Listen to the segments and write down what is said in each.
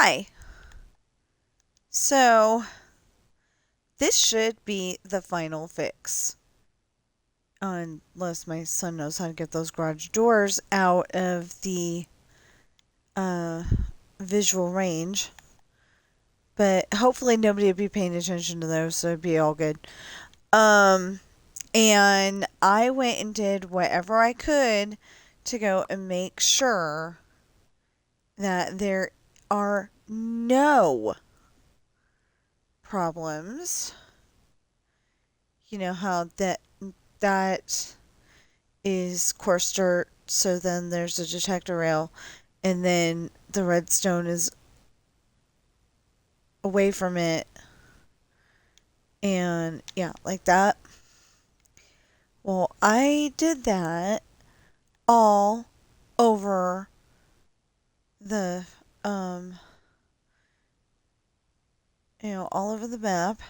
Hi. So, this should be the final fix. Unless my son knows how to get those garage doors out of the uh, visual range. But hopefully nobody will be paying attention to those, so it'd be all good. Um, and I went and did whatever I could to go and make sure that there are no problems. You know how that is coarse dirt, so then there's a detector rail, and then the redstone is away from it, and yeah, like that. Well, I did that all over the, um, all over the map,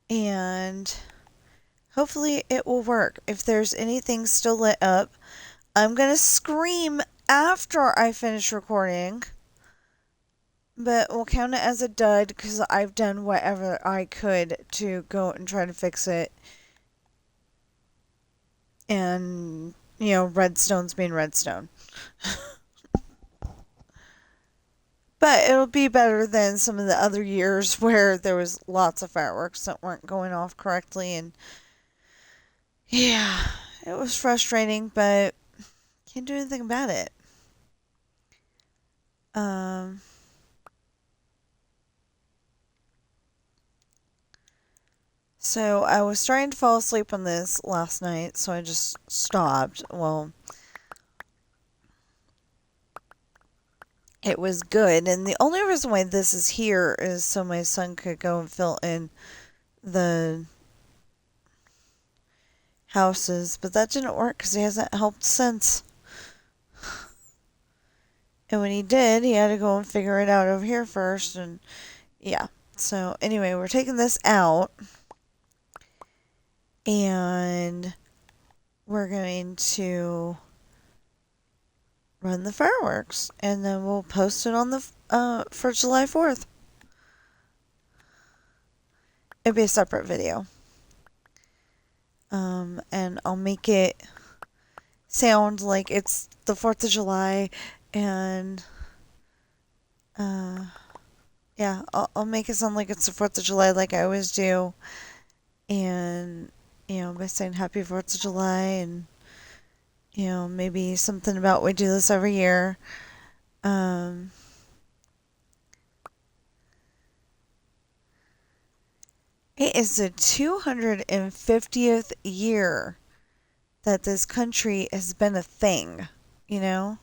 and hopefully it will work. If there's anything still lit up, I'm gonna scream after I finish recording. But we'll count it as a dud because I've done whatever I could to go and try to fix it. And, redstone's being redstone. But it'll be better than some of the other years where there was lots of fireworks that weren't going off correctly. And yeah, it was frustrating, but can't do anything about it. Um, So I was trying to fall asleep on this last night, so I just stopped. Well, it was good, and the only reason why this is here is so my son could go and fill in the houses, but that didn't work because he hasn't helped since. And when he did, he had to go and figure it out over here first, and yeah. So anyway, we're taking this out, and we're going to run the fireworks, and then we'll post it on the for July 4th. It'll be a separate video. And I'll make it sound like it's the 4th of July, and yeah, I'll make it sound like it's the 4th of July like I always do, and by saying happy 4th of July, and maybe something about we do this every year. It is the 250th year that this country has been a thing, you know?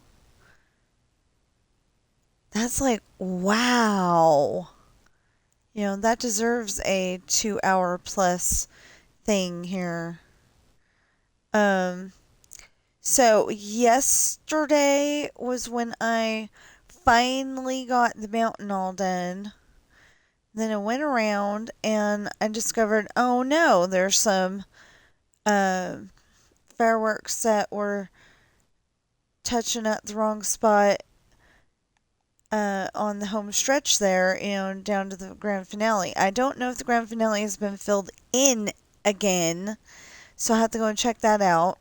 That's like, wow. That deserves a 2 hour plus thing here. So yesterday was when I finally got the mountain all done. Then I went around and I discovered, oh no, there's some fireworks that were touching at the wrong spot on the home stretch there, down to the grand finale. I don't know if the grand finale has been filled in again, so I'll have to go and check that out.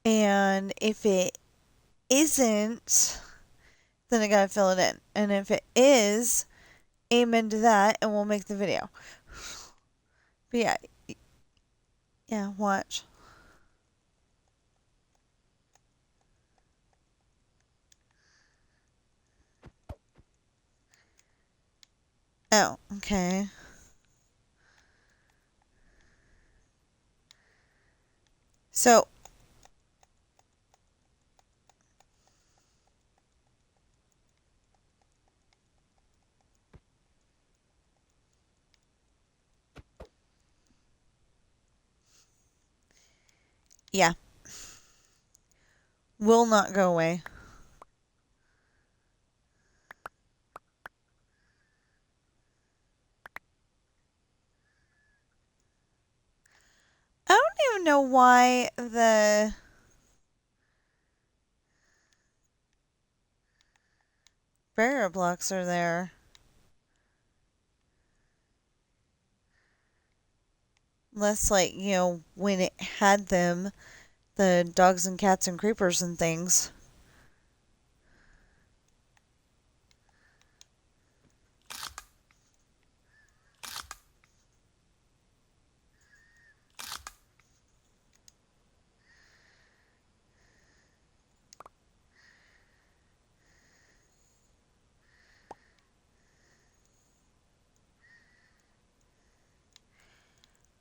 And if it isn't, then I gotta fill it in. And if it is, amen to that, and we'll make the video. But yeah, watch. Oh, okay. So, yeah, will not go away. I don't even know why barrier blocks are there. Less like, when it had them, the dogs and cats and creepers and things.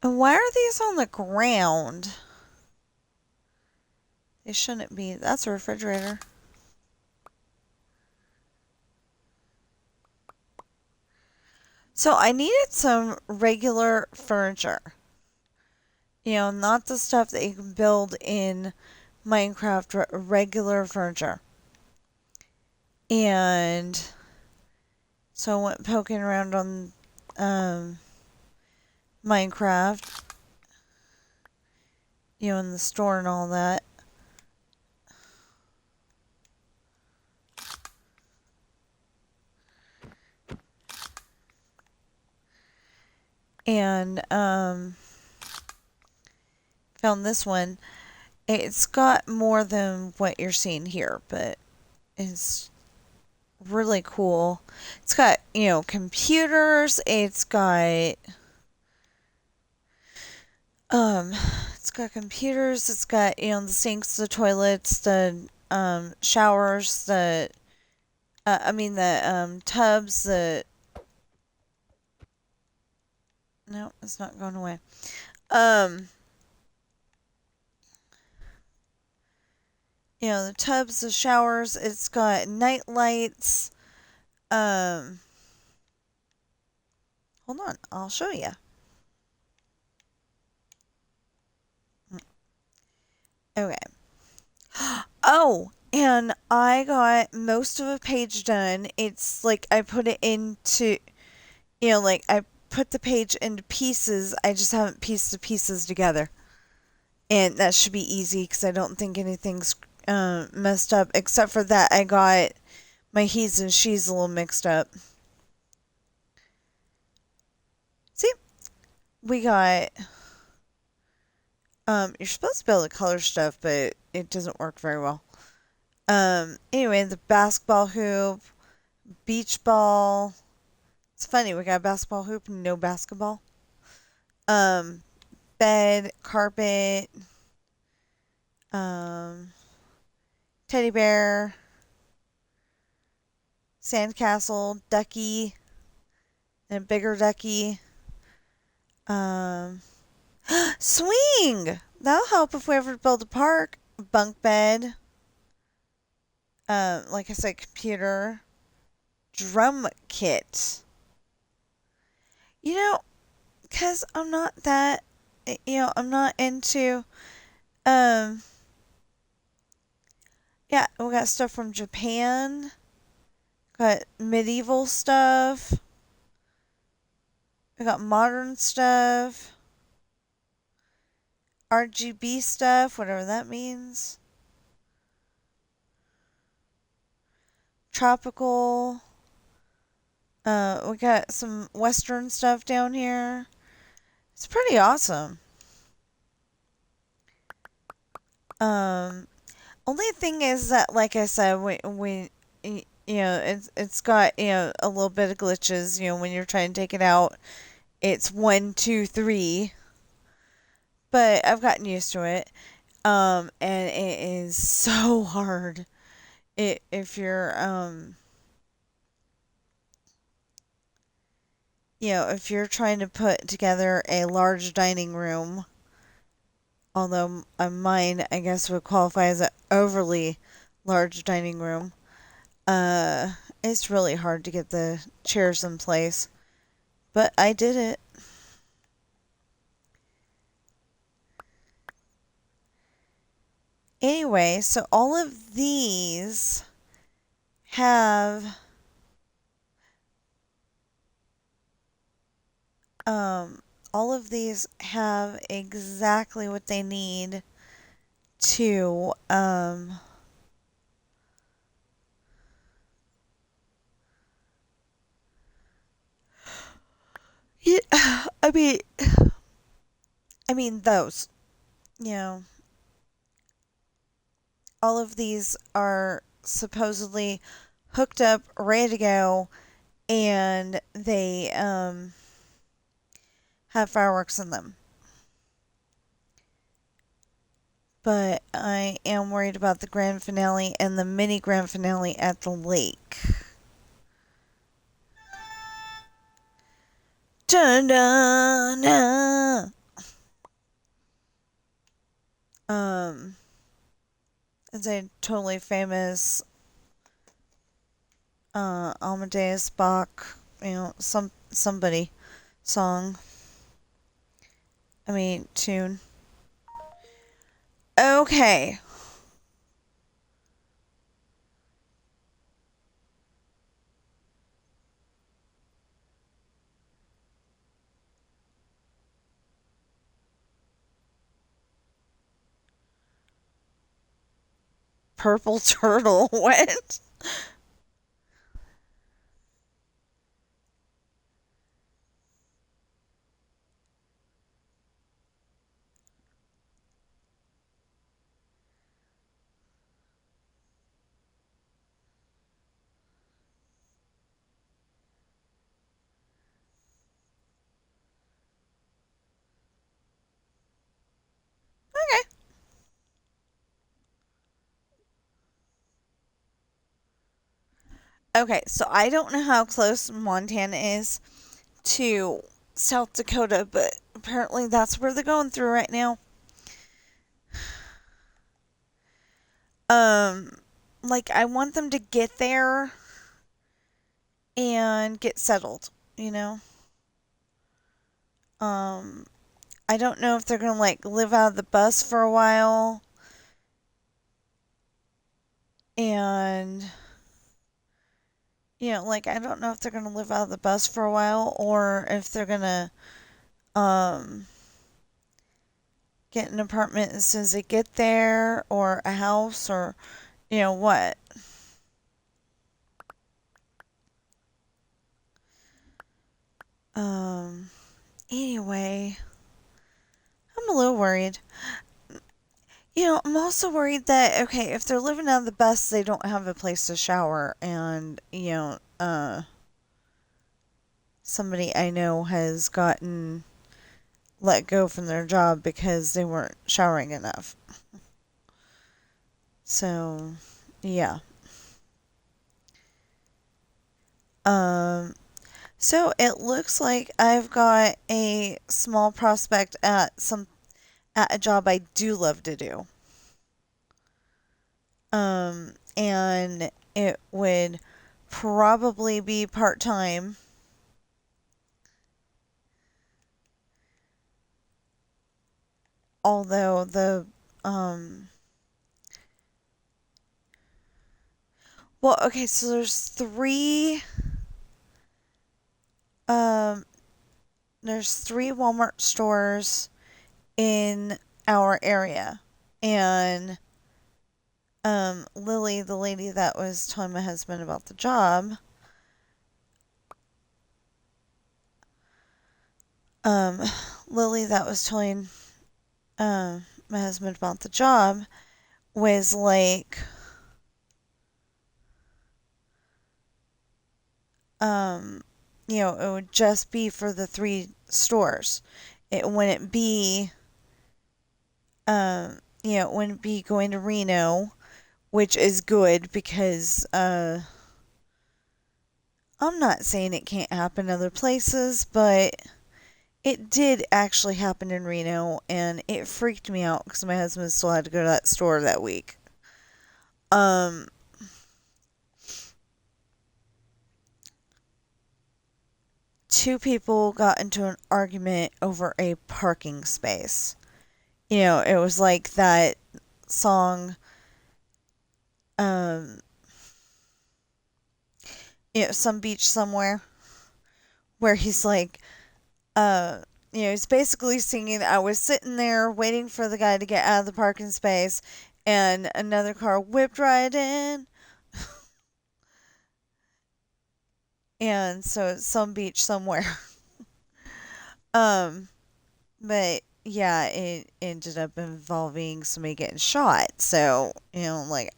And why are these on the ground? They shouldn't be. That's a refrigerator. So I needed some regular furniture. Not the stuff that you can build in Minecraft, regular furniture. And so I went poking around on Minecraft, in the store and all that. And found this one. It's got more than what you're seeing here, but it's really cool. It's got, computers. It's got computers. It's got, the sinks, the toilets, the showers, the tubs, no, it's not going away. The tubs, the showers. It's got night lights. Hold on, I'll show you. Okay. Oh, and I got most of a page done. It's like I put it into, I put the page into pieces. I just haven't pieced the pieces together. And that should be easy because I don't think anything's messed up. Except for that I got my he's and she's a little mixed up. See? We got... you're supposed to be able to color stuff, but it doesn't work very well. Anyway, the basketball hoop, beach ball. It's funny, we got a basketball hoop and no basketball. Bed, carpet, teddy bear, sandcastle, ducky, and a bigger ducky. Swing! That'll help if we ever build a park. Bunk bed. Like I said, computer. Drum kit. Because I'm not that, I'm not into, yeah, we got stuff from Japan. Got medieval stuff. We got modern stuff. RGB stuff, whatever that means. Tropical. We got some Western stuff down here. It's pretty awesome. Only thing is that, like I said, it's got, a little bit of glitches, when you're trying to take it out. It's 1, 2, 3. But I've gotten used to it. And it is so hard. If you're, if you're trying to put together a large dining room, although mine, I guess, would qualify as an overly large dining room, it's really hard to get the chairs in place. But I did it. Anyway, so all of these have exactly what they need to I mean, those, you know, all of these are supposedly hooked up, ready to go, and they have fireworks in them. But I am worried about the grand finale and the mini grand finale at the lake. Dun dun dun. It's a totally famous Amadeus Bach, somebody song. Tune. Okay. Purple turtle. What? Okay. Okay, so I don't know how close Montana is to South Dakota, but apparently that's where they're going through right now. Um, I want them to get there and get settled, you know? Um, I don't know if they're gonna live out of the bus for a while and I don't know if they're gonna live out of the bus for a while or if they're gonna um get an apartment as soon as they get there or a house or what. Um anyway, I'm a little worried. I'm also worried that okay, if they're living out of the bus, they don't have a place to shower and somebody I know has gotten let go from their job because they weren't showering enough. So, yeah. Um, so it looks like I've got a small prospect at a job I do love to do. And it would probably be part-time. Although okay, so um there's three Walmart stores in our area. And Lily, the lady that was telling my husband about the job, um Lily that was telling my husband about the job was um it would just be for the three stores. It wouldn't be it wouldn't be going to Reno, which is good because I'm not saying it can't happen other places, but it did actually happen in Reno, and it freaked me out because my husband still had to go to that store that week. Um, Two people got into an argument over a parking space. It was like that song, um, Some Beach Somewhere, where he's he's basically singing, I was sitting there waiting for the guy to get out of the parking space, and another car whipped right in. And so it's Some Beach Somewhere. Um, but yeah, it ended up involving somebody getting shot. So, like,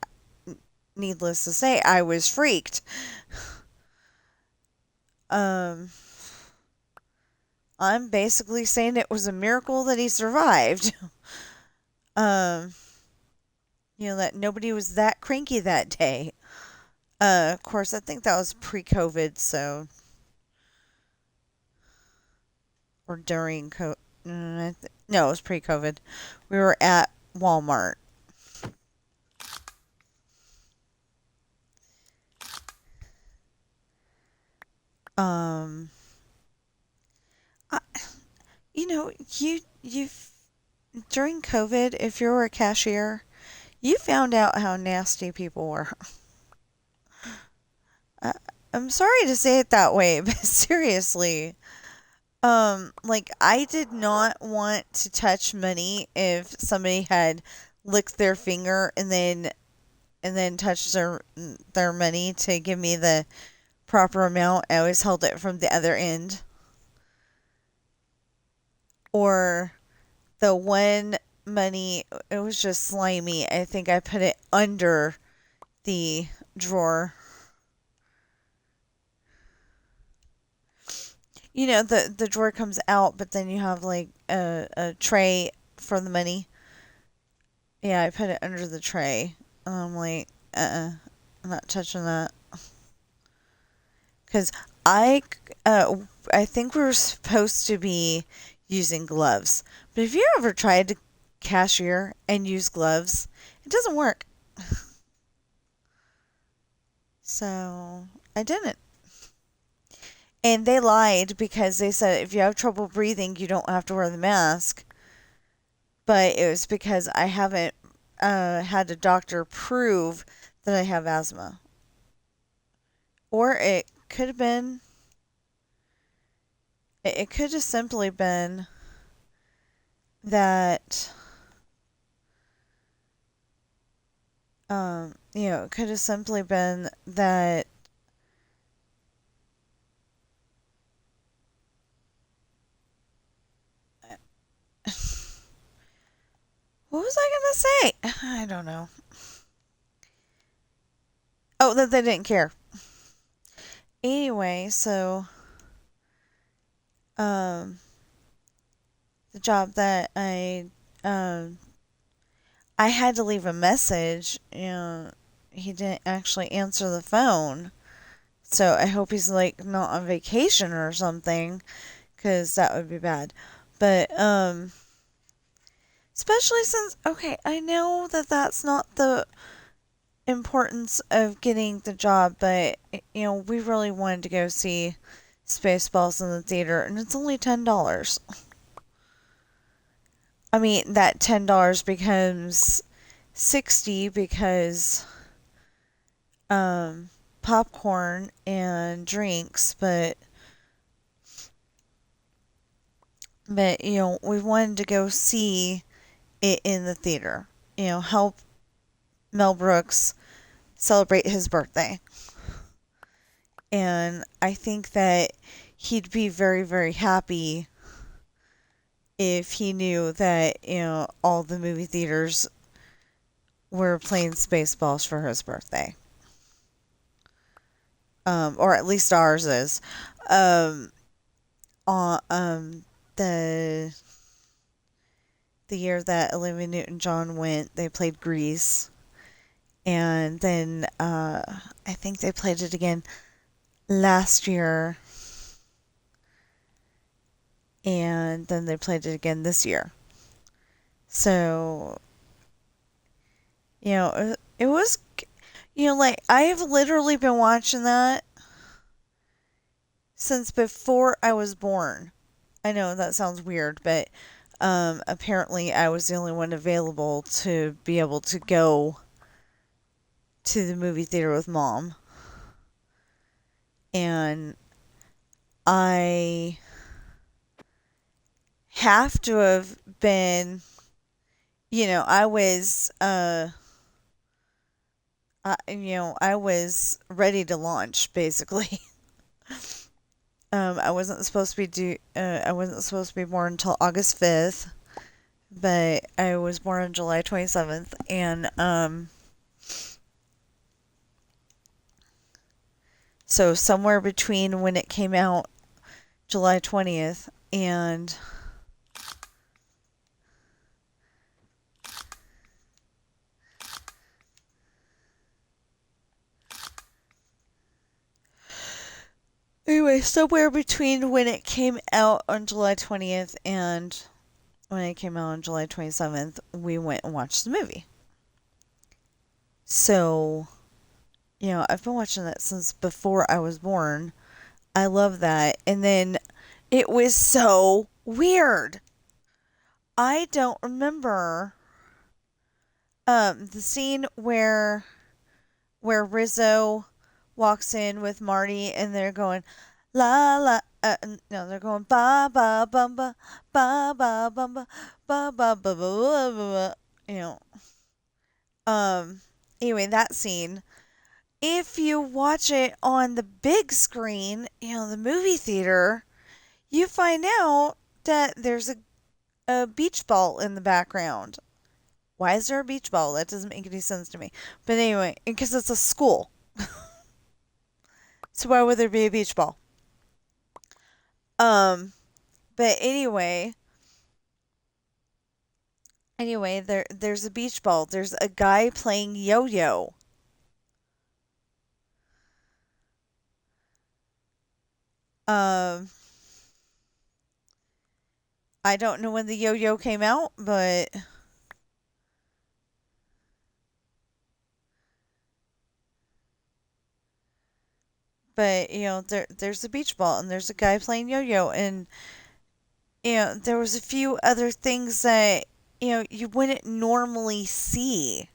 needless to say, I was freaked. Um, I'm basically saying it was a miracle that he survived. um, that nobody was that cranky that day. Of course, I think that was pre-COVID, so or during COVID. No, it was pre-COVID. We were at Walmart. Um, I, you during COVID, if you were a cashier, you found out how nasty people were. I, I'm sorry to say it that way, but seriously, like I did not want to touch money if somebody had licked their finger and then touched their money to give me the proper amount. I always held it from the other end. Or the one money, it was just slimy. I think I put it under the drawer. The drawer comes out, but then you have like a tray for the money. Yeah, I put it under the tray. I'm like, I'm not touching that. Because I, uh, I think we were supposed to be using gloves. But have you ever tried to cashier and use gloves? It doesn't work. So I didn't. And they lied because they said if you have trouble breathing, you don't have to wear the mask. But it was because I haven't had a doctor prove that I have asthma. Or it could have simply been that, it could have simply been that, what was I going to say? I don't know. Oh, that they didn't care. Anyway, so, um, the job that um, I had to leave a message, he didn't actually answer the phone. So I hope he's like not on vacation or something, because that would be bad. But, especially since, okay, I know that that's not the importance of getting the job, but we really wanted to go see Spaceballs in the theater, and it's only $10. I mean, that $10 becomes 60 because um popcorn and drinks, but we wanted to go see it in the theater. Help Mel Brooks celebrate his birthday. And I think that he'd be very, very happy if he knew that, all the movie theaters were playing Spaceballs for his birthday. Or at least ours is. Um, on the the year that Olivia Newton-John went, they played Grease, and then I think they played it again last year, and then they played it again this year. So, it was, like I've literally been watching that since before I was born. I know that sounds weird, but apparently I was the only one available to be able to go to the movie theater with mom. And I have to have been, I was, I was ready to launch basically. I wasn't supposed to be born until August 5th, but I was born on July 27th, and so somewhere between when it came out, July 20th, and anyway, somewhere between when it came out on July 20th and when it came out on July 27th, we went and watched the movie. So, I've been watching that since before I was born. I love that. And then it was so weird. I don't remember the scene where Rizzo walks in with Marty and they're going la la no, they're going ba ba bumba ba ba bumba ba ba ba ba ba ba, you know. Um anyway, that scene, if you watch it on the big screen, the movie theater, you find out that there's a beach ball in the background. Why is there a beach ball? That doesn't make any sense to me. But anyway, because it's a school. So why would there be a beach ball? Um, but anyway, there's a beach ball. There's a guy playing yo-yo. Um, I don't know when the yo-yo came out, but there's a beach ball and there's a guy playing yo-yo, and there was a few other things that you wouldn't normally see.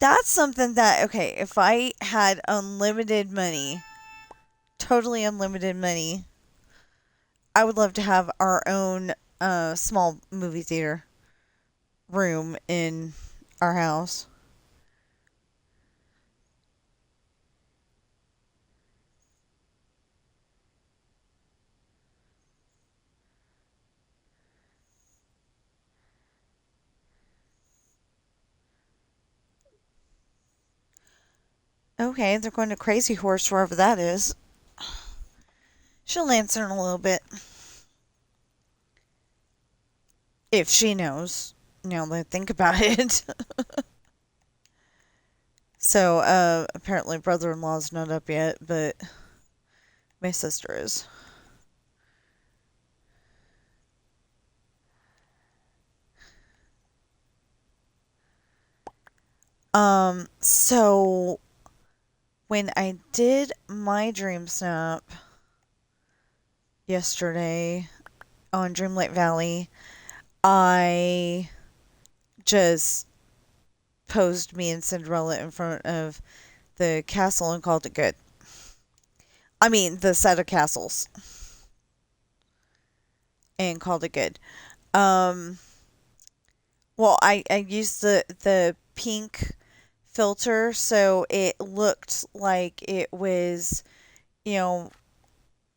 That's something that, okay, if I had unlimited money, totally unlimited money, I would love to have our own small movie theater room in our house. Okay, they're going to Crazy Horse, wherever that is. She'll answer in a little bit. If she knows. Like, think about it. So, apparently brother-in-law's not up yet, but my sister is. So when I did my dream snap yesterday on Dreamlight Valley, I just posed me and Cinderella in front of the castle and called it good. I mean, the set of castles, and called it good. Um, well, I used the pink filter, so it looked like it was, you know,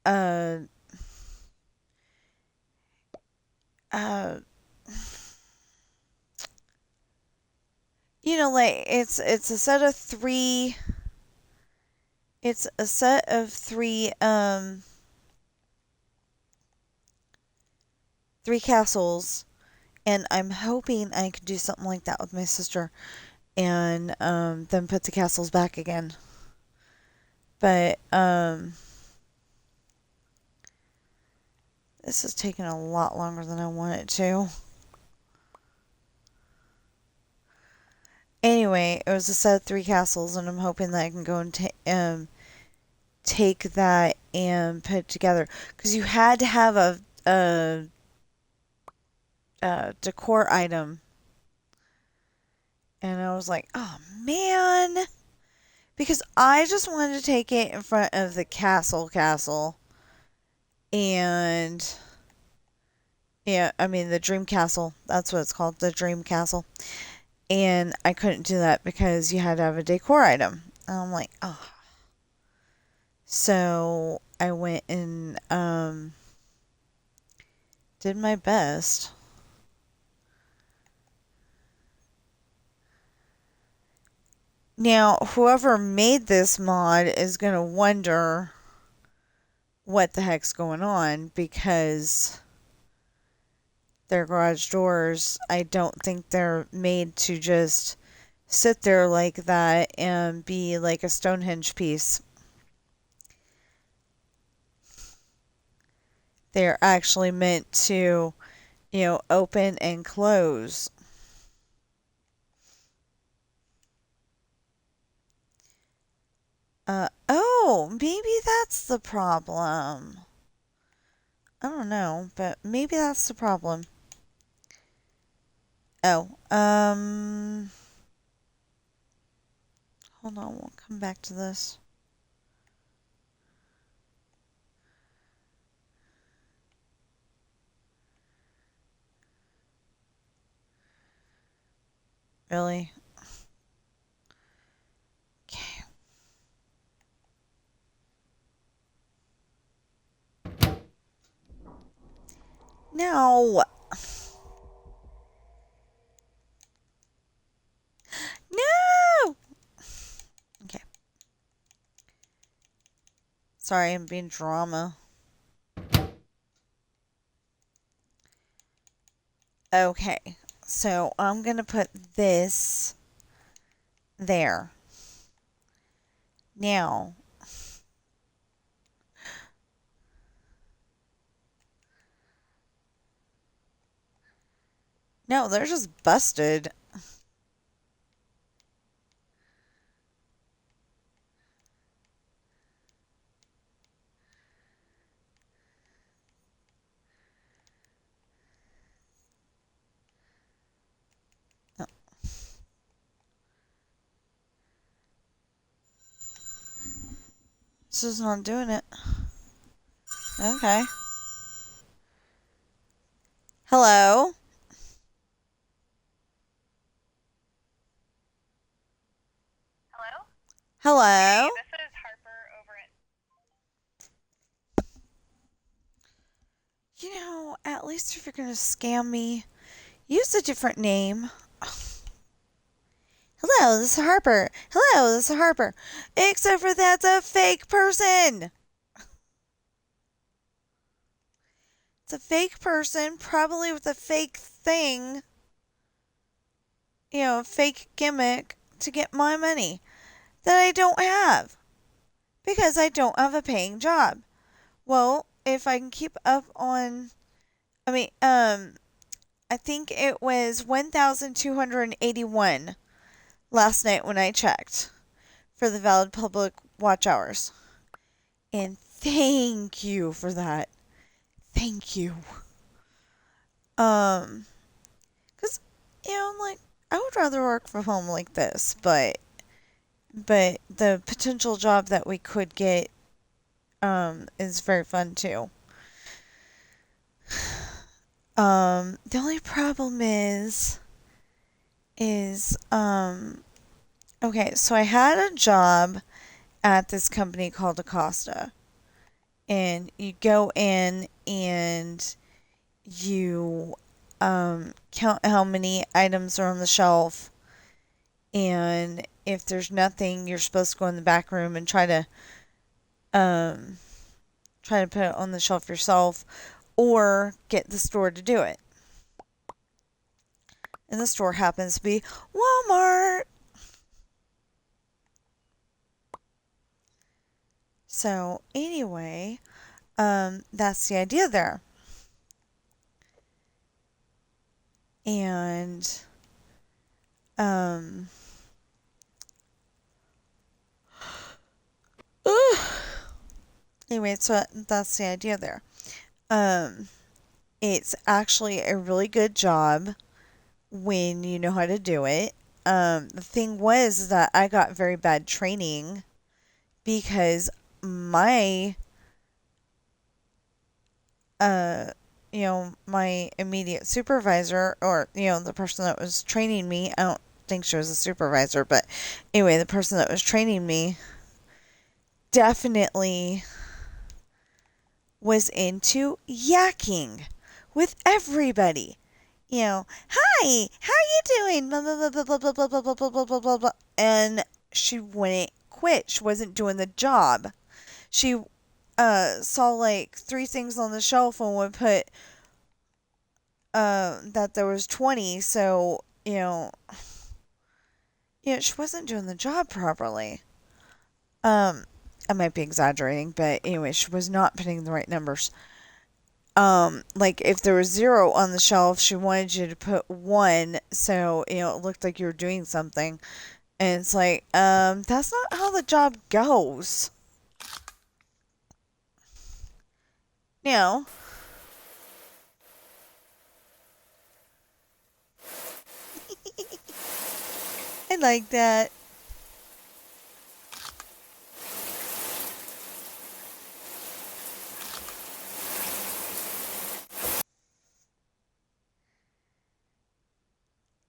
uh, uh, like it's a set of three. It's a set of three castles, and I'm hoping I could do something like that with my sister, and then put the castles back again. But this is taking a lot longer than I want it to. Anyway, it was a set of three castles, and I'm hoping that I can go and take that and put it together, because you had to have a decor item, and I was like, oh man, because I just wanted to take it in front of the castle, and yeah, I mean the dream castle. That's what it's called, the dream castle. And I couldn't do that because you had to have a decor item. And I'm like, oh. So I went and did my best. Now, whoever made this mod is going to wonder what the heck's going on, because their garage doors, I don't think they're made to just sit there like that and be like a Stonehenge piece. They're actually meant to, open and close. Oh, maybe that's the problem. I don't know, but maybe that's the problem. Oh, hold on, we'll come back to this. Really? Okay. No! No! Okay. Sorry, I'm being drama. Okay, so I'm gonna put this there. Now, no, they're just busted. Oh, this is not doing it. Okay. Hello? Hello? Hello? Hey, this is Harper over at... At least if you're gonna scam me, use a different name. Hello, this is Harper. Hello, this is Harper. Except for that's a fake person. It's a fake person, probably with a fake thing, a fake gimmick to get my money that I don't have because I don't have a paying job. Well, if I can keep up on, I think it was 1,281 last night when I checked for the valid public watch hours. And thank you for that. Thank you. Cause like I would rather work from home like this, but the potential job that we could get is very fun too. The only problem is okay, so I had a job at this company called Acosta, and you go in and you count how many items are on the shelf, and if there's nothing, you're supposed to go in the back room and um, try to put it on the shelf yourself, or get the store to do it. And the store happens to be Walmart. So anyway, that's the idea there. And anyway, so that's the idea there. It's actually a really good job when you know how to do it. The thing was that I got very bad training because my my immediate supervisor, or the person that was training me, I don't think she was a supervisor, but anyway, the person that was training me definitely was into yakking with everybody. Hi, how you doing? Blah, blah, blah, blah, blah, blah, blah, blah, blah, blah, blah, blah, blah. And she wouldn't quit. She wasn't doing the job. She saw like three things on the shelf and would put that there was 20. So, she wasn't doing the job properly. Um, I might be exaggerating, but anyway, she was not putting the right numbers. Like if there was 0 on the shelf, she wanted you to put 1, so it looked like you were doing something. And it's like, that's not how the job goes. You know, I like that.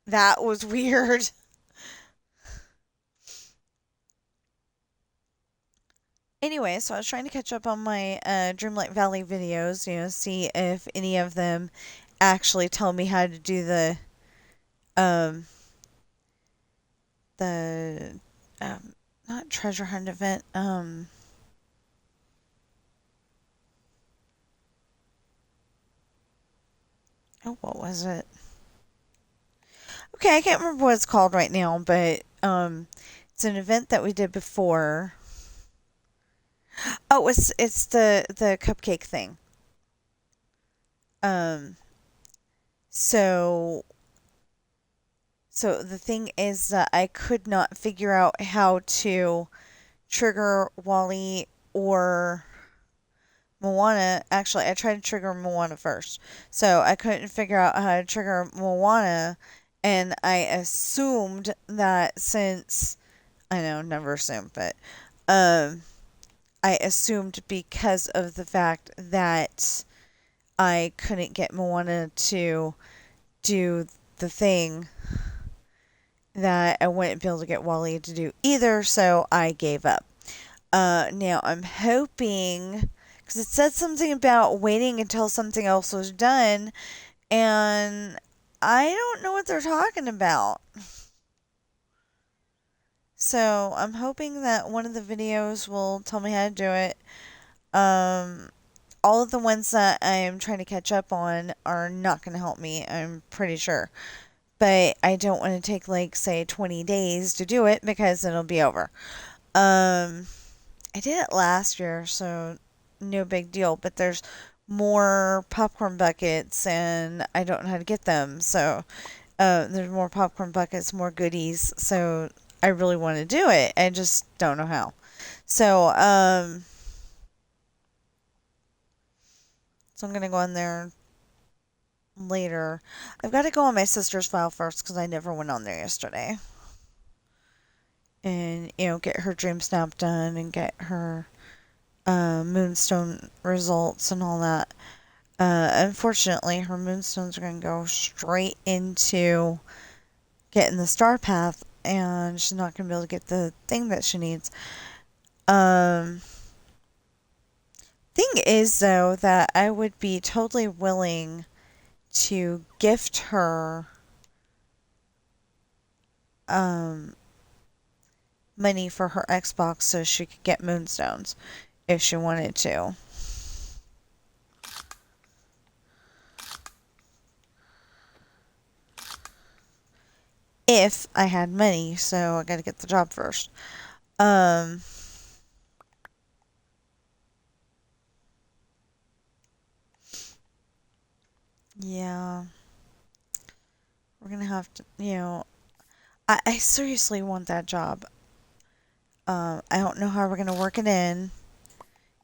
That was weird. Anyway, so I was trying to catch up on my Dreamlight Valley videos, see if any of them actually tell me how to do um the not treasure hunt event. Oh, what was it? Okay, I can't remember what it's called right now, but it's an event that we did before. Oh, it's the cupcake thing. Um, so so the thing is that I could not figure out how to trigger Wally or Moana. Actually, I tried to trigger Moana first. So I couldn't figure out how to trigger Moana, and I assumed that since I know, never assume, but um I assumed because of the fact that I couldn't get Moana to do the thing that I wouldn't be able to get Wally to do either, so I gave up. Now I'm hoping because it said something about waiting until something else was done, and I don't know what they're talking about. So I'm hoping that one of the videos will tell me how to do it. Um, all of the ones that I am trying to catch up on are not going to help me, I'm pretty sure. But I don't want to take, like, say, 20 days to do it because it'll be over. Um, I did it last year, so no big deal. But there's more popcorn buckets, and I don't know how to get them. So there's more popcorn buckets, more goodies. So I really want to do it. I just don't know how. So, so I'm going to go in there later. I've got to go on my sister's file first because I never went on there yesterday. And, get her dream snap done and get her moonstone results and all that. Unfortunately, her moonstones are going to go straight into getting the star path, and she's not going to be able to get the thing that she needs. Thing is, though, that I would be totally willing to gift her money for her Xbox so she could get moonstones if she wanted to. If I had money, so I gotta get the job first. Yeah. We're gonna have to, I seriously want that job. I don't know how we're gonna work it in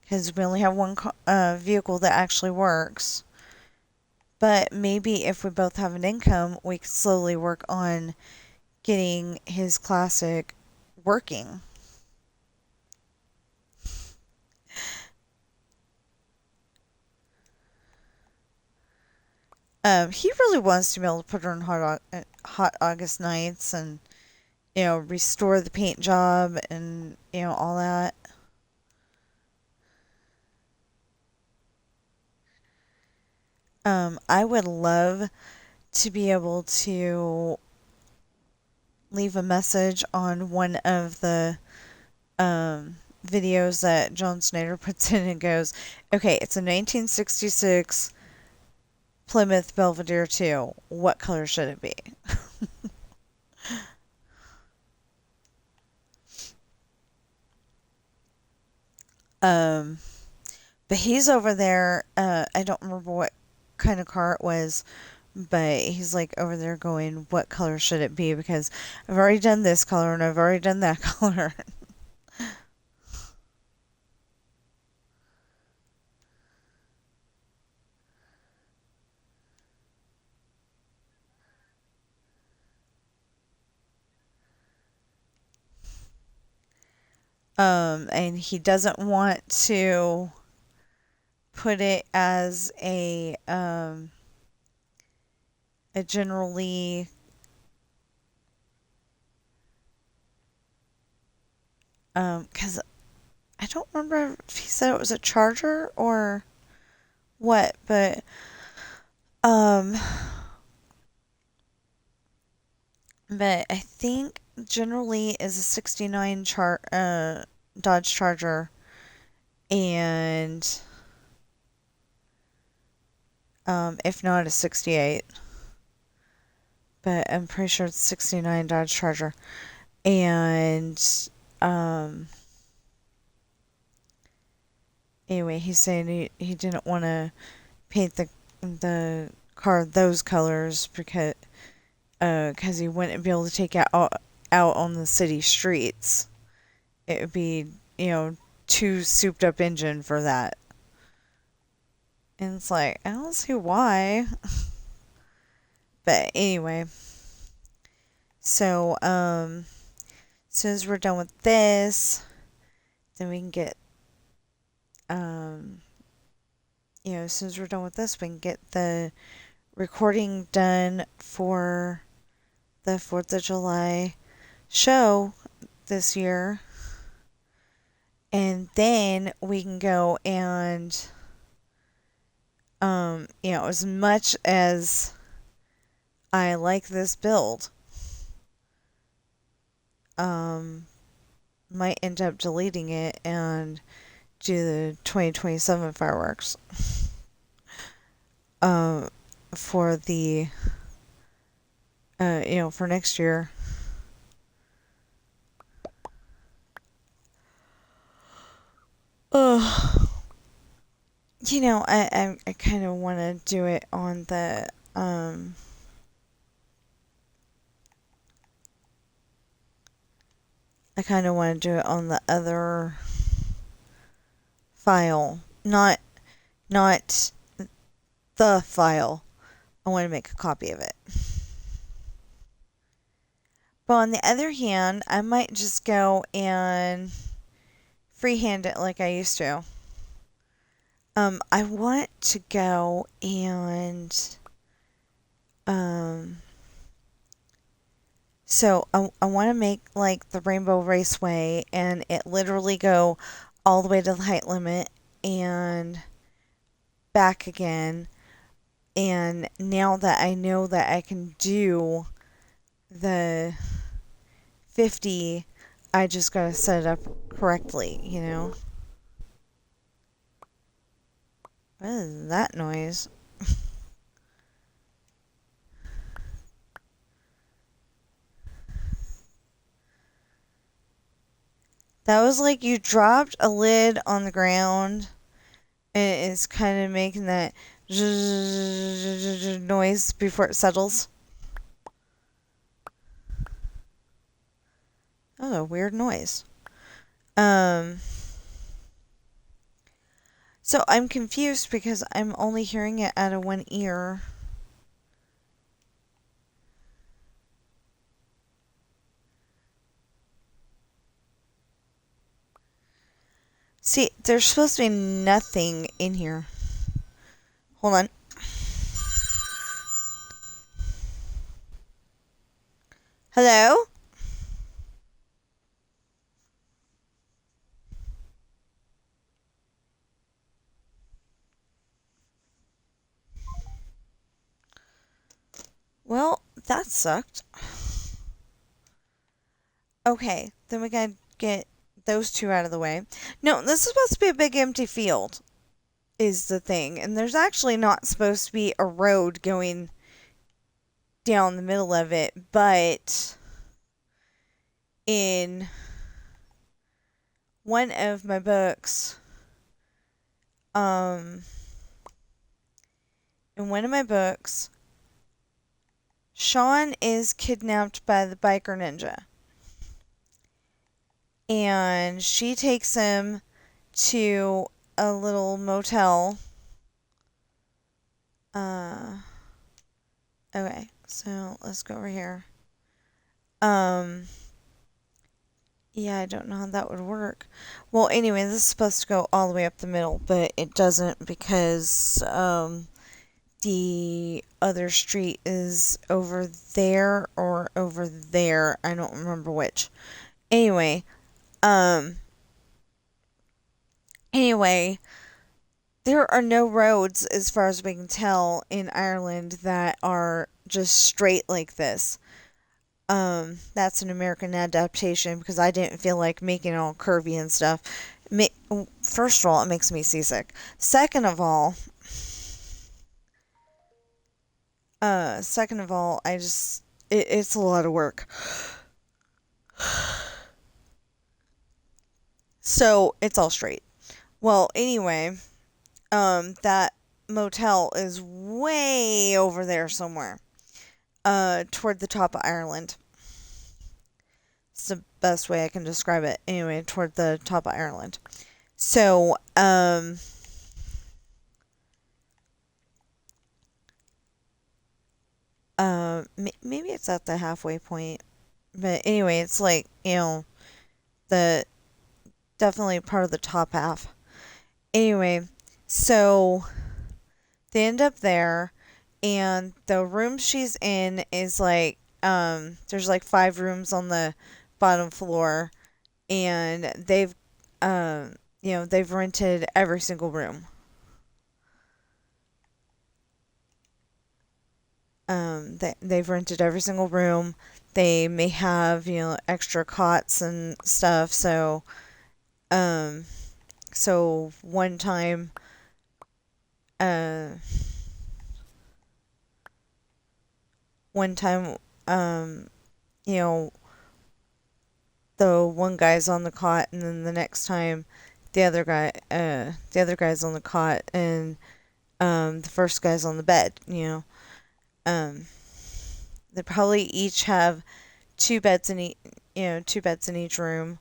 because we only have one vehicle that actually works. But maybe if we both have an income, we could slowly work on getting his classic working. He really wants to be able to put her on hot August nights and restore the paint job and all that. I would love to be able to leave a message on one of the videos that John Snyder puts in and goes, okay, it's a 1966 Plymouth Belvedere 2. What color should it be? um, but he's over there. I don't remember what kind of car it was, but he's like over there going, what color should it be? Because I've already done this color and I've already done that color. And he doesn't want to put it as a generally because I don't remember if he said it was a charger or what, but um but I think generally is a 69 Dodge Charger, and if not a 68, but I'm pretty sure it's 69 Dodge Charger. And um anyway, he's saying he didn't want to paint the car those colors because he wouldn't be able to take it out on the city streets. It would be, too souped up engine for that. And it's like, I don't see why. But anyway, so as soon as we're done with this, then we can get as soon as we're done with this, we can get the recording done for the 4th of July show this year. And then we can go and, as much as I like this build, might end up deleting it and do the 2027 fireworks for the for next year. I kind of want to do it on the I kind of want to do it on the other file, not the file. I want to make a copy of it. But on the other hand, I might just go and freehand it like I used to. I want to go and so I want to make like the Rainbow Raceway and it literally go all the way to the height limit and back again. And now that I know that I can do the 50, I just gotta set it up correctly, What is that noise? That was like you dropped a lid on the ground and it's kind of making that noise before it settles. Oh, a weird noise. So I'm confused because I'm only hearing it out of one ear. See, there's supposed to be nothing in here. Hold on. Hello? that sucked. Okay, then we gotta get those two out of the way. No, this is supposed to be a big empty field, is the thing. And there's actually not supposed to be a road going down the middle of it, but in one of my books, um, in one of my books, Sean is kidnapped by the biker ninja. And she takes him to a little motel. Okay, so let's go over here. Yeah, I don't know how that would work. Well, anyway, this is supposed to go all the way up the middle, but it doesn't because, the other street is over there or over there. I don't remember which. Anyway, um, anyway, there are no roads, as far as we can tell, in Ireland that are just straight like this. That's an American adaptation because I didn't feel like making it all curvy and stuff. First of all, it makes me seasick. Second of all, it's a lot of work. So it's all straight. Well, anyway, that motel is way over there somewhere. Toward the top of Ireland. It's the best way I can describe it. Anyway, toward the top of Ireland. So, maybe it's at the halfway point. But anyway, it's like, the definitely part of the top half. Anyway, so they end up there, and the room she's in is like, there's like 5 rooms on the bottom floor, and they've rented every single room. They've rented every single room. They may have, extra cots and stuff. Um, so uh, one time, um, you know, the one guy's on the cot, and then the next time, the other guy's on the cot, and the first guy's on the bed. Um, they probably each have 2 beds in each, 2 beds in each room,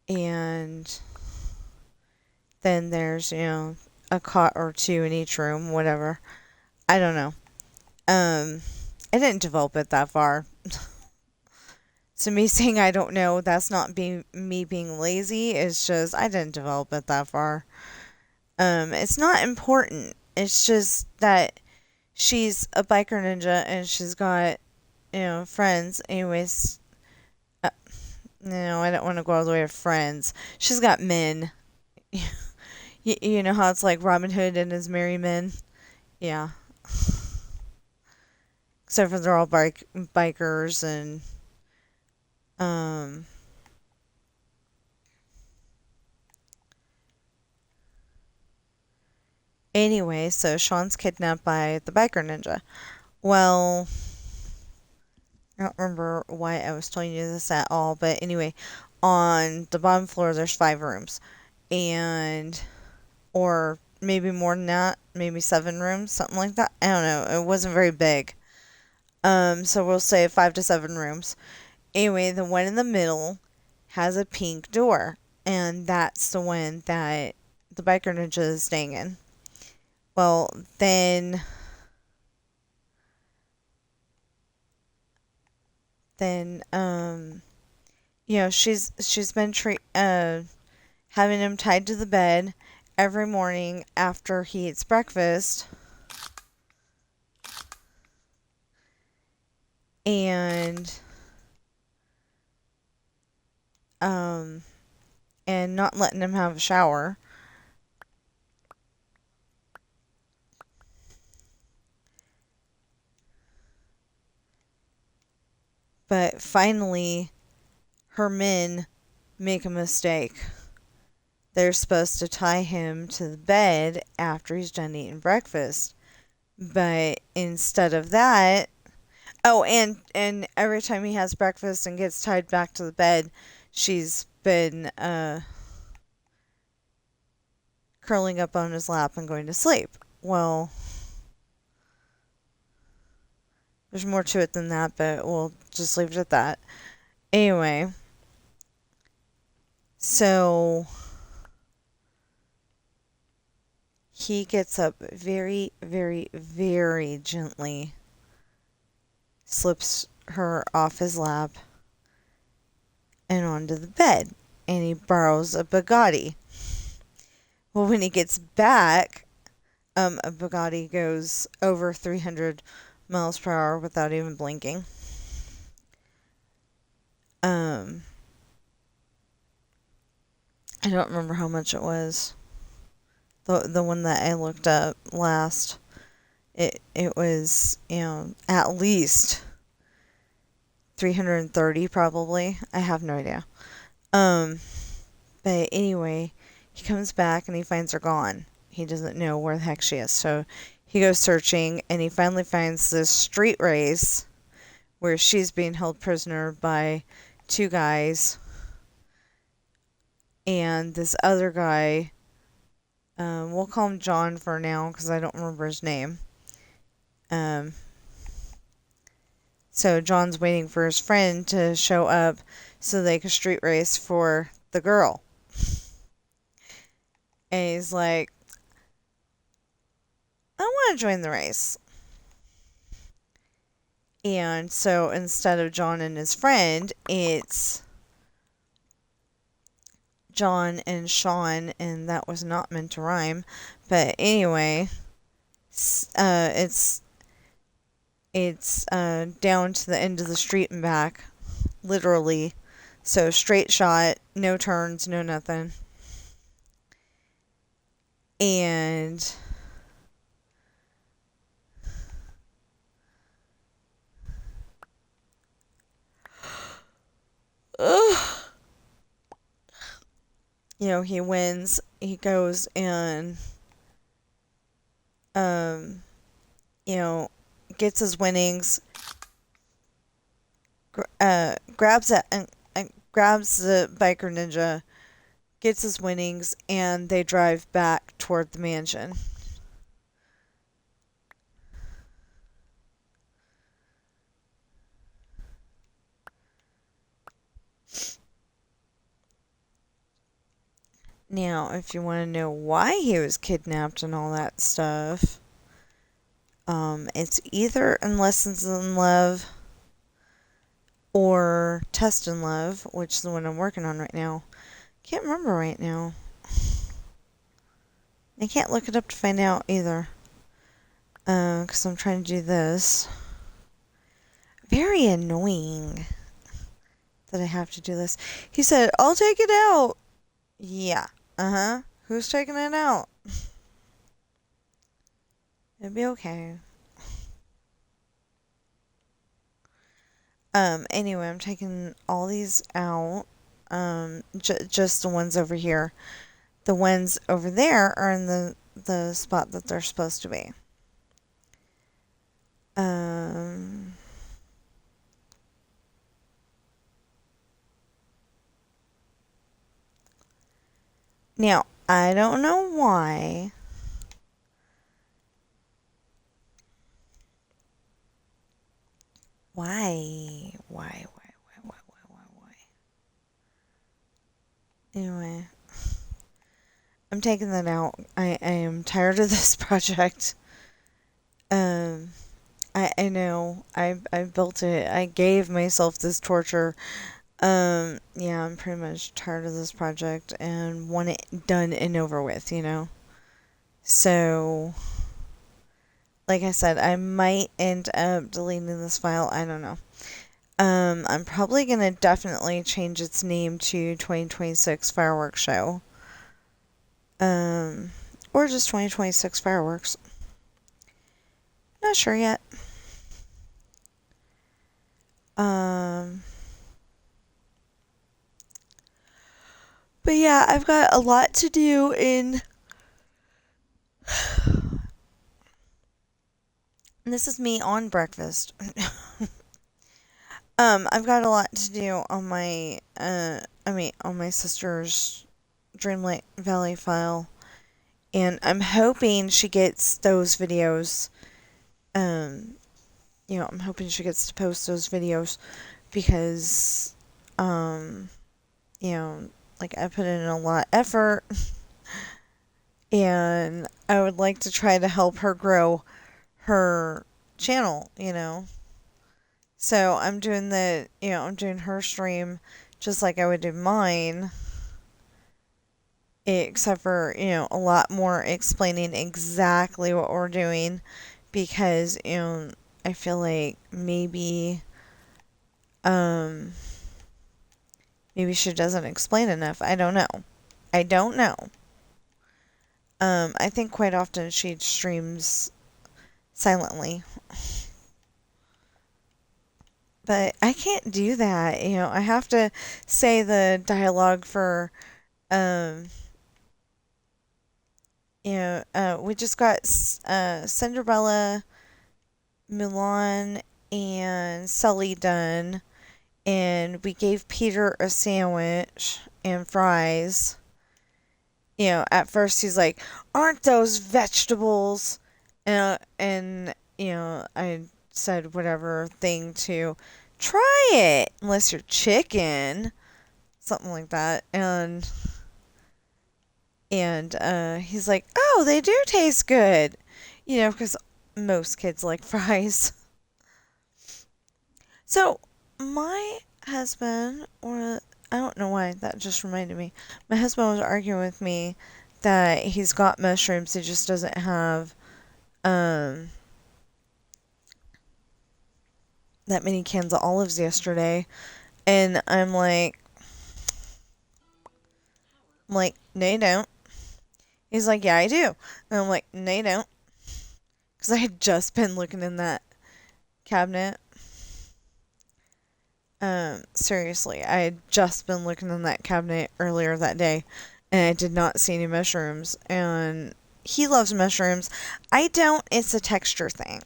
and then there's a cot or two in each room, whatever. I don't know. I didn't develop it that far. So me saying I don't know, that's not being me being lazy. It's just I didn't develop it that far. It's not important. It's just that she's a biker ninja and she's got friends. Anyways, no, I don't want to go all the way to friends. She's got men. You know how it's like Robin Hood and his merry men? Yeah. Except for they're all bikers and um anyway, so Sean's kidnapped by the biker ninja. Well, I don't remember why I was telling you this at all, but anyway, on the bottom floor there's 5 rooms. And or maybe more than that, maybe 7 rooms, something like that. I don't know. It wasn't very big. So we'll say 5 to 7 rooms. Anyway, the one in the middle has a pink door, and that's the one that the biker ninja is staying in. Well, then she's been having him tied to the bed every morning after he eats breakfast, and um and not letting him have a shower. But finally, her men make a mistake. They're supposed to tie him to the bed after he's done eating breakfast. But instead of that, oh, and every time he has breakfast and gets tied back to the bed, she's been curling up on his lap and going to sleep. Well, there's more to it than that, but we'll just leave it at that. Anyway, so he gets up very, very, very gently, slips her off his lap, and onto the bed, and he borrows a Bugatti. Well, when he gets back, a Bugatti goes over 300 miles per hour without even blinking. I don't remember how much it was. The one that I looked up last, it was, at least 330 probably. I have no idea. But anyway, he comes back and he finds her gone. He doesn't know where the heck she is. So he goes searching and he finally finds this street race where she's being held prisoner by two guys. And this other guy, we'll call him John for now because I don't remember his name. So John's waiting for his friend to show up so they can street race for the girl. And he's like, I want to join the race. And so instead of John and his friend, it's John and Sean, and that was not meant to rhyme. But anyway, it's down to the end of the street and back, literally. So straight shot, no turns, no nothing. And he wins. He goes and gets his winnings, grabs it and grabs the biker ninja, gets his winnings, and they drive back toward the mansion. Now, if you want to know why he was kidnapped and all that stuff, it's either in Lessons in Love or Test in Love, which is the one I'm working on right now. Can't remember right now. I can't look it up to find out either. Because I'm trying to do this. Very annoying that I have to do this. He said, I'll take it out. Yeah. Uh-huh. Who's taking it out? It'll be okay. Anyway, I'm taking all these out. Just the ones over here. The ones over there are in the spot that they're supposed to be. Now, I don't know why. Why? Anyway, I'm taking that out. I am tired of this project. I know. I built it. I gave myself this torture. Yeah, I'm pretty much tired of this project and want it done and over with, So, like I said, I might end up deleting this file. I don't know. I'm probably going to definitely change its name to 2026 Fireworks Show. Or just 2026 Fireworks. Not sure yet. But yeah, I've got a lot to do in. And this is me on breakfast. I've got a lot to do on my on my sister's Dreamlight Valley file, and I'm hoping she gets those videos. Um, I'm hoping she gets to post those videos because, um, you know, like I put in a lot of effort, and I would like to try to help her grow her channel. So I'm doing I'm doing her stream just like I would do mine, except for, a lot more explaining exactly what we're doing because, I feel like um, maybe she doesn't explain enough. I don't know. I don't know. I think quite often she streams silently, but I can't do that. I have to say the dialogue for, um, we just got Cinderella, Mulan, and Sully done, and we gave Peter a sandwich and fries. At first he's like, "Aren't those vegetables?" And I said whatever thing to try it, unless you're chicken, something like that, and he's like, "Oh, they do taste good," because most kids like fries. So my husband, or I don't know why that just reminded me. My husband was arguing with me that he's got mushrooms, he just doesn't have um that many cans of olives yesterday, and I'm like, no, you don't. He's like, yeah, I do, and I'm like, no, you don't, because I had just been looking in that cabinet. Seriously, I had just been looking in that cabinet earlier that day, and I did not see any mushrooms. And he loves mushrooms. I don't. It's a texture thing.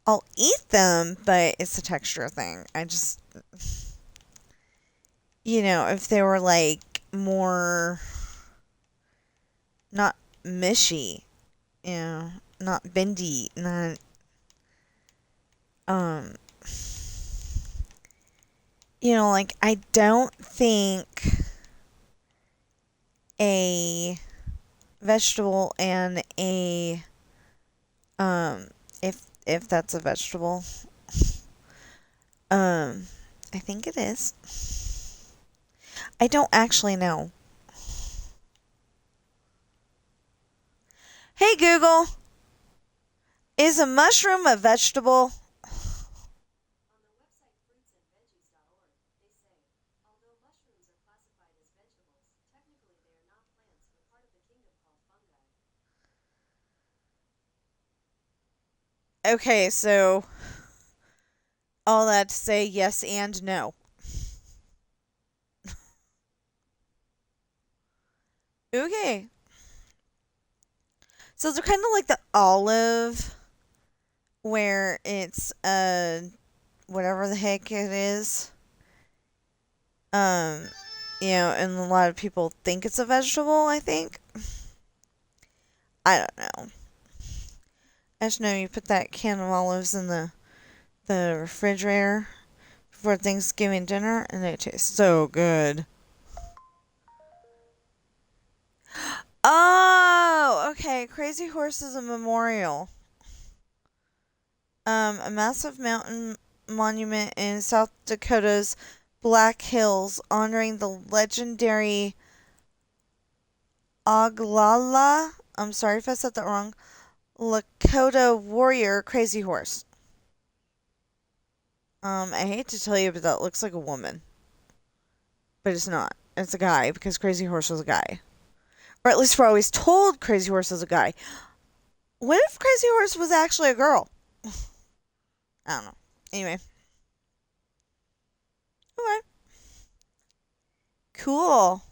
I'll eat them, but it's a texture thing. I just, if they were like more not mushy, not bendy, not um, like I don't think a vegetable and a um if that's a vegetable. Um I think it is. I don't actually know. Hey Google, is a mushroom a vegetable? Okay, so all that to say yes and no. Okay. So they're kind of like the olive where it's whatever the heck it is. Um and a lot of people think it's a vegetable, I think. I don't know. I just know you put that can of olives in the refrigerator for Thanksgiving dinner and they taste so good. Oh, okay. Crazy Horse is a memorial. A massive mountain monument in South Dakota's Black Hills honoring the legendary Oglala. I'm sorry if I said that wrong. Lakota warrior Crazy Horse. I hate to tell you, but that looks like a woman. But it's not. It's a guy because Crazy Horse was a guy. Or at least we're always told Crazy Horse was a guy. What if Crazy Horse was actually a girl? I don't know. Anyway. Okay. Cool.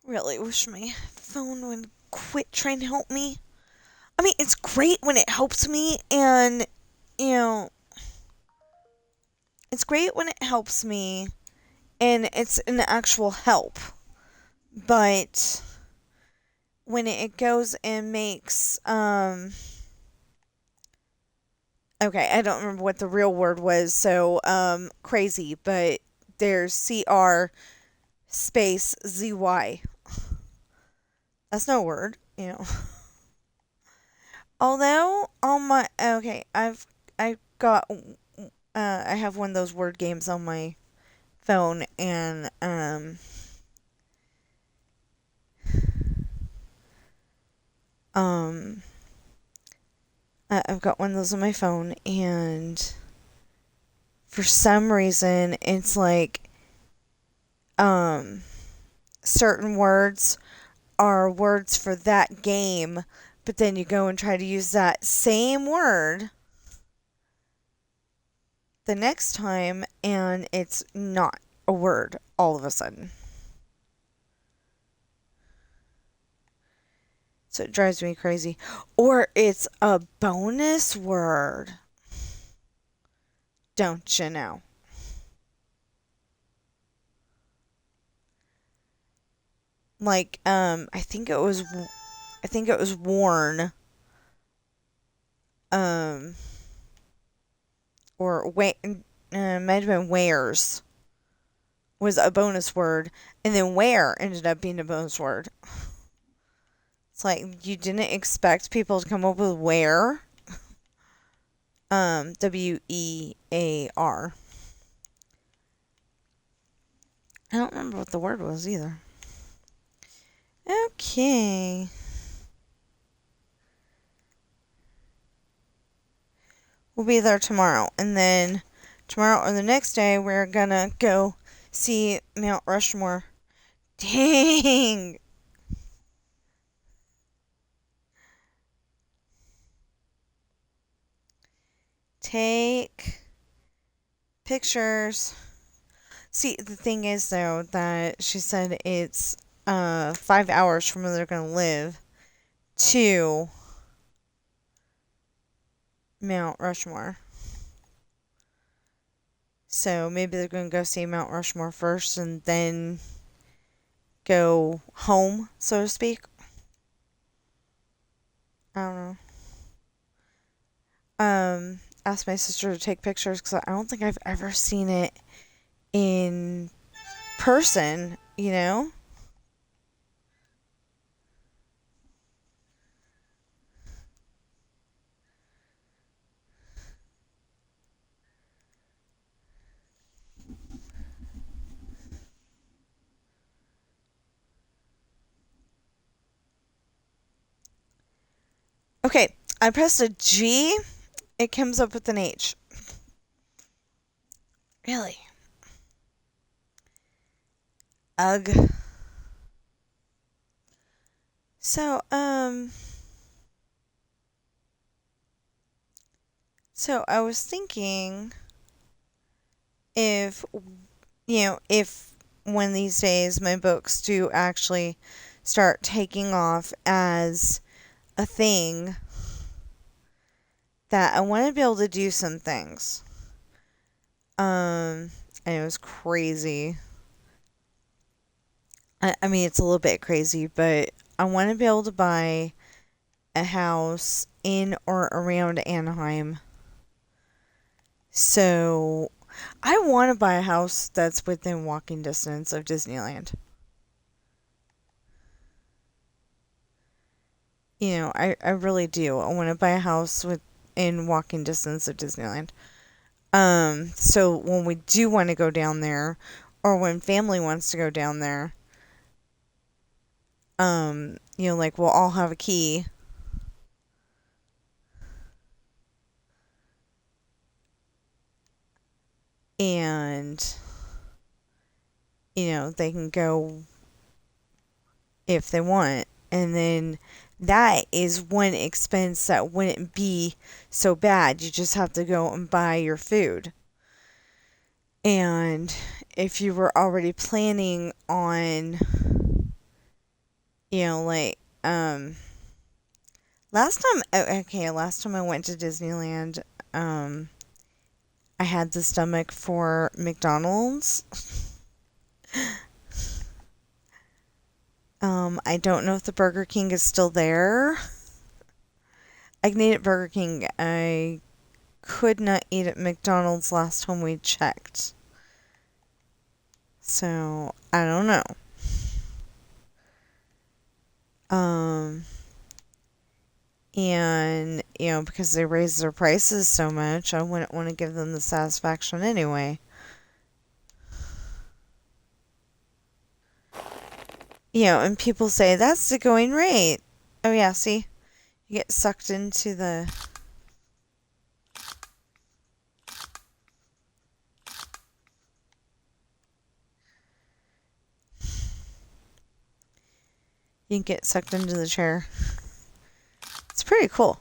Really wish my phone would quit trying to help me. I mean, it's great when it helps me, and, you know, it's great when it helps me, and it's an actual help. But when it goes and makes, okay, I don't remember what the real word was, so, crazy, but there's CR space ZY. That's no word, you know. Although on my okay, I got I have one of those word games on my phone, and um I've got one of those on my phone, and for some reason it's like um certain words are words for that game, but then you go and try to use that same word the next time, and it's not a word all of a sudden. So it drives me crazy. Or it's a bonus word. Don't you know? Like, I think it was worn, um, or might have been wears was a bonus word, and then where ended up being a bonus word. It's like you didn't expect people to come up with where. WEAR. I don't remember what the word was either. Okay. We'll be there tomorrow. And then tomorrow or the next day, we're gonna go see Mount Rushmore. Dang! Take pictures. See, the thing is, though, that she said it's 5 hours from where they're gonna live to Mount Rushmore. So maybe they're gonna go see Mount Rushmore first and then go home, so to speak. I don't know. Asked my sister to take pictures because I don't think I've ever seen it in person, you know? Okay, I pressed a G, it comes up with an H. Really? Ugh. So, so I was thinking if, if one of these days my books do actually start taking off as a thing, that I want to be able to do some things. And it was crazy. I mean, it's a little bit crazy, but I want to be able to buy a house in or around Anaheim. So, I want to buy a house that's within walking distance of Disneyland. I really do. I want to buy a house within walking distance of Disneyland. So when we do want to go down there, or when family wants to go down there, like we'll all have a key. And, they can go if they want. And then that is one expense that wouldn't be so bad. You just have to go and buy your food. And if you were already planning on, like, last time I went to Disneyland, I had the stomach for McDonald's. I don't know if the Burger King is still there. I can eat at Burger King. I could not eat at McDonald's last time we checked. So, I don't know. And, because they raised their prices so much, I wouldn't want to give them the satisfaction anyway. And people say, that's the going rate. Oh, yeah, see? You get sucked into the... You can get sucked into the chair. It's pretty cool.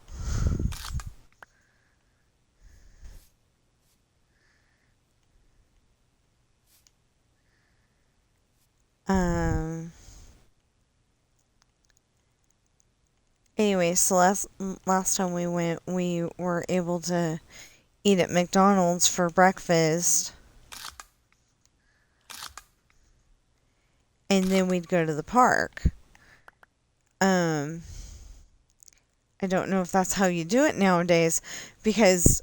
Anyway, so last time we went, we were able to eat at McDonald's for breakfast. And then we'd go to the park. I don't know if that's how you do it nowadays, because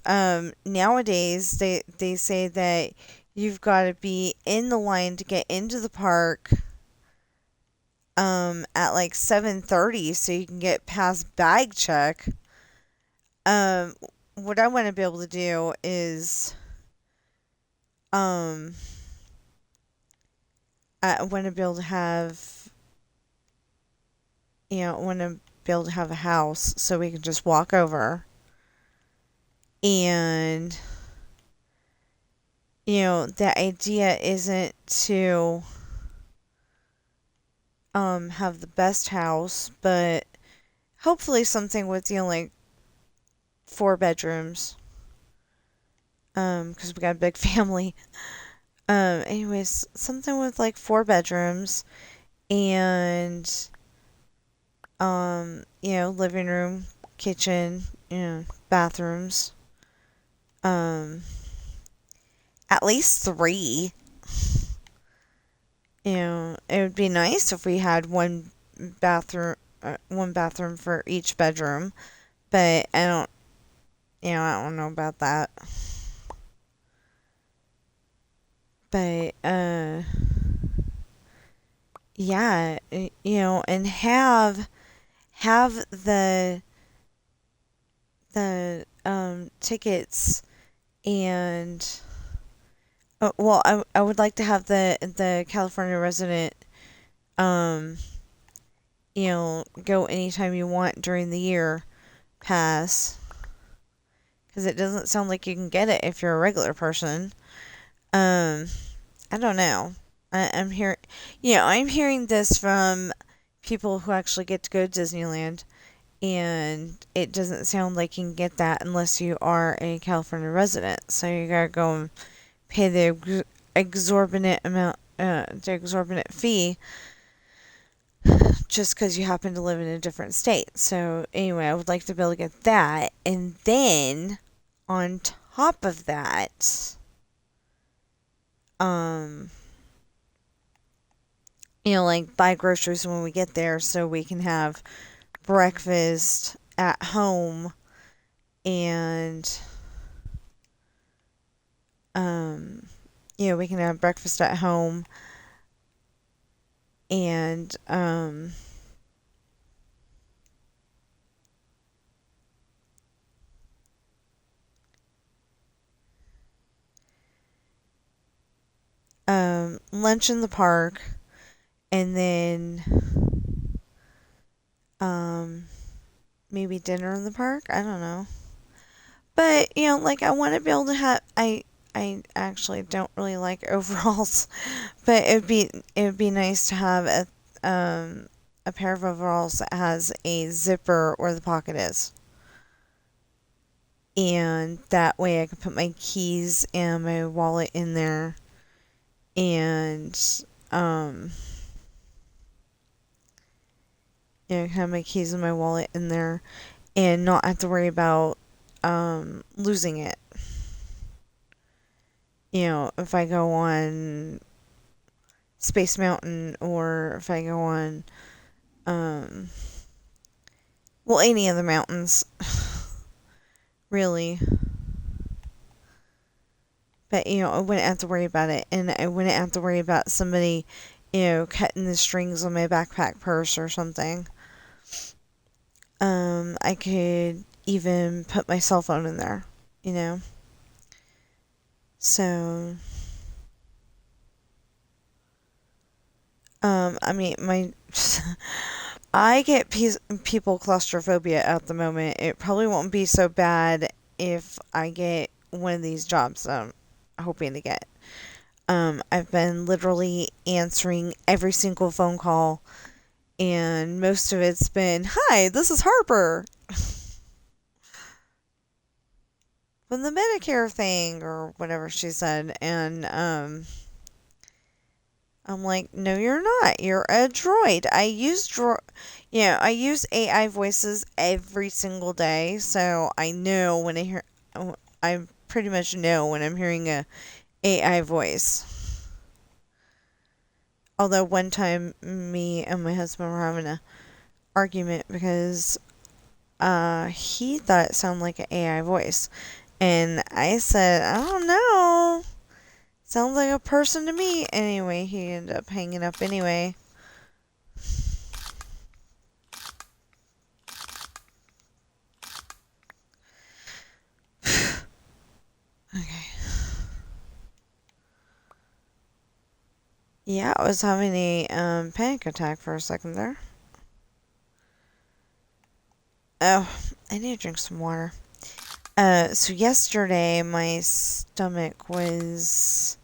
nowadays they say that you've got to be in the line to get into the park at like 7:30 so you can get past bag check. What I want to be able to do is I want to be able to have I want to be able to have a house so we can just walk over. And the idea isn't to have the best house, but hopefully something with like 4 bedrooms. Because we got a big family. Anyways, something with like 4 bedrooms and living room, kitchen, bathrooms. At least 3. It would be nice if we had one bathroom for each bedroom, but I don't know about that. But yeah, and have the tickets and well, I would like to have the California resident go anytime you want during the year pass, because it doesn't sound like you can get it if you're a regular person. I don't know. I'm hearing, I'm hearing this from people who actually get to go to Disneyland, and it doesn't sound like you can get that unless you are a California resident. So you gotta go and pay the exorbitant amount, the exorbitant fee, just because you happen to live in a different state. So anyway, I would like to be able to get that, and then on top of that, like buy groceries when we get there so we can have breakfast at home and we can have breakfast at home and lunch in the park, and then Um, maybe dinner in the park. I don't know. But, like I want to be able to have I actually don't really like overalls, but it would be nice to have a pair of overalls that has a zipper where the pocket is. And that way I can put my keys and my wallet in there and um have my keys and my wallet in there and not have to worry about losing it. If I go on Space Mountain or if I go on um well, any of the mountains really. But I wouldn't have to worry about it, and I wouldn't have to worry about somebody cutting the strings on my backpack purse or something. I could even put my cell phone in there, you know. So, I mean, my I get people claustrophobia at the moment. It probably won't be so bad if I get one of these jobs that I'm hoping to get. I've been literally answering every single phone call, and most of it's been, "Hi, this is Harper from the Medicare thing," or whatever she said. And I'm like, "No, you're not. You're a droid. I use AI voices every single day, so I know when I pretty much know when I'm hearing a AI voice." Although one time me and my husband were having a argument because he thought it sounded like an AI voice. And I said, "I don't know. Sounds like a person to me." Anyway, he ended up hanging up anyway. Okay. Yeah, I was having a panic attack for a second there. Oh, I need to drink some water. So yesterday my stomach was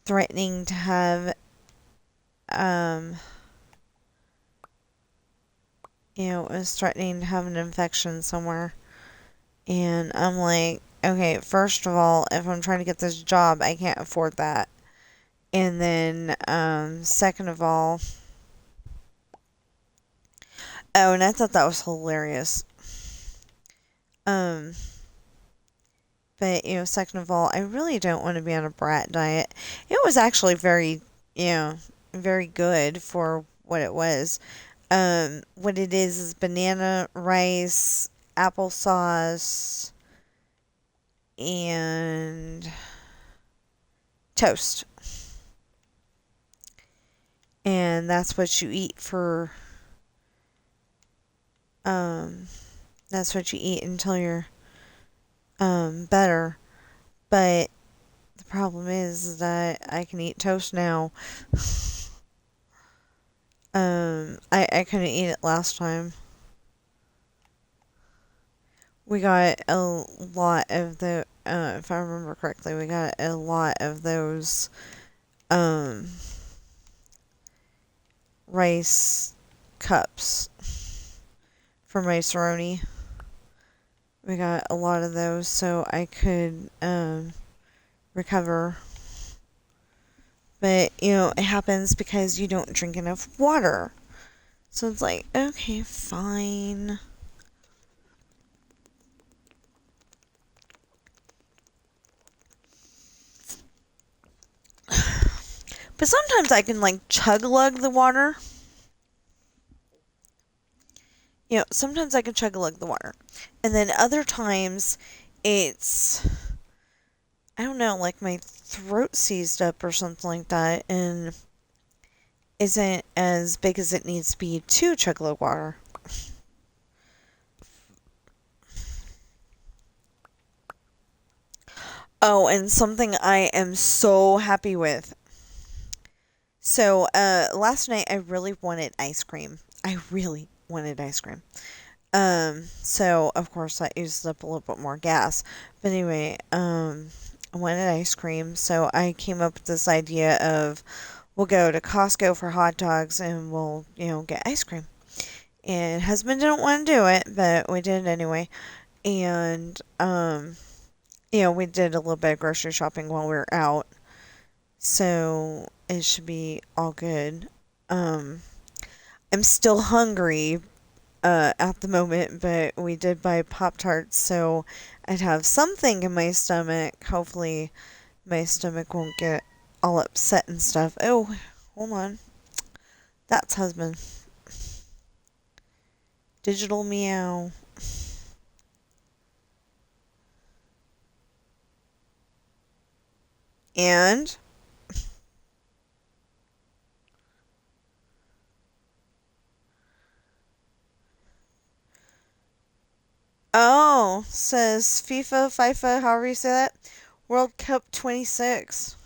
threatening to have um it was threatening to have an infection somewhere. And I'm like, okay, first of all, if I'm trying to get this job, I can't afford that. And then, second of all, oh, and I thought that was hilarious. Um, but, second of all, I really don't want to be on a brat diet. It was actually you know, very good for what it was. What it is banana, rice, applesauce, and toast. And that's what you eat for um that's what you eat until you're better. But the problem is that I can eat toast now. I couldn't eat it last time. We got a lot of if I remember correctly, we got a lot of those um rice cups for my macaroni. We got a lot of those so I could recover. But, it happens because you don't drink enough water. So it's like, okay, fine. But sometimes I can, like, chug lug the water. Sometimes I can chug lug the water. And then other times it's, I don't know, like my throat seized up or something like that and isn't as big as it needs to be to chug lug water. Oh, and something I am so happy with. So, last night I really wanted ice cream. I really, wanted ice cream. So of course that used up a little bit more gas. But anyway, I wanted ice cream, so I came up with this idea of we'll go to Costco for hot dogs and we'll, get ice cream. And husband didn't want to do it, but we did it anyway. And we did a little bit of grocery shopping while we were out. So it should be all good. Um I'm still hungry at the moment, but we did buy Pop Tarts, so I'd have something in my stomach. Hopefully, my stomach won't get all upset and stuff. Oh, hold on. That's husband. Digital meow. And, oh, says FIFA, however you say that, World Cup 26.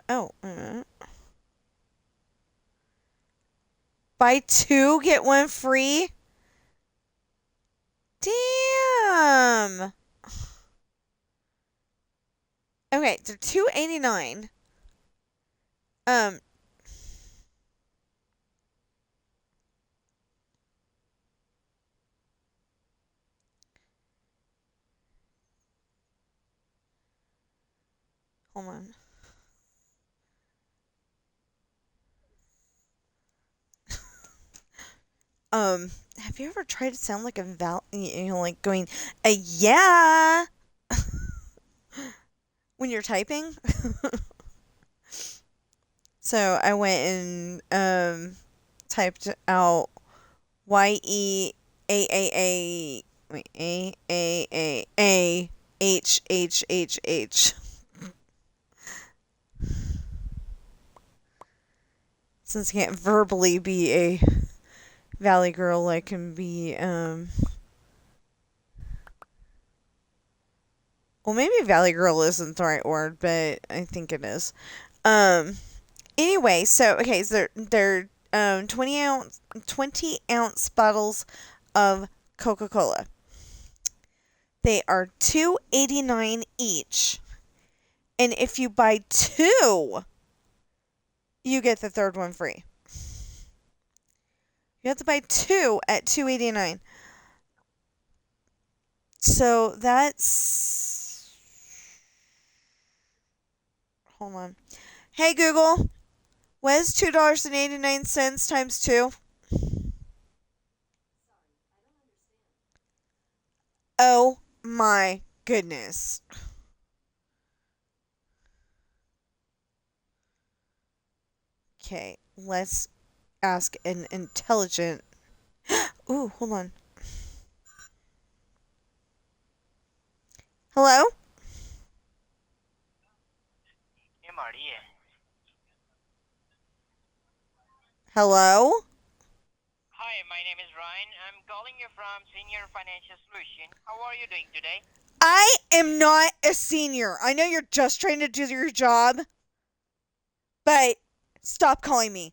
Oh, buy two, get one free? Damn! Okay, they're $2.89. Um, hold on. Have you ever tried to sound like like going, yeah, when you're typing? So I went and typed out YEAAA, wait, AAAHHHH. Since I can't verbally be a Valley girl, I can be, well, maybe Valley girl isn't the right word, but I think it is. Um, Anyway, so they're 20 ounce bottles of Coca-Cola. They are $2.89 each. And if you buy two, you get the third one free. You have to buy two at $2.89. So that's, hold on. Hey Google, what is $2.89 times 2? Oh my goodness. Okay, let's ask an intelligent. Ooh, hold on. Hello? Hey Maria. Hello? Hi, my name is Ryan. I'm calling you from Senior Financial Solution. How are you doing today? I am not a senior. I know you're just trying to do your job, but stop calling me.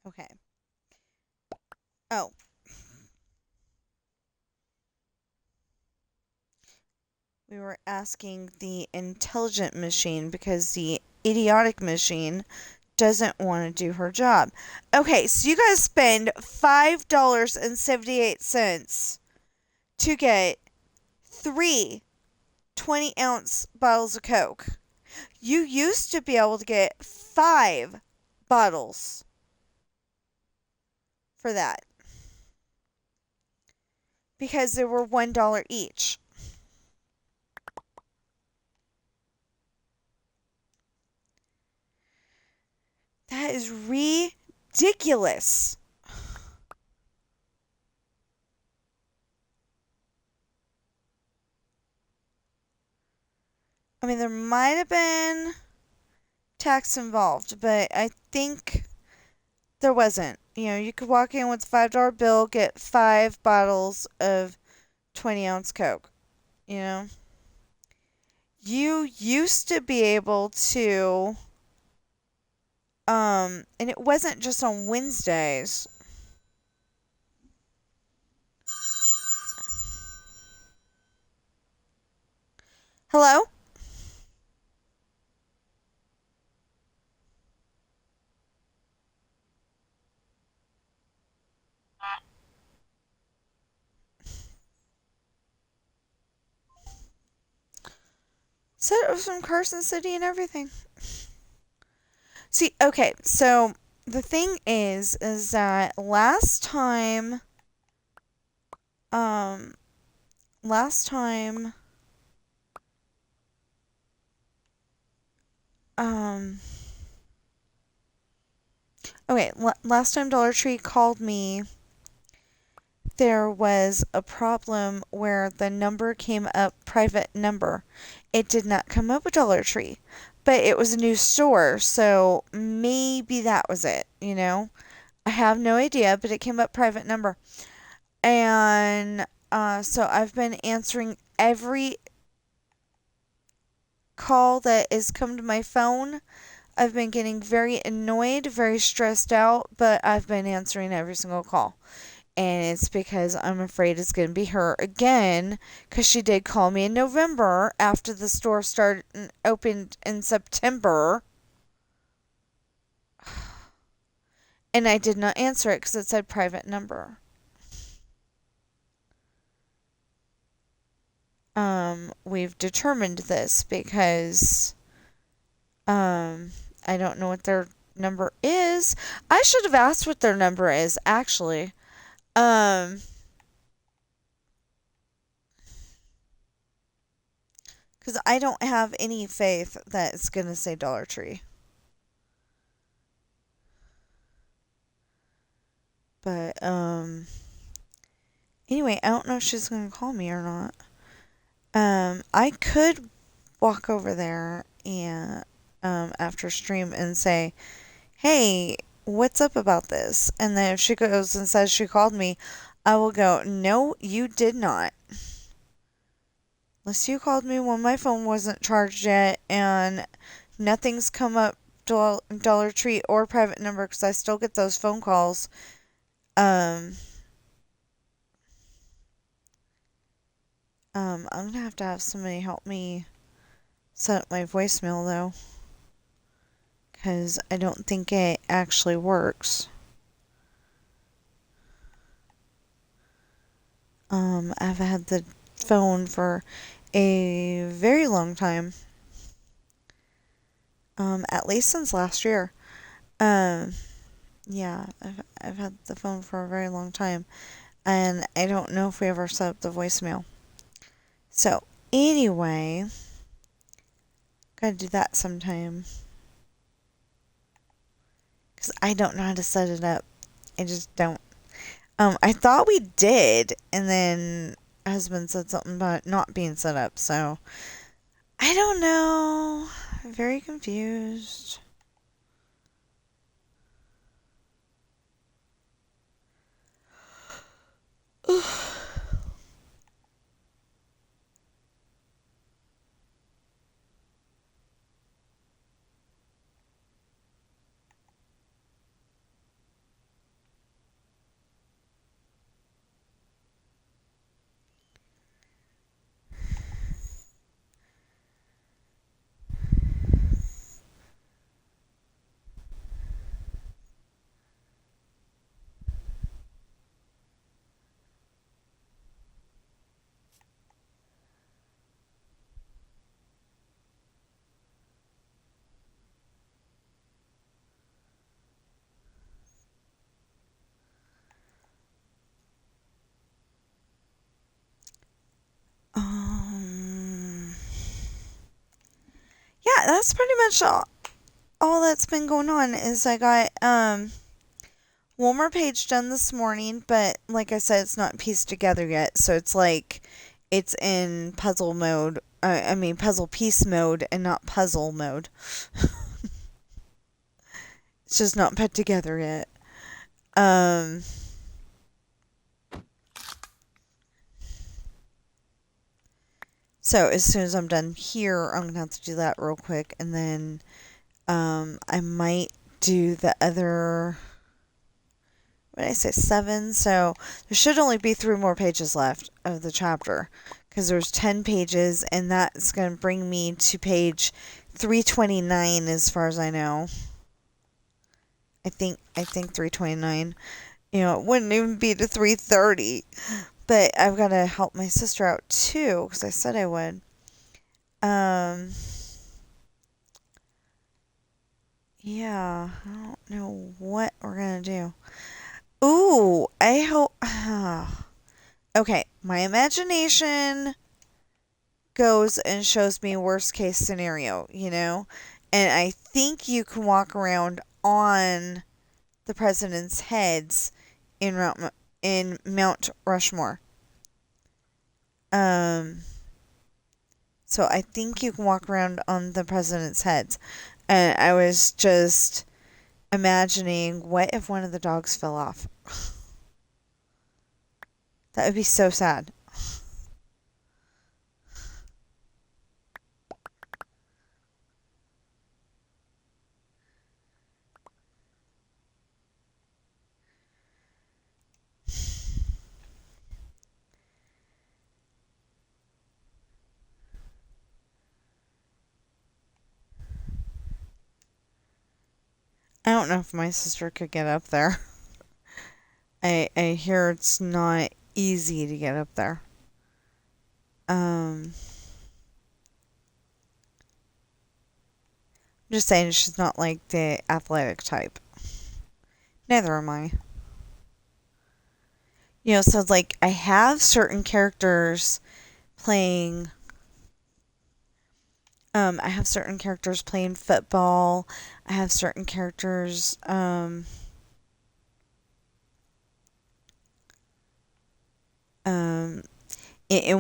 Okay. Oh, we were asking the intelligent machine because the idiotic machine doesn't want to do her job. Okay, so you guys spend $5.78 to get three 20-ounce bottles of Coke. You used to be able to get 5 bottles for that because they were $1 each. That is ridiculous. I mean, there might have been tax involved, but I think there wasn't. You could walk in with a $5 bill, get 5 bottles of 20-ounce Coke. You know? You used to be able to, and it wasn't just on Wednesdays. Hello? Said it was from Carson City and everything. See, okay, so the thing is that last time, um, last time, um, okay, last time Dollar Tree called me, there was a problem where the number came up private number. It did not come up with Dollar Tree, but it was a new store, so maybe that was it, you know? I have no idea, but it came up private number. And so I've been answering every call that has come to my phone. I've been getting very annoyed, very stressed out, but I've been answering every single call. And it's because I'm afraid it's going to be her again, because she did call me in November after the store started opened in September. And I did not answer it because it said private number. We've determined this because I don't know what their number is. I should have asked what their number is, actually. Because I don't have any faith that it's going to say Dollar Tree. But, anyway, I don't know if she's going to call me or not. I could walk over there and, after stream and say, hey, what's up about this? And then if she goes and says she called me, I will go, no, you did not. Unless you called me when my phone wasn't charged yet and nothing's come up Dollar Tree or private number because I still get those phone calls. I'm gonna have somebody help me set up my voicemail though, because I don't think it actually works. I've had the phone for a very long time. At least since last year. Yeah, I've had the phone for a very long time, and I don't know if we ever set up the voicemail. So, anyway, gotta do that sometime. Because I don't know how to set it up. I just don't. I thought we did, and then husband said something about it not being set up, so I don't know. I'm very confused. Yeah, that's pretty much all that's been going on. Is I got one more page done this morning, but like I said, it's not pieced together yet, so it's like it's in puzzle mode. I mean puzzle piece mode and not puzzle mode. It's just not put together yet. Um So as soon as I'm done here, I'm gonna have to do that real quick, and then I might do the other. What did I say? 7. So there should only be 3 more pages left of the chapter, because there's 10 pages, and that's gonna bring me to page 329, as far as I know. I think 329. It wouldn't even be to 330. But I've got to help my sister out too, because I said I would. Yeah, I don't know what we're gonna do. Ooh, I hope. Okay, my imagination goes and shows me worst case scenario, and I think you can walk around on the president's heads in Mount Rushmore. Um, so I think you can walk around on the president's heads. And I was just imagining, what if one of the dogs fell off? That would be so sad. I don't know if my sister could get up there. I hear it's not easy to get up there. I'm just saying, she's not like the athletic type. Neither am I. So it's like I have certain characters playing. I have certain characters playing football. I have certain characters in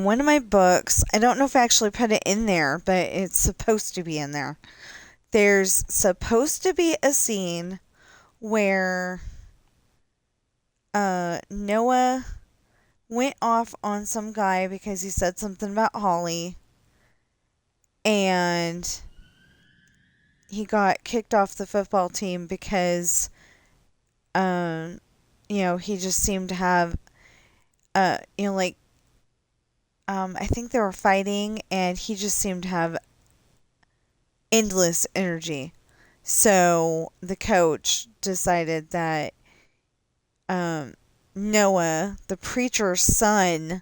one of my books. I don't know if I actually put it in there, but it's supposed to be in there. There's supposed to be a scene where Noah went off on some guy because he said something about Holly, and he got kicked off the football team because he just seemed to have like I think they were fighting, and he just seemed to have endless energy. So the coach decided that Noah, the preacher's son,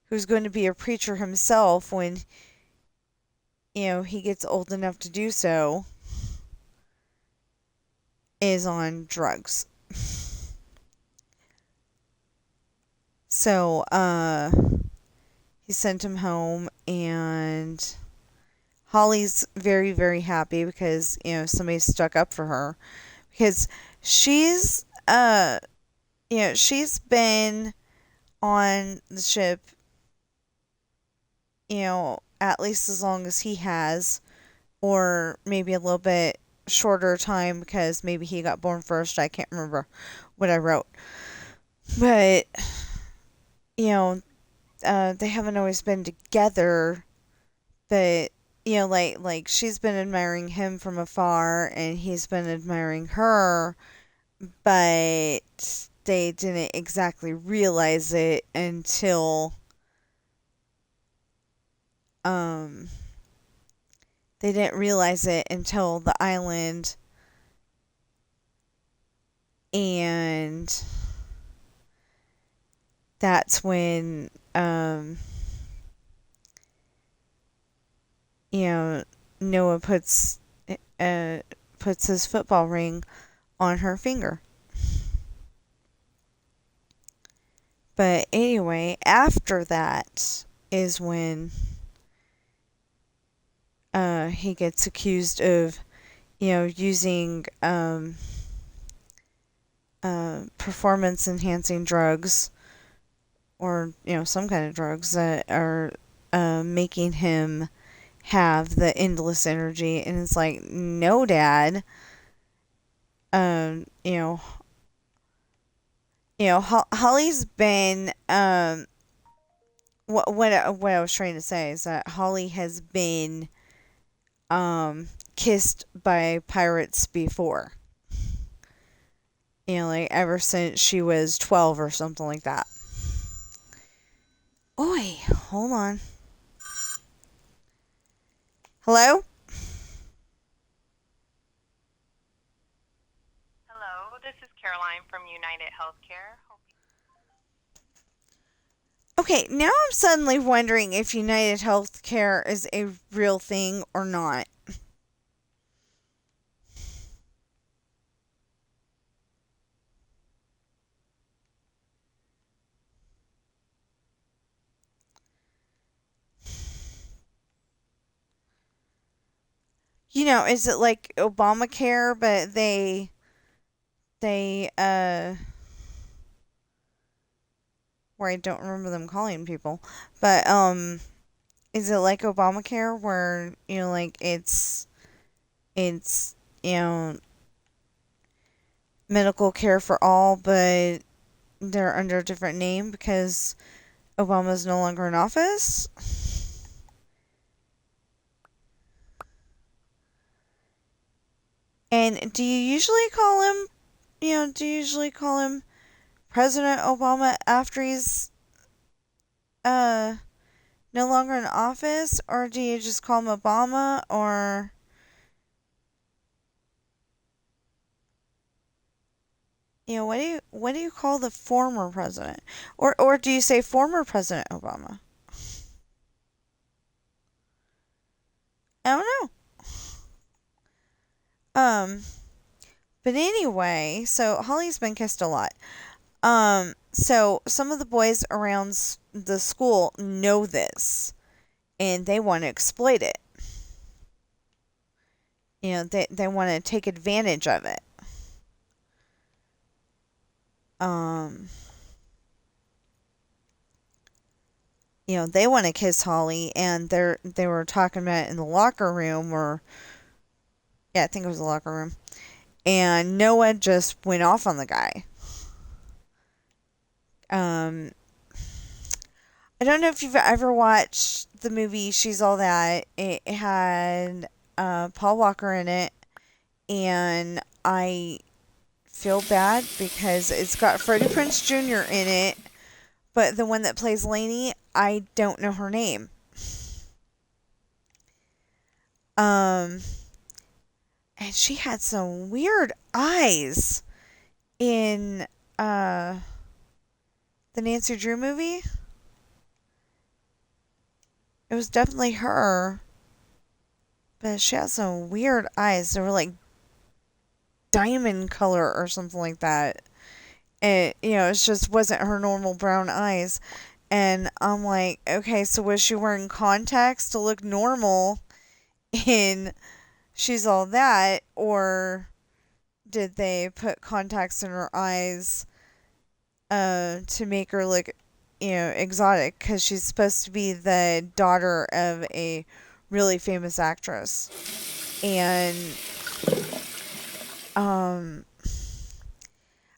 who's going to be a preacher himself when he gets old enough to do so, is on drugs. So he sent him home, and Holly's very, very happy because somebody stuck up for her, because she's she's been on the ship at least as long as he has, or maybe a little bit shorter time because maybe he got born first. I can't remember what I wrote, but they haven't always been together. But like she's been admiring him from afar, and he's been admiring her, but they didn't exactly realize it until the island, and that's when Noah puts his football ring on her finger. But anyway, after that is when he gets accused of using performance enhancing drugs, or some kind of drugs that are making him have the endless energy. And it's like, no, Dad. Holly's been what I was trying to say is that Holly has been kissed by pirates before. Like ever since she was 12 or something like that. Oi, hold on. Hello? Hello, this is Caroline from United Healthcare. Okay, now I'm suddenly wondering if United Healthcare is a real thing or not. Is it like Obamacare, but they where I don't remember them calling people, but is it like Obamacare where like it's you know medical care for all, but they're under a different name because Obama's no longer in office? And do you usually call him President Obama after he's uh no longer in office, or do you just call him Obama, or what do you call the former president? Or do you say former President Obama? I don't know. Um but anyway, so Holly's been kissed a lot. So some of the boys around the school know this and they want to exploit it. They want to take advantage of it. Um, they want to kiss Holly, and they were talking about it in the locker room, or yeah, I think it was the locker room, and Noah just went off on the guy. Um, I don't know if you've ever watched the movie She's All That. It had Paul Walker in it, and I feel bad because it's got Freddie Prinze Jr. in it, but the one that plays Lainey, I don't know her name. Um, and she had some weird eyes in the Nancy Drew movie. It was definitely her, but she had some weird eyes. They were like diamond color or something like that. And it just wasn't her normal brown eyes. And I'm like, okay, so was she wearing contacts to look normal in She's All That, or did they put contacts in her eyes to make her look exotic, because she's supposed to be the daughter of a really famous actress. And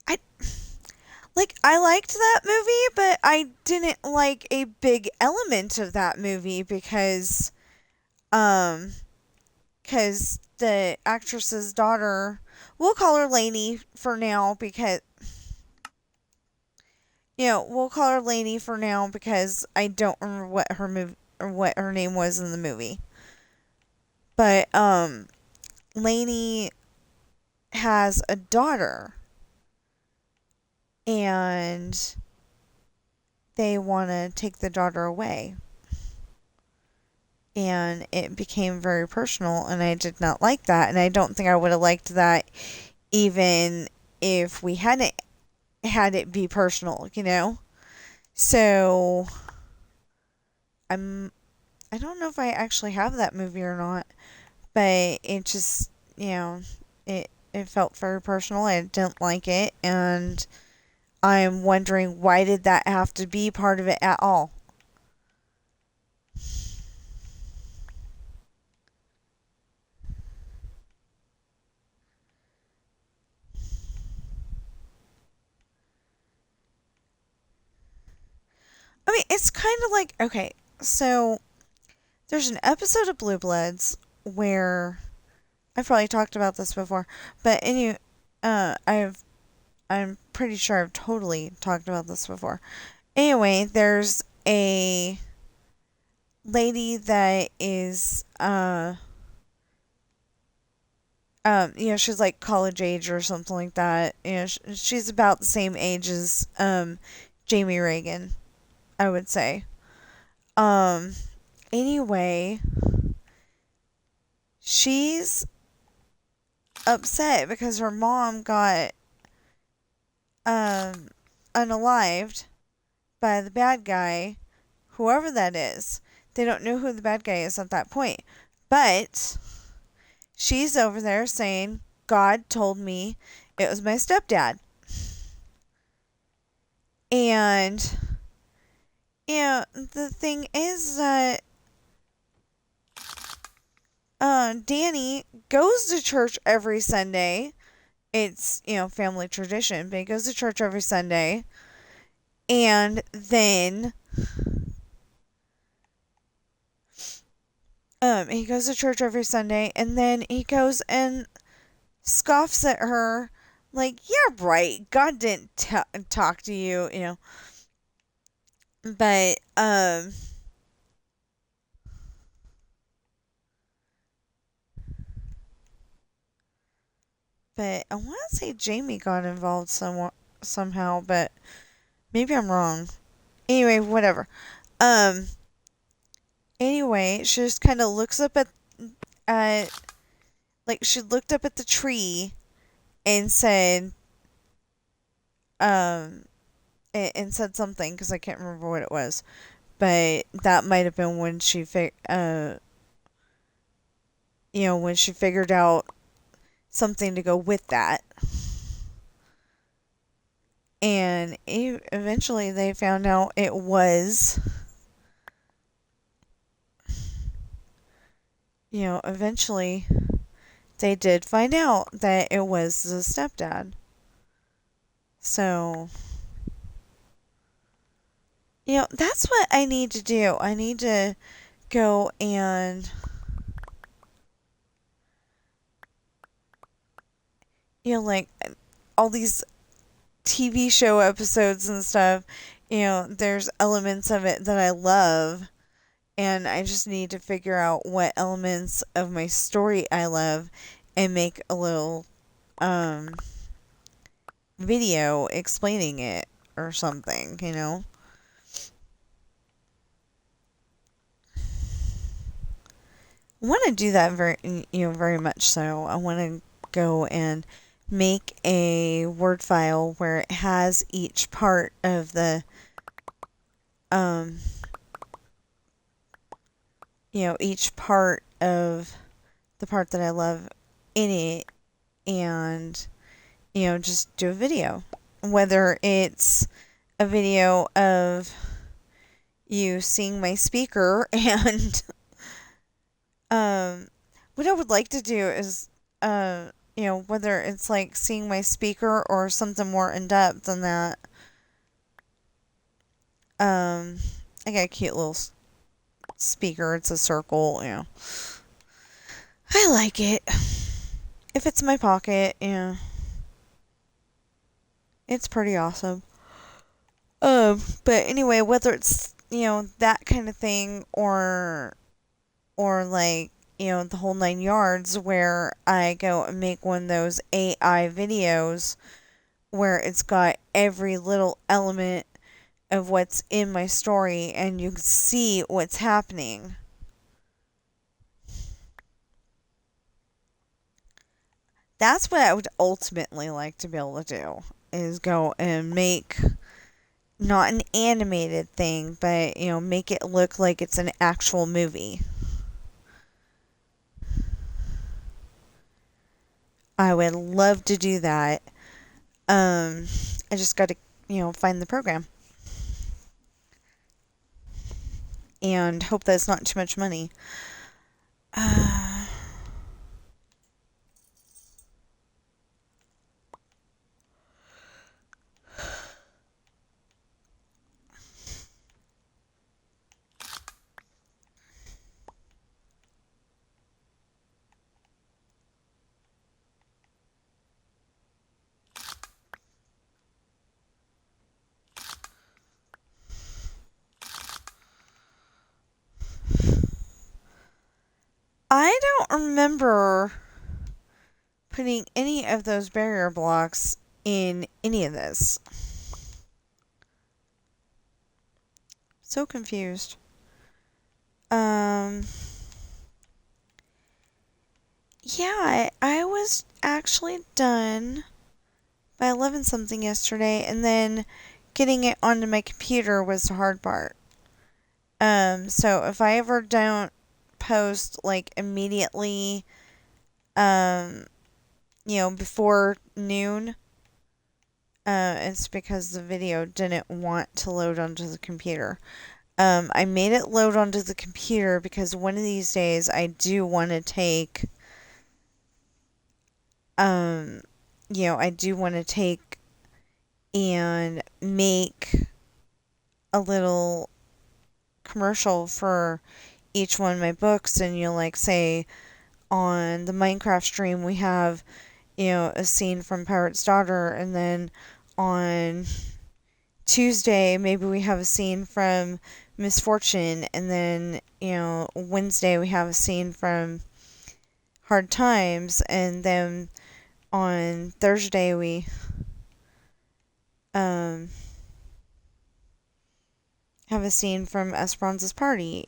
I I liked that movie, but I didn't like a big element of that movie because the actress's daughter, we'll call her Lainey for now because we'll call her Lainey for now because I don't remember what her name was in the movie. But Lainey has a daughter, and they want to take the daughter away. And it became very personal, and I did not like that, and I don't think I would have liked that even if we hadn't had it be personal, So I don't know if I actually have that movie or not, but it just, it felt very personal. I didn't like it, and I'm wondering, why did that have to be part of it at all? I mean, it's kind of like, okay, so there's an episode of Blue Bloods where I've probably talked about this before, but I'm pretty sure I've totally talked about this before. Anyway, there's a lady that is she's like college age or something like that. She's about the same age as Jamie Reagan, I would say. Um anyway, she's upset because her mom got um unalived by the bad guy, whoever that is. They don't know who the bad guy is at that point. But she's over there saying, God told me it was my stepdad. And, the thing is that Danny goes to church every Sunday. It's, family tradition, but he goes to church every Sunday. And then he goes to church every Sunday, and then he goes and scoffs at her like, yeah, right, God didn't talk to you, but I want to say Jamie got involved somehow, but maybe I'm wrong. Anyway, whatever. um anyway, she just kind of looks up at like, she looked up at the tree and said um and said something, because I can't remember what it was, but that might have been when when she figured out something to go with that. And eventually they found out it was, eventually they did find out that it was the stepdad. So, that's what I need to do. I need to go and, like, all these TV show episodes and stuff, there's elements of it that I love, and I just need to figure out what elements of my story I love and make a little video explaining it or something, I want to do that very much so. I want to go and make a Word file where it has each part of um, each part of the part that I love in it, and, just do a video. Whether it's a video of you seeing my speaker and what I would like to do is, whether it's like seeing my speaker or something more in depth than that. I got a cute little speaker. It's a circle, I like it. If it's in my pocket, it's pretty awesome. But anyway, whether it's, that kind of thing, or like, the whole 9 yards, where I go and make one of those AI videos where it's got every little element of what's in my story and you can see what's happening. That's what I would ultimately like to be able to do, is go and make not an animated thing, but, make it look like it's an actual movie. I would love to do that. I just got to, find the program. And hope that it's not too much money. I don't remember putting any of those barrier blocks in any of this. So confused. Yeah, I was actually done by 11 something yesterday, and then getting it onto my computer was the hard part. So if I ever don't post like immediately, before noon, it's because the video didn't want to load onto the computer. I made it load onto the computer because one of these days I do want to take, I do want to take and make a little commercial for each one of my books. And, like, say on the Minecraft stream, we have, a scene from Pirate's Daughter, and then on Tuesday, maybe we have a scene from Misfortune, and then, Wednesday we have a scene from Hard Times, and then on Thursday we have a scene from Esperanza's party,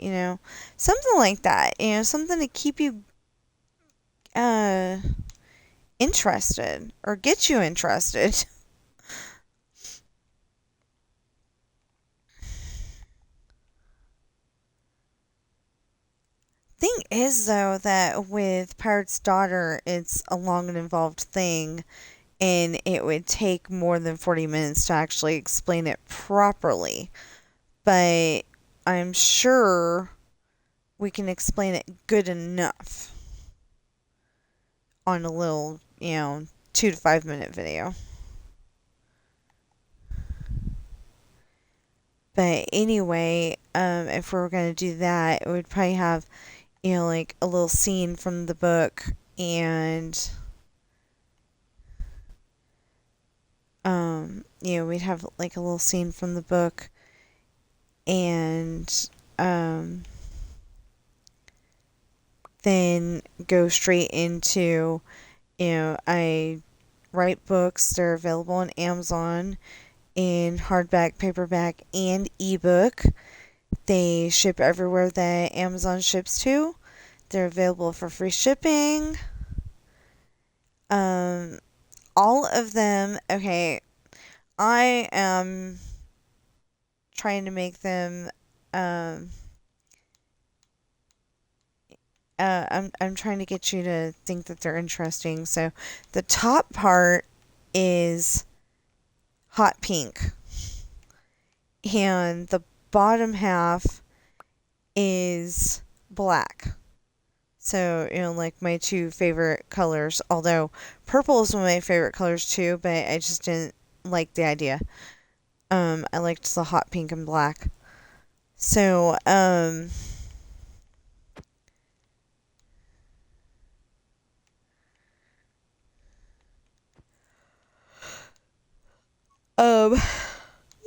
something like that, something to keep you interested or get you interested. Thing is, though, that with Pirate's Daughter, it's a long and involved thing, and it would take more than 40 minutes to actually explain it properly. But I'm sure we can explain it good enough on a little, 2 to 5 minute video. But anyway, if we were going to do that, it would probably have, like a little scene from the book, and we'd have like a little scene from the book, and then go straight into, I write books. They're available on Amazon in hardback, paperback, and ebook. They ship everywhere that Amazon ships to. They're available for free shipping. All of them, okay, I am trying to make them, I'm trying to get you to think that they're interesting. So the top part is hot pink, and the bottom half is black. So, like my two favorite colors, although purple is one of my favorite colors too, but I just didn't like the idea. I liked the hot pink and black. So, um,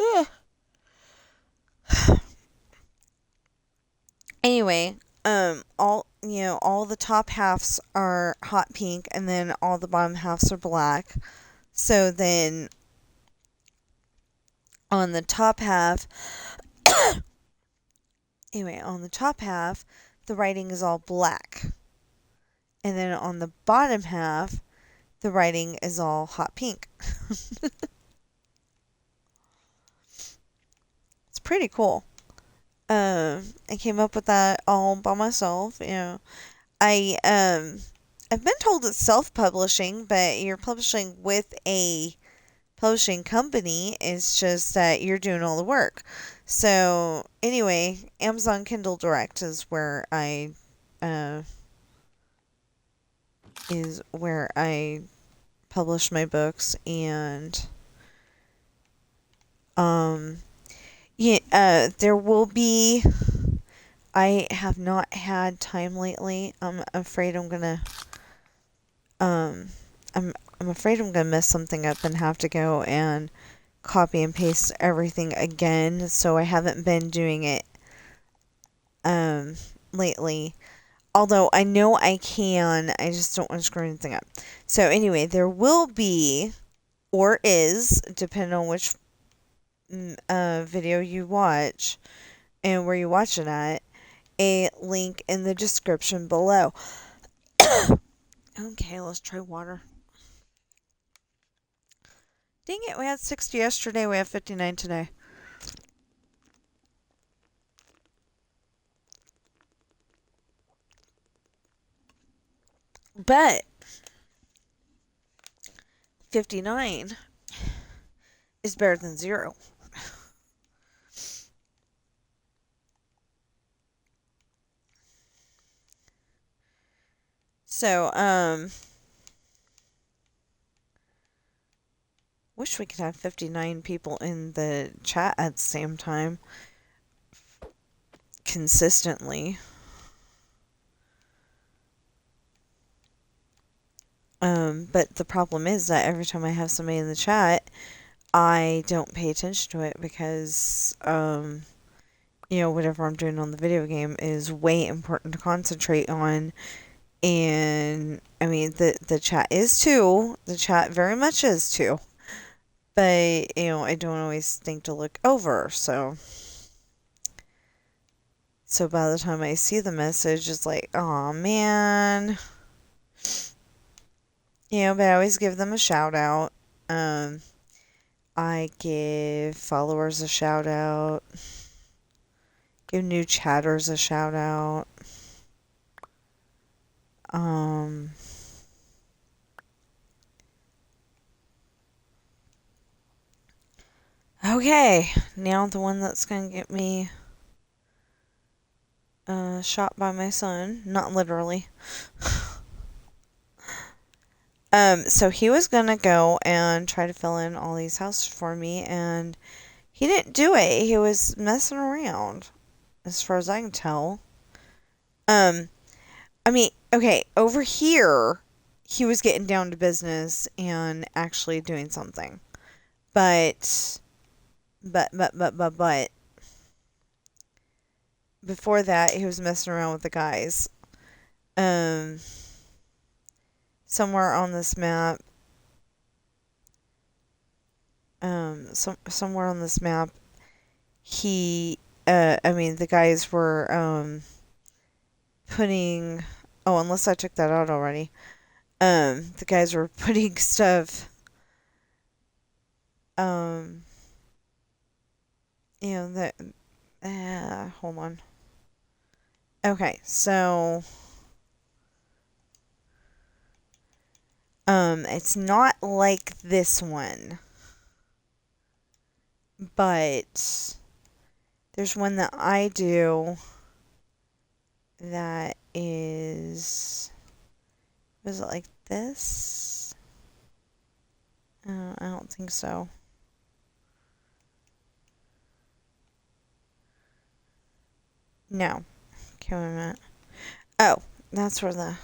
yeah. Anyway, all the top halves are hot pink, and then all the bottom halves are black. So then on the top half, the writing is all black. And then on the bottom half, the writing is all hot pink. It's pretty cool. I came up with that all by myself. I've been told it's self-publishing, but you're publishing with a publishing company. It's just that you're doing all the work. So anyway, Amazon Kindle Direct is where I publish my books, and there will be. I have not had time lately. I'm afraid I'm gonna I'm afraid I'm gonna mess something up and have to go and copy and paste everything again. So I haven't been doing it lately. Although I know I can, I just don't want to screw anything up. So anyway, there will be, or is, depending on which video you watch and where you watch it at, a link in the description below. Okay, let's try water. Dang it, we had 60 yesterday, we have 59 today. But 59 is better than 0. So, wish we could have 59 people in the chat at the same time consistently. But the problem is that every time I have somebody in the chat, I don't pay attention to it because, whatever I'm doing on the video game is way important to concentrate on. And, I mean, the chat is too. The chat very much is too. But, I don't always think to look over, so by the time I see the message, it's like, aw, man. But I always give them a shout out. I give followers a shout out. Give new chatters a shout out. Okay, now the one that's gonna get me shot by my son. Not literally. So he was gonna go and try to fill in all these houses for me, and he didn't do it. He was messing around, as far as I can tell. I mean, okay, over here, he was getting down to business and actually doing something. But, before that, he was messing around with the guys. Somewhere on this map, somewhere on this map, the guys were, putting, oh, unless I took that out already, the guys were putting stuff, that, hold on. Okay, so, it's not like this one, but there's one that I do that is it like this? I don't think so. No. Okay, wait a minute. Oh, that's where the...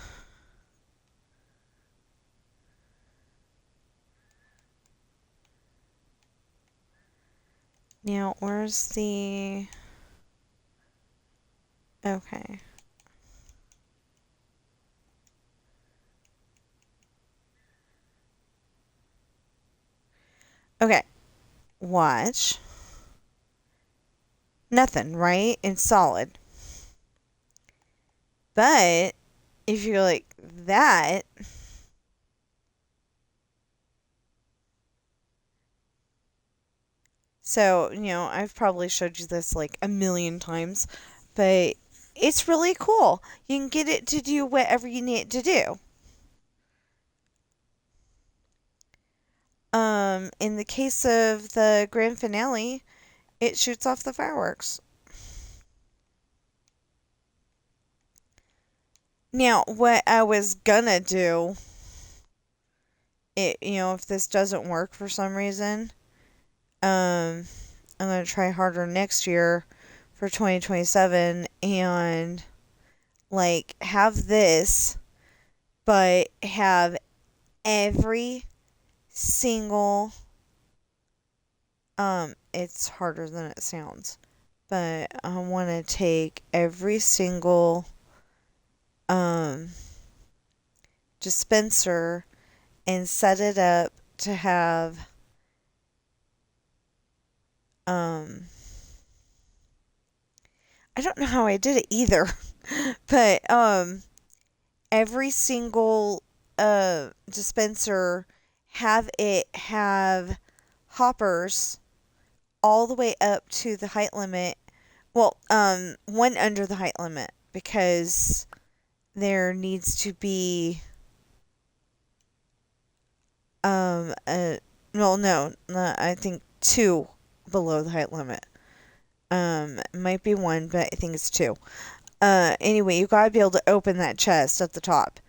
Now, where's the... Okay. Okay. Watch. Nothing, right? It's solid. But, if you're like that... So, I've probably showed you this like a million times, but it's really cool. You can get it to do whatever you need it to do. In the case of the grand finale, it shoots off the fireworks. Now, what I was gonna do, if this doesn't work for some reason, I'm gonna try harder next year for 2027 and like have this, but have every single, it's harder than it sounds, but I want to take every single um, dispenser and set it up to have um, I don't know how I did it either, but every single dispenser have hoppers all the way up to the height limit. Well, one under the height limit because there needs to be well, no, I think two below the height limit. It might be one, but I think it's two. Anyway, you gotta be able to open that chest at the top.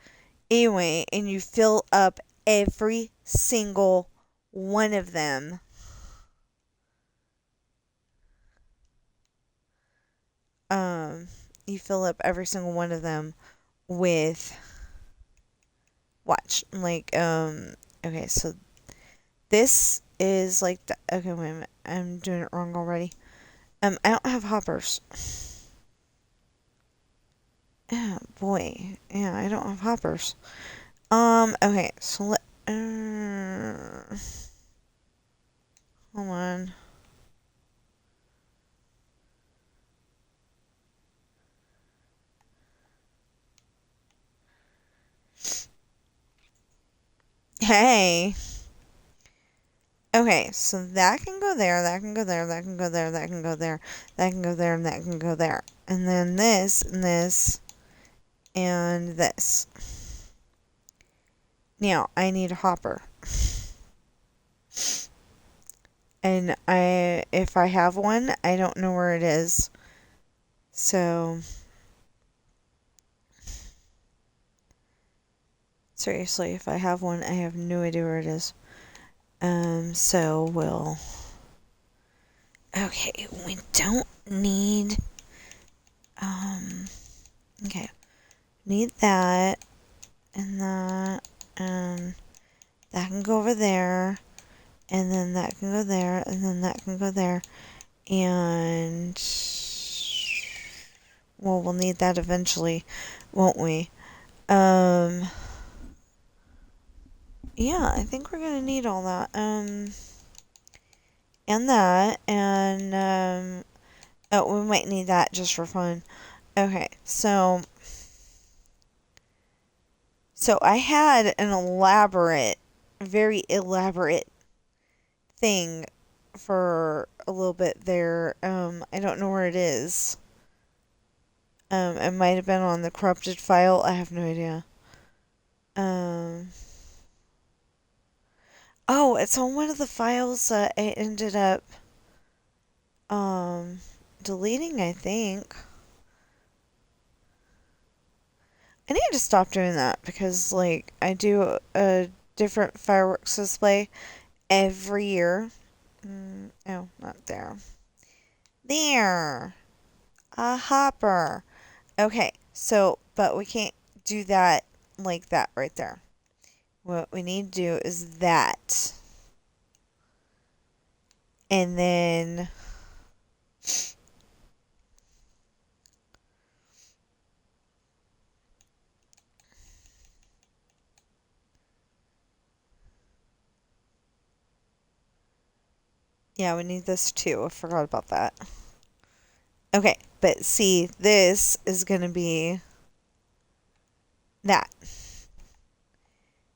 Anyway, and you fill up every single one of them. Um, you fill up every single one of them with watch. Like, okay, so this is like the, okay, wait a minute. I'm doing it wrong already. I don't have hoppers. Yeah, boy. Yeah, I don't have hoppers. Okay, so hold on. Hey. Okay, so that can go there, that can go there, that can go there, that can go there, that can go there, and that can go there. And then this, and this, and this. Now, I need a hopper. And if I have one, I don't know where it is. So, seriously, if I have one, I have no idea where it is. So we'll... Okay, we don't need... Okay. Need that, and that, and that can go over there, and then that can go there, and then that can go there, and... Well, we'll need that eventually, won't we? Yeah, I think we're gonna need all that. And that, and, oh, we might need that just for fun. Okay, so I had an elaborate, very elaborate thing for a little bit there. I don't know where it is. It might have been on the corrupted file. I have no idea. Oh, it's on one of the files that I ended up, deleting, I think. I need to stop doing that because, like, I do a different fireworks display every year. Oh, not there. There! A hopper. Okay, so, but we can't do that like that right there. What we need to do is that. And then... Yeah, we need this too. I forgot about that. Okay, but see, this is going to be that.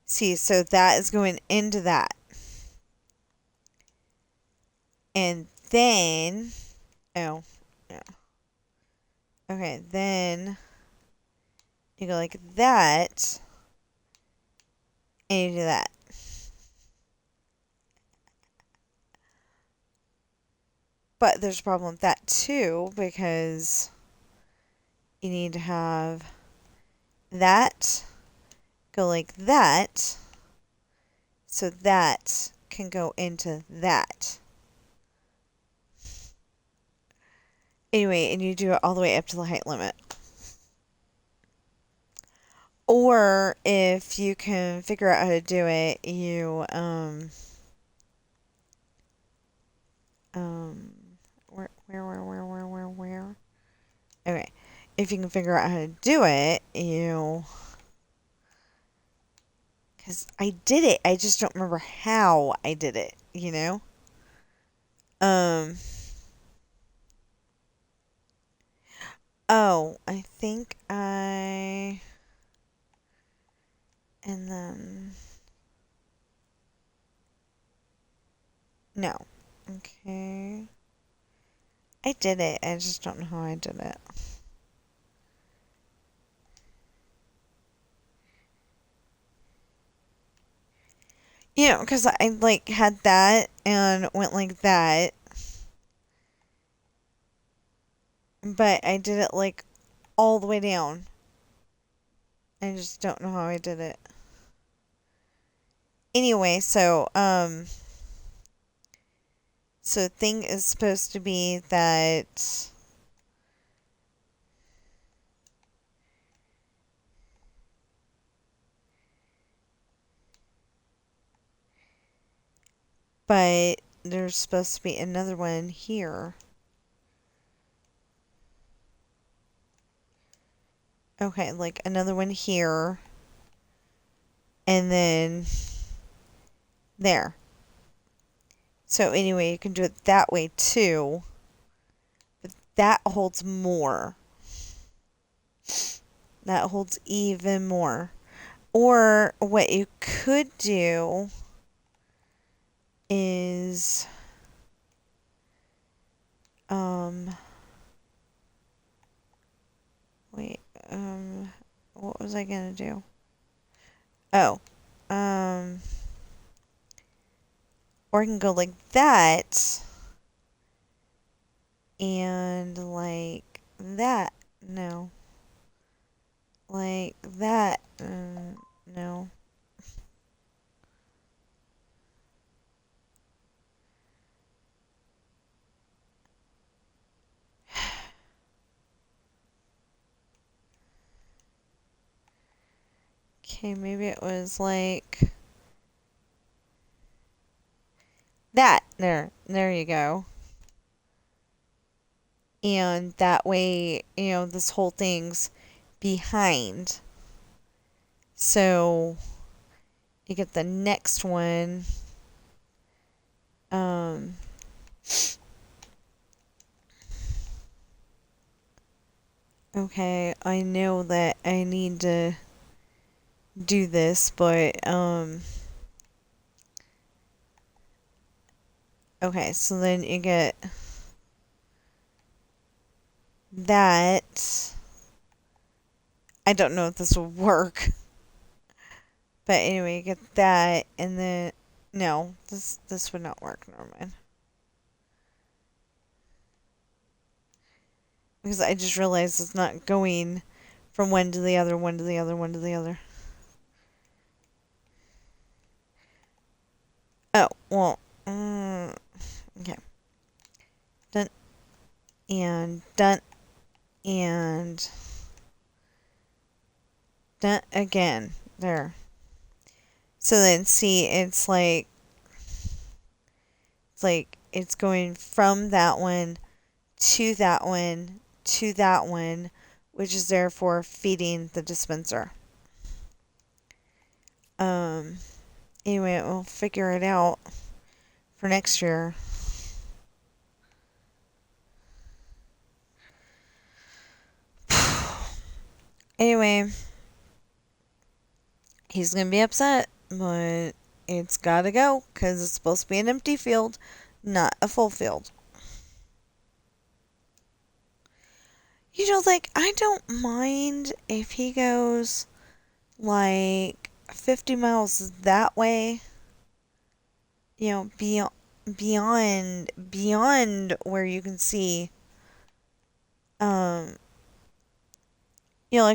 See, so that is going into that. And then... Oh, yeah. Okay, then you go like that, and you do that. But there's a problem with that too, because you need to have that go like that, so that can go into that. Anyway, and you do it all the way up to the height limit. Or if you can figure out how to do it, you where? Okay. if you can figure out how to do it, because I did it, I just don't remember how I did it, Oh, I think and then, no. Okay. I did it, I just don't know how I did it. Because I, like, had that and went like that. But I did it, like, all the way down. I just don't know how I did it. Anyway, so thing is supposed to be that but there's supposed to be another one here. Okay, like another one here. And then there. So anyway, you can do it that way too. But that holds more. That holds even more. Or what you could do is wait, what was I gonna do? Oh, or I can go like that and like that. No. Like that. No. Okay, maybe it was like that. There you go. And that way, this whole thing's behind. So you get the next one. Okay, I know that I need to do this, but, okay, so then you get that. I don't know if this will work. But anyway, you get that, and then, no, this would not work, never mind. Because I just realized it's not going from one to the other, one to the other, one to the other. Oh, well, okay. Done, and done, and done again. There. So then, see, it's going from that one to that one to that one, which is therefore feeding the dispenser. Anyway, we'll figure it out for next year. Anyway, he's gonna be upset, but it's gotta go because it's supposed to be an empty field, not a full field. Like, I don't mind if he goes like 50 miles that way, beyond where you can see, like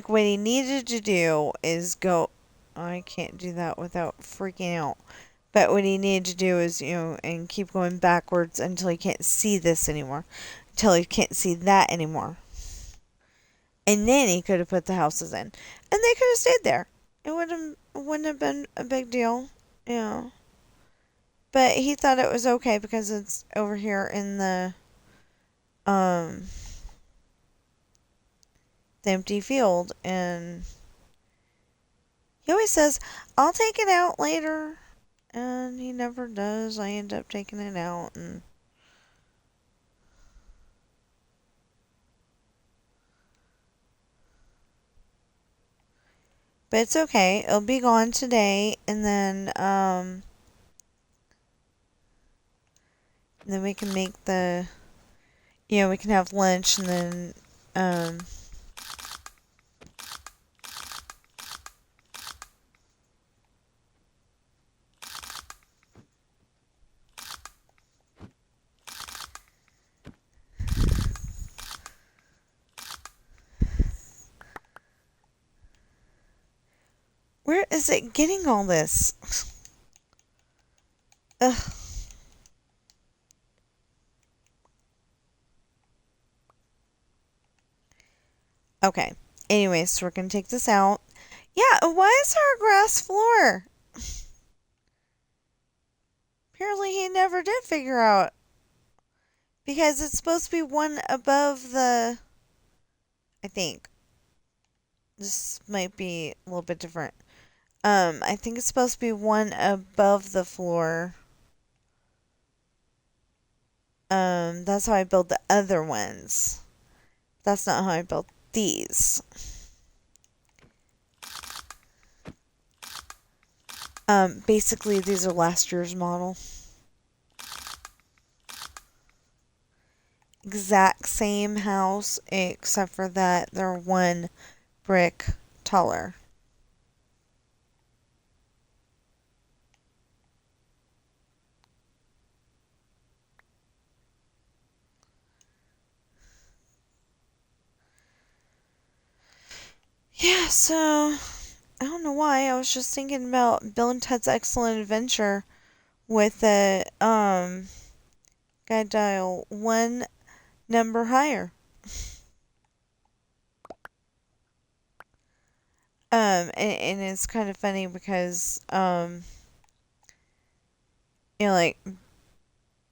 what he needed to do is go. I can't do that without freaking out. But what he needed to do is, and keep going backwards until he can't see this anymore. Until he can't see that anymore. And then he could have put the houses in. And they could have stayed there. It wouldn't have been a big deal. But he thought it was okay because it's over here in the the empty field, and he always says, "I'll take it out later," and he never does. I end up taking it out, and but it's okay. It'll be gone today, and then we can make we can have lunch, and then um where is it getting all this? Ugh. Okay. Anyways, so we're gonna take this out. Yeah, why is there a grass floor? Apparently he never did figure out. Because it's supposed to be one above the... I think. This might be a little bit different. I think it's supposed to be one above the floor. That's how I build the other ones. That's not how I built these. Basically, these are last year's model. Exact same house, except for that they're one brick taller. Yeah, so I don't know why. I was just thinking about Bill and Ted's Excellent Adventure with the guide dial one number higher. And it's kind of funny because like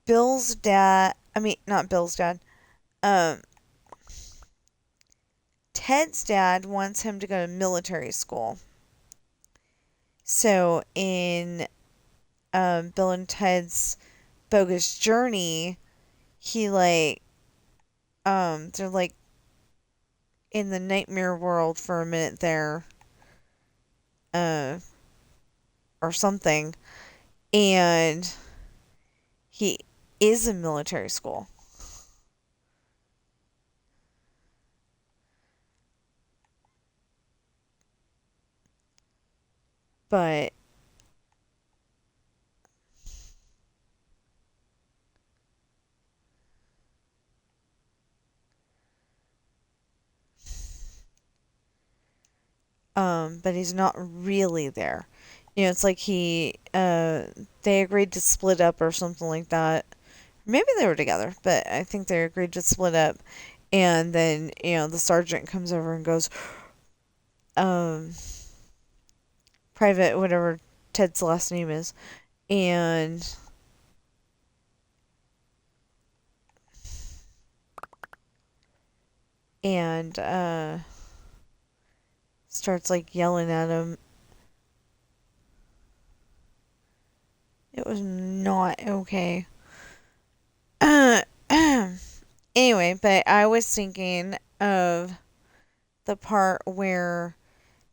Bill's dad, I mean not Bill's dad, um Ted's dad wants him to go to military school. So in Bill and Ted's Bogus Journey, he they're like in the nightmare world for a minute there, uh, or something, and he is in military school. But but he's not really there. It's like they agreed to split up or something like that. Maybe they were together, but I think they agreed to split up. And then, the sergeant comes over and goes, um, Private, whatever Ted's last name is, and and starts like yelling at him. It was not okay. Anyway, but I was thinking of the part where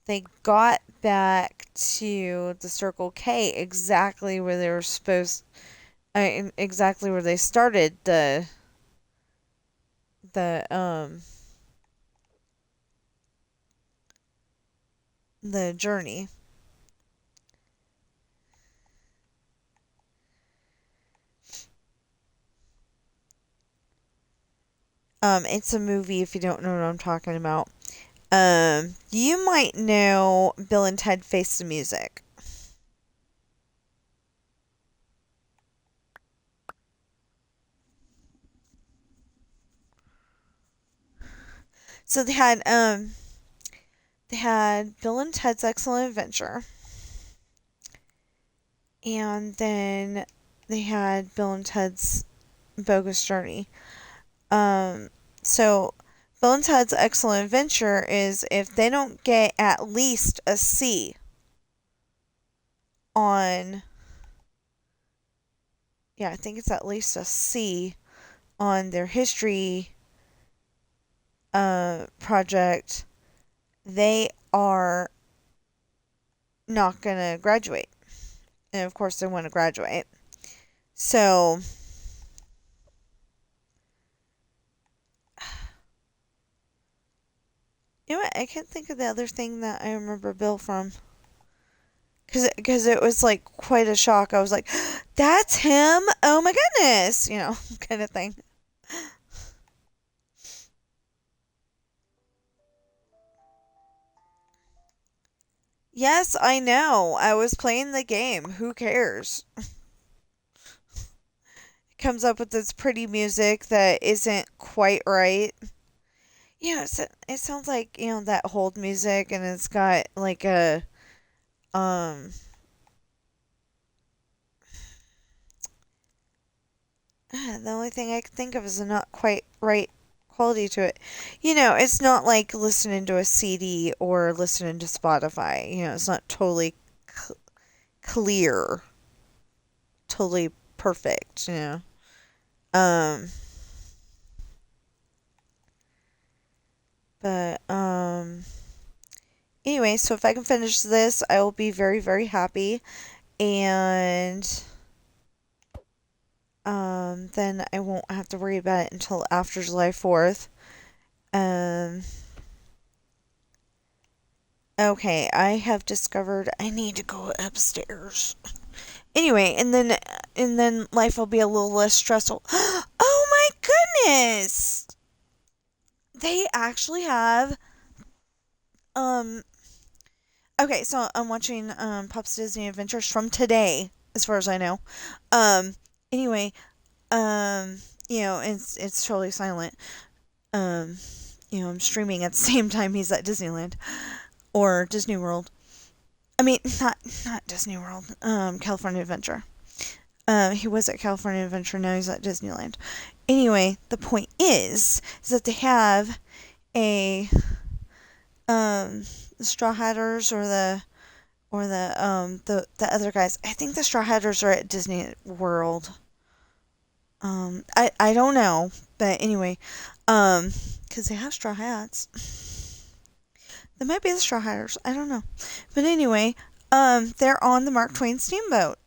they got back to the Circle K exactly where they were exactly where they started the the journey. It's a movie if you don't know what I'm talking about. You might know Bill and Ted Face the Music. So they had Bill and Ted's Excellent Adventure. And then they had Bill and Ted's Bogus Journey. So Bonehead's Excellent Adventure is if they don't get at least a C on, yeah, I think it's at least a C on their history project, they are not going to graduate. And of course, they want to graduate. So, you know what? I can't think of the other thing that I remember Bill from. Because it was like quite a shock. I was like, that's him? Oh my goodness! You know, kind of thing. Yes, I know. I was playing the game. Who cares? Comes up with this pretty music that isn't quite right. You know, it sounds like, you know, that hold music, and it's got like a, um, the only thing I can think of is a not quite right quality to it. You know, it's not like listening to a CD or listening to Spotify. You know, it's not totally clear, totally perfect, you know. Um, but anyway, so if I can finish this, I will be very, very happy. And then I won't have to worry about it until after July 4th. Um, okay, I have discovered I need to go upstairs. Anyway, and then life will be a little less stressful. Oh my goodness! They actually have um okay, so I'm watching Pop's Disney Adventures from today, as far as I know. Um anyway, um you know, it's totally silent. Um you know, I'm streaming at the same time he's at Disneyland or Disney World. I mean, not Disney World. California Adventure. He was at California Adventure, now he's at Disneyland. Anyway, the point is that they have a the Straw Hatters or the other guys. I think the Straw Hatters are at Disney World. I don't know, but anyway, because they have straw hats. They might be the Straw Hatters. I don't know, but anyway, they're on the Mark Twain steamboat.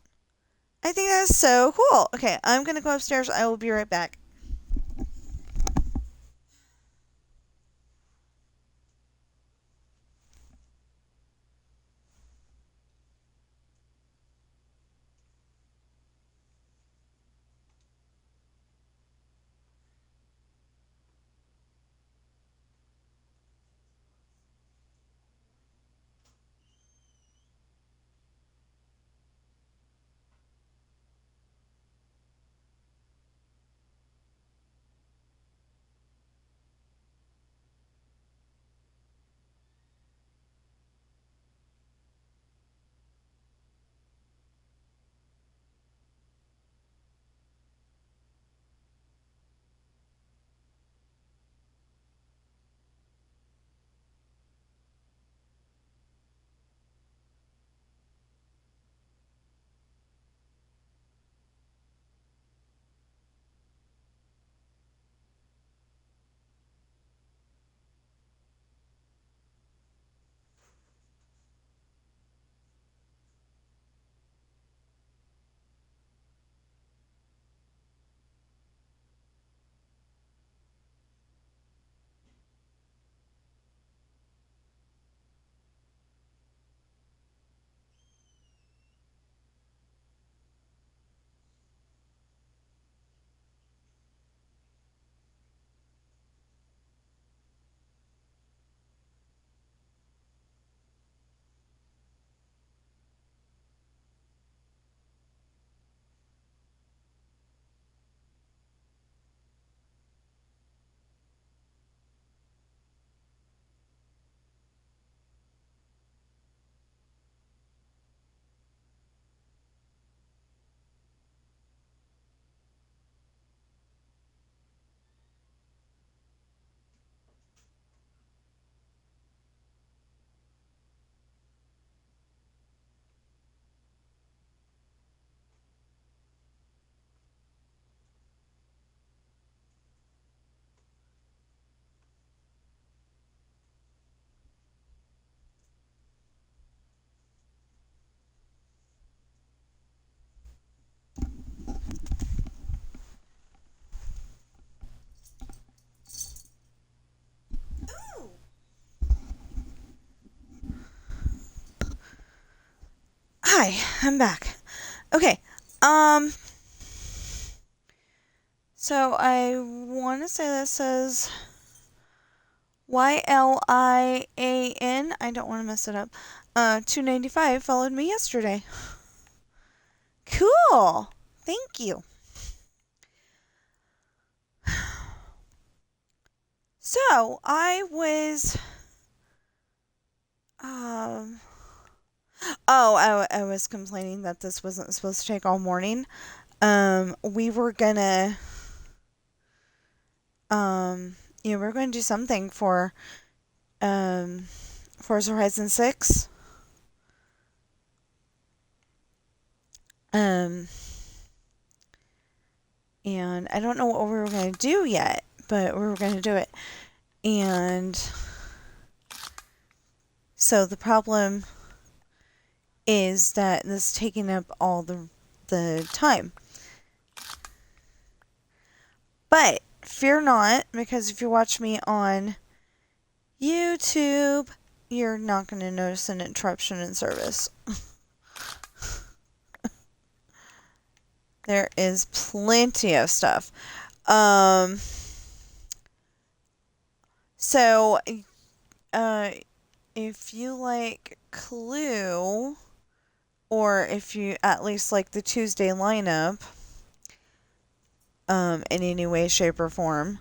I think that's so cool. Okay, I'm gonna go upstairs. I will be right back. Hi, I'm back. Okay. So I want to say this says YLIAN. I don't want to mess it up. 295 followed me yesterday. Cool. Thank you. So I was, I was complaining that this wasn't supposed to take all morning. We were gonna, we were going to do something for, Forza Horizon 6. And I don't know what we were going to do yet, but we were going to do it. And so the problem is that this is taking up all the time. But fear not, because if you watch me on YouTube, you're not going to notice an interruption in service. There is plenty of stuff. So, if you like Clue, or if you at least like the Tuesday lineup, in any way, shape, or form,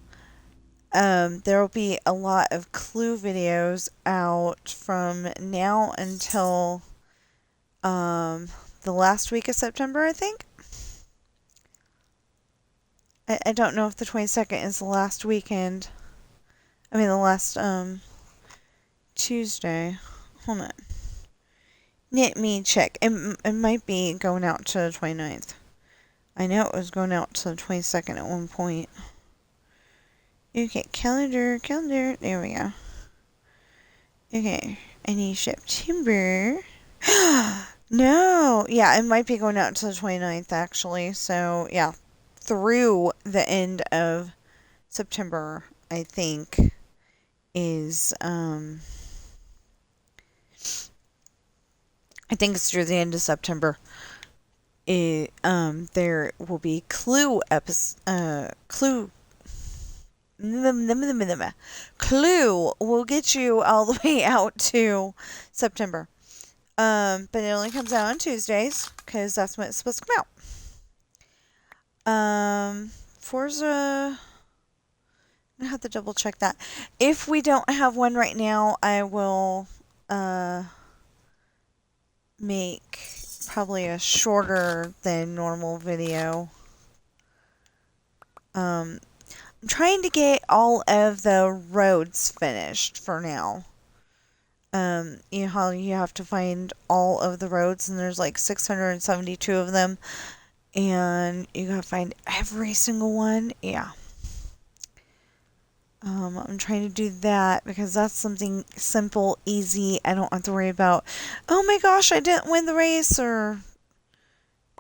there will be a lot of Clue videos out from now until the last week of September, I think. I don't know if the 22nd is the last weekend. I mean, the last Tuesday. Hold on. Let me check. It might be going out to the 29th. I know it was going out to the 22nd at one point. Okay, calendar. There we go. Okay, I need September. No! Yeah, it might be going out to the 29th, actually. So, yeah, through the end of September, I think, is, I think it's through the end of September. There will be Clue Clue. Clue will get you all the way out to September. But it only comes out on Tuesdays, because that's when it's supposed to come out. Forza, I have to double check that. If we don't have one right now, I will, make probably a shorter than normal video. I'm trying to get all of the roads finished for now. You know how you have to find all of the roads, and there's like 672 of them, and you gotta find every single one. Yeah. I'm trying to do that because that's something simple, easy. I don't have to worry about, oh my gosh, I didn't win the race, or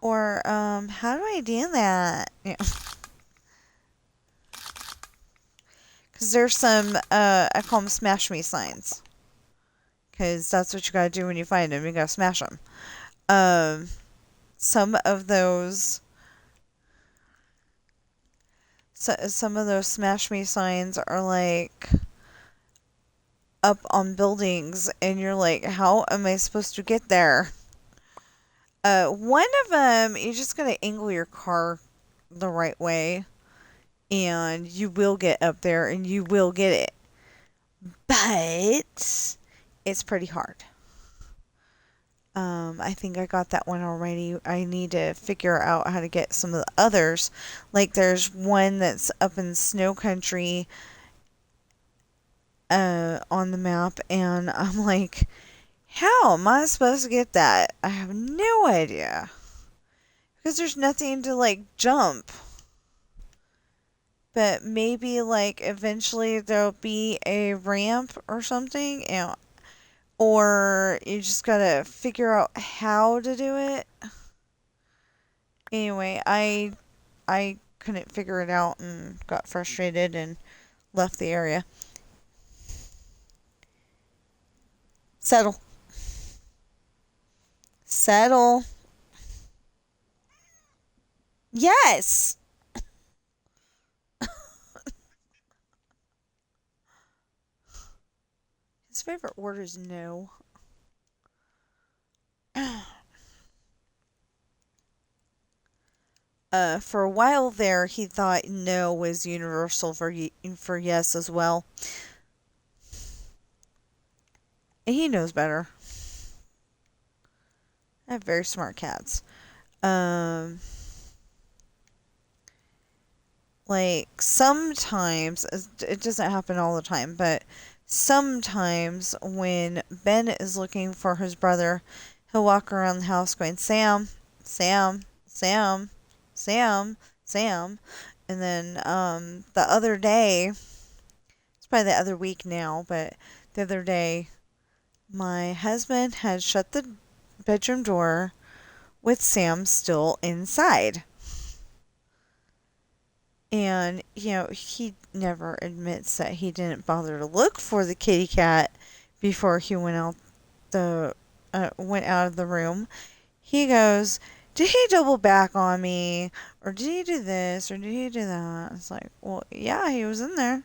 how do I do that? Yeah. Because there's some, I call them smash me signs. Because that's what you gotta do when you find them. You gotta smash them. Some of those smash me signs are like up on buildings, and you're like, how am I supposed to get there? One of them, you just gotta angle your car the right way, and you will get up there, and you will get it. But it's pretty hard. I think I got that one already. I need to figure out how to get some of the others. Like, there's one that's up in snow country, on the map, and I'm like, how am I supposed to get that? I have no idea. Because there's nothing to, like, jump. But maybe, like, eventually there'll be a ramp or something, or you just gotta figure out how to do it. Anyway, I couldn't figure it out and got frustrated and left the area. Settle. Yes. His favorite word is no. For a while there, he thought no was universal for yes as well. And he knows better. I have very smart cats. Um, like sometimes, it doesn't happen all the time, but sometimes when Ben is looking for his brother, he'll walk around the house going, Sam, Sam, Sam, Sam, Sam. And then the other day, it's probably the other week now, but the other day, my husband had shut the bedroom door with Sam still inside. And, he never admits that he didn't bother to look for the kitty cat before he went out of the room. He goes, "Did he double back on me? Or did he do this? Or did he do that?" It's like, well, yeah, he was in there.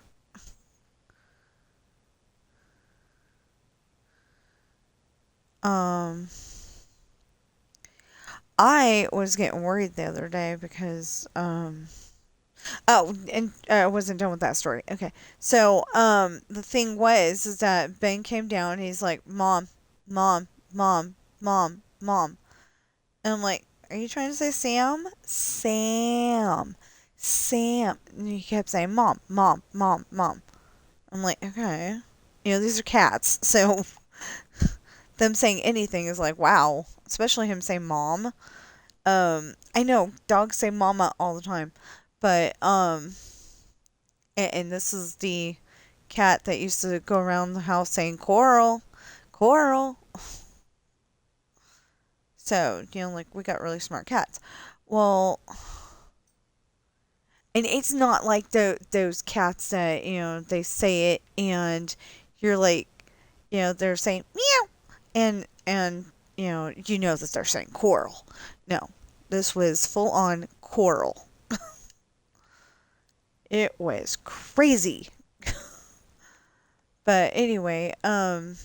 Um, I was getting worried the other day because, oh, and I wasn't done with that story. Okay. So, the thing was, is that Ben came down and he's like, Mom, Mom, Mom, Mom, Mom. And I'm like, are you trying to say Sam? Sam. Sam. And he kept saying, Mom, Mom, Mom, Mom. I'm like, okay. These are cats. So, them saying anything is like, wow. Especially him saying Mom. I know dogs say Mama all the time. But, and this is the cat that used to go around the house saying Coral, Coral. So, like we got really smart cats. Well, and it's not like those cats that, they say it and you're like, they're saying meow and that they're saying Coral. No, this was full on Coral. It was crazy. But anyway, Sam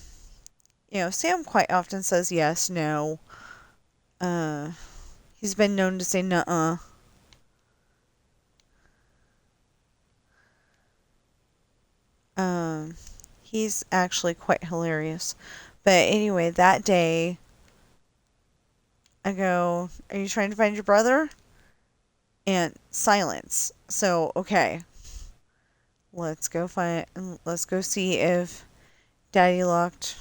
quite often says yes, no. He's been known to say nuh-uh. Um, he's actually quite hilarious. But anyway, that day, I go, "Are you trying to find your brother?" And silence. So, okay. Let's go see if Daddy locked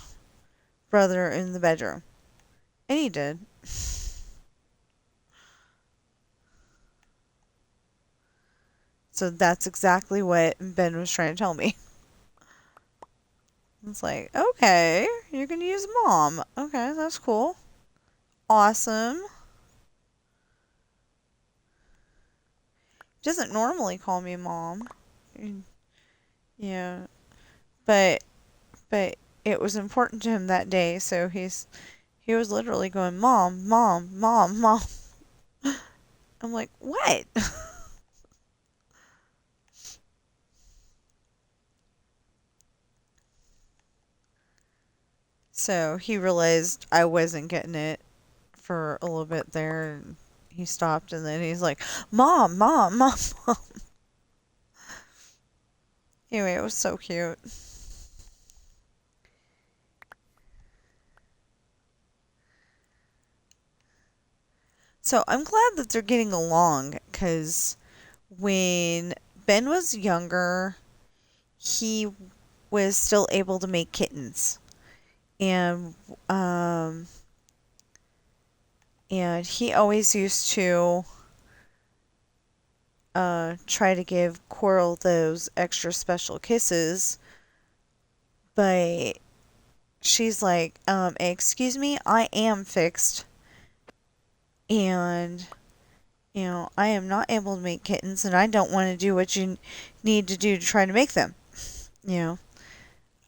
brother in the bedroom. And he did. So that's exactly what Ben was trying to tell me. It's like, okay, you're gonna use Mom. Okay, that's cool. Awesome. He doesn't normally call me Mom. Yeah, but but it was important to him that day, so he was literally going, Mom, Mom, Mom, Mom. I'm like, what? So he realized I wasn't getting it for a little bit there, and he stopped, and then he's like, Mom, Mom, Mom, Mom. Anyway, it was so cute. So I'm glad that they're getting along, because when Ben was younger, he was still able to make kittens. And um and he always used to try to give Coral those extra special kisses, but she's like, excuse me, I am fixed, and I am not able to make kittens, and I don't want to do what you need to do to try to make them. You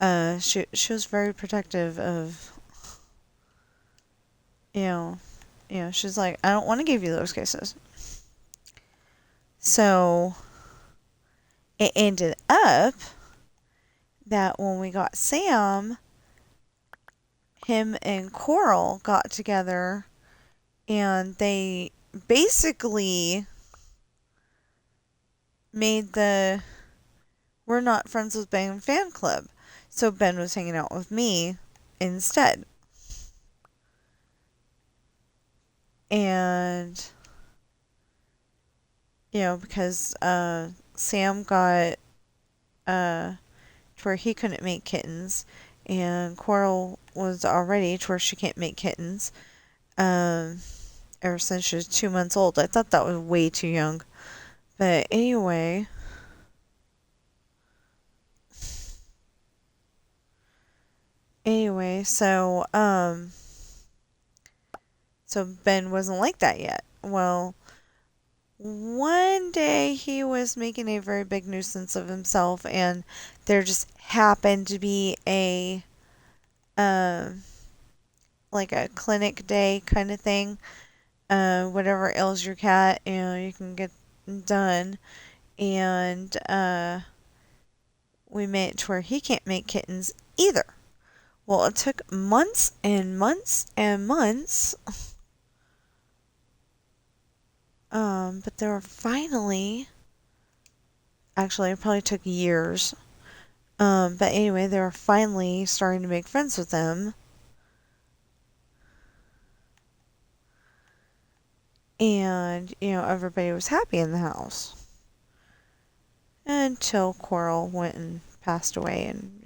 know, she was very protective you know, she's like, I don't want to give you those kisses. So it ended up that when we got Sam, him and Coral got together and they basically made the We're Not Friends with Ben fan club. So Ben was hanging out with me instead. And, because Sam got to where he couldn't make kittens, and Coral was already to where she can't make kittens. Um, Ever since she was 2 months old. I thought that was way too young. But anyway, so Ben wasn't like that yet. Well, one day he was making a very big nuisance of himself, and there just happened to be um, like a clinic day kind of thing. Whatever ails your cat, you can get done. And we made it to where he can't make kittens either. Well, it took months and months and months. But they were finally, actually, it probably took years. But anyway, they were finally starting to make friends with them. And, everybody was happy in the house. Until Coral went and passed away. And,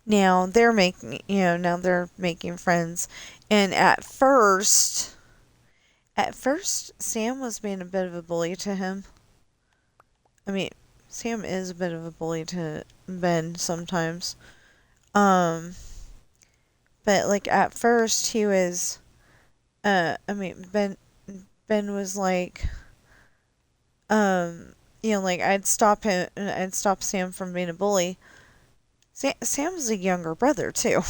now they're making friends. And at first, Sam was being a bit of a bully to him. I mean, Sam is a bit of a bully to Ben sometimes. But like at first he was, Ben was like, like I'd stop Sam from being a bully. Sam's a younger brother too.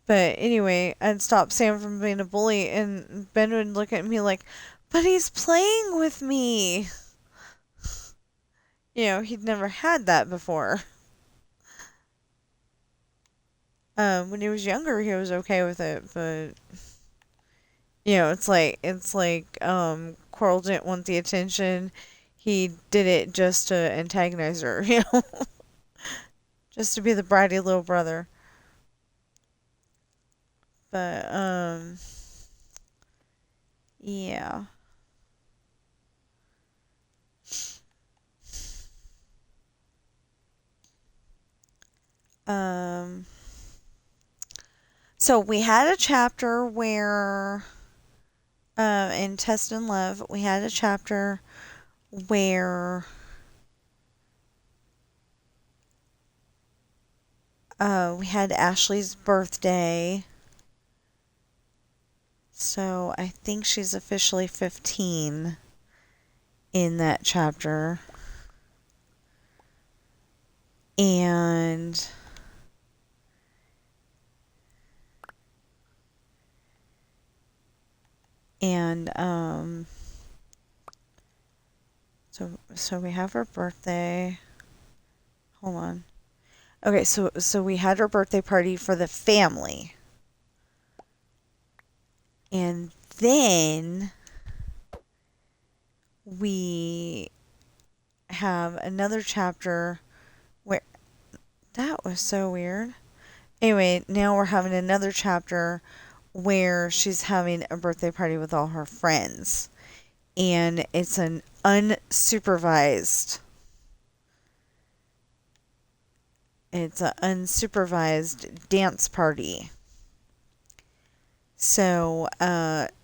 But anyway, I'd stop Sam from being a bully, and Ben would look at me like, but he's playing with me. He'd never had that before. When he was younger, he was okay with it, but it's like Coral didn't want the attention. He did it just to antagonize her, just to be the bratty little brother. But yeah. Um, so we had a chapter where, in Test and Love, we had a chapter where, we had Ashley's birthday. So I think she's officially 15 in that chapter. And so we have her birthday. Hold on. Okay, so we had her birthday party for the family. And then we have another chapter where that was so weird. Anyway, now we're having another chapter where she's having a birthday party with all her friends. And it's an unsupervised dance party. So,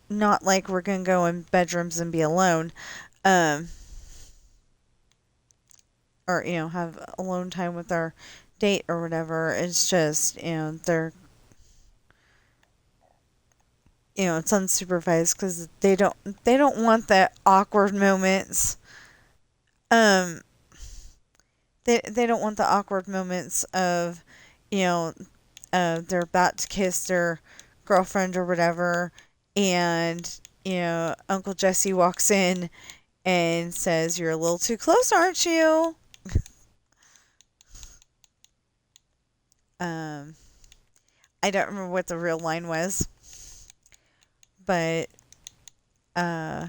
not like we're going to go in bedrooms and be alone. Or, have alone time with our date or whatever. It's just, they're, it's unsupervised because they don't want the awkward moments. They don't want the awkward moments of, they're about to kiss their girlfriend or whatever, and Uncle Jesse walks in and says, "You're a little too close, aren't you?" Um, I don't remember what the real line was, but uh,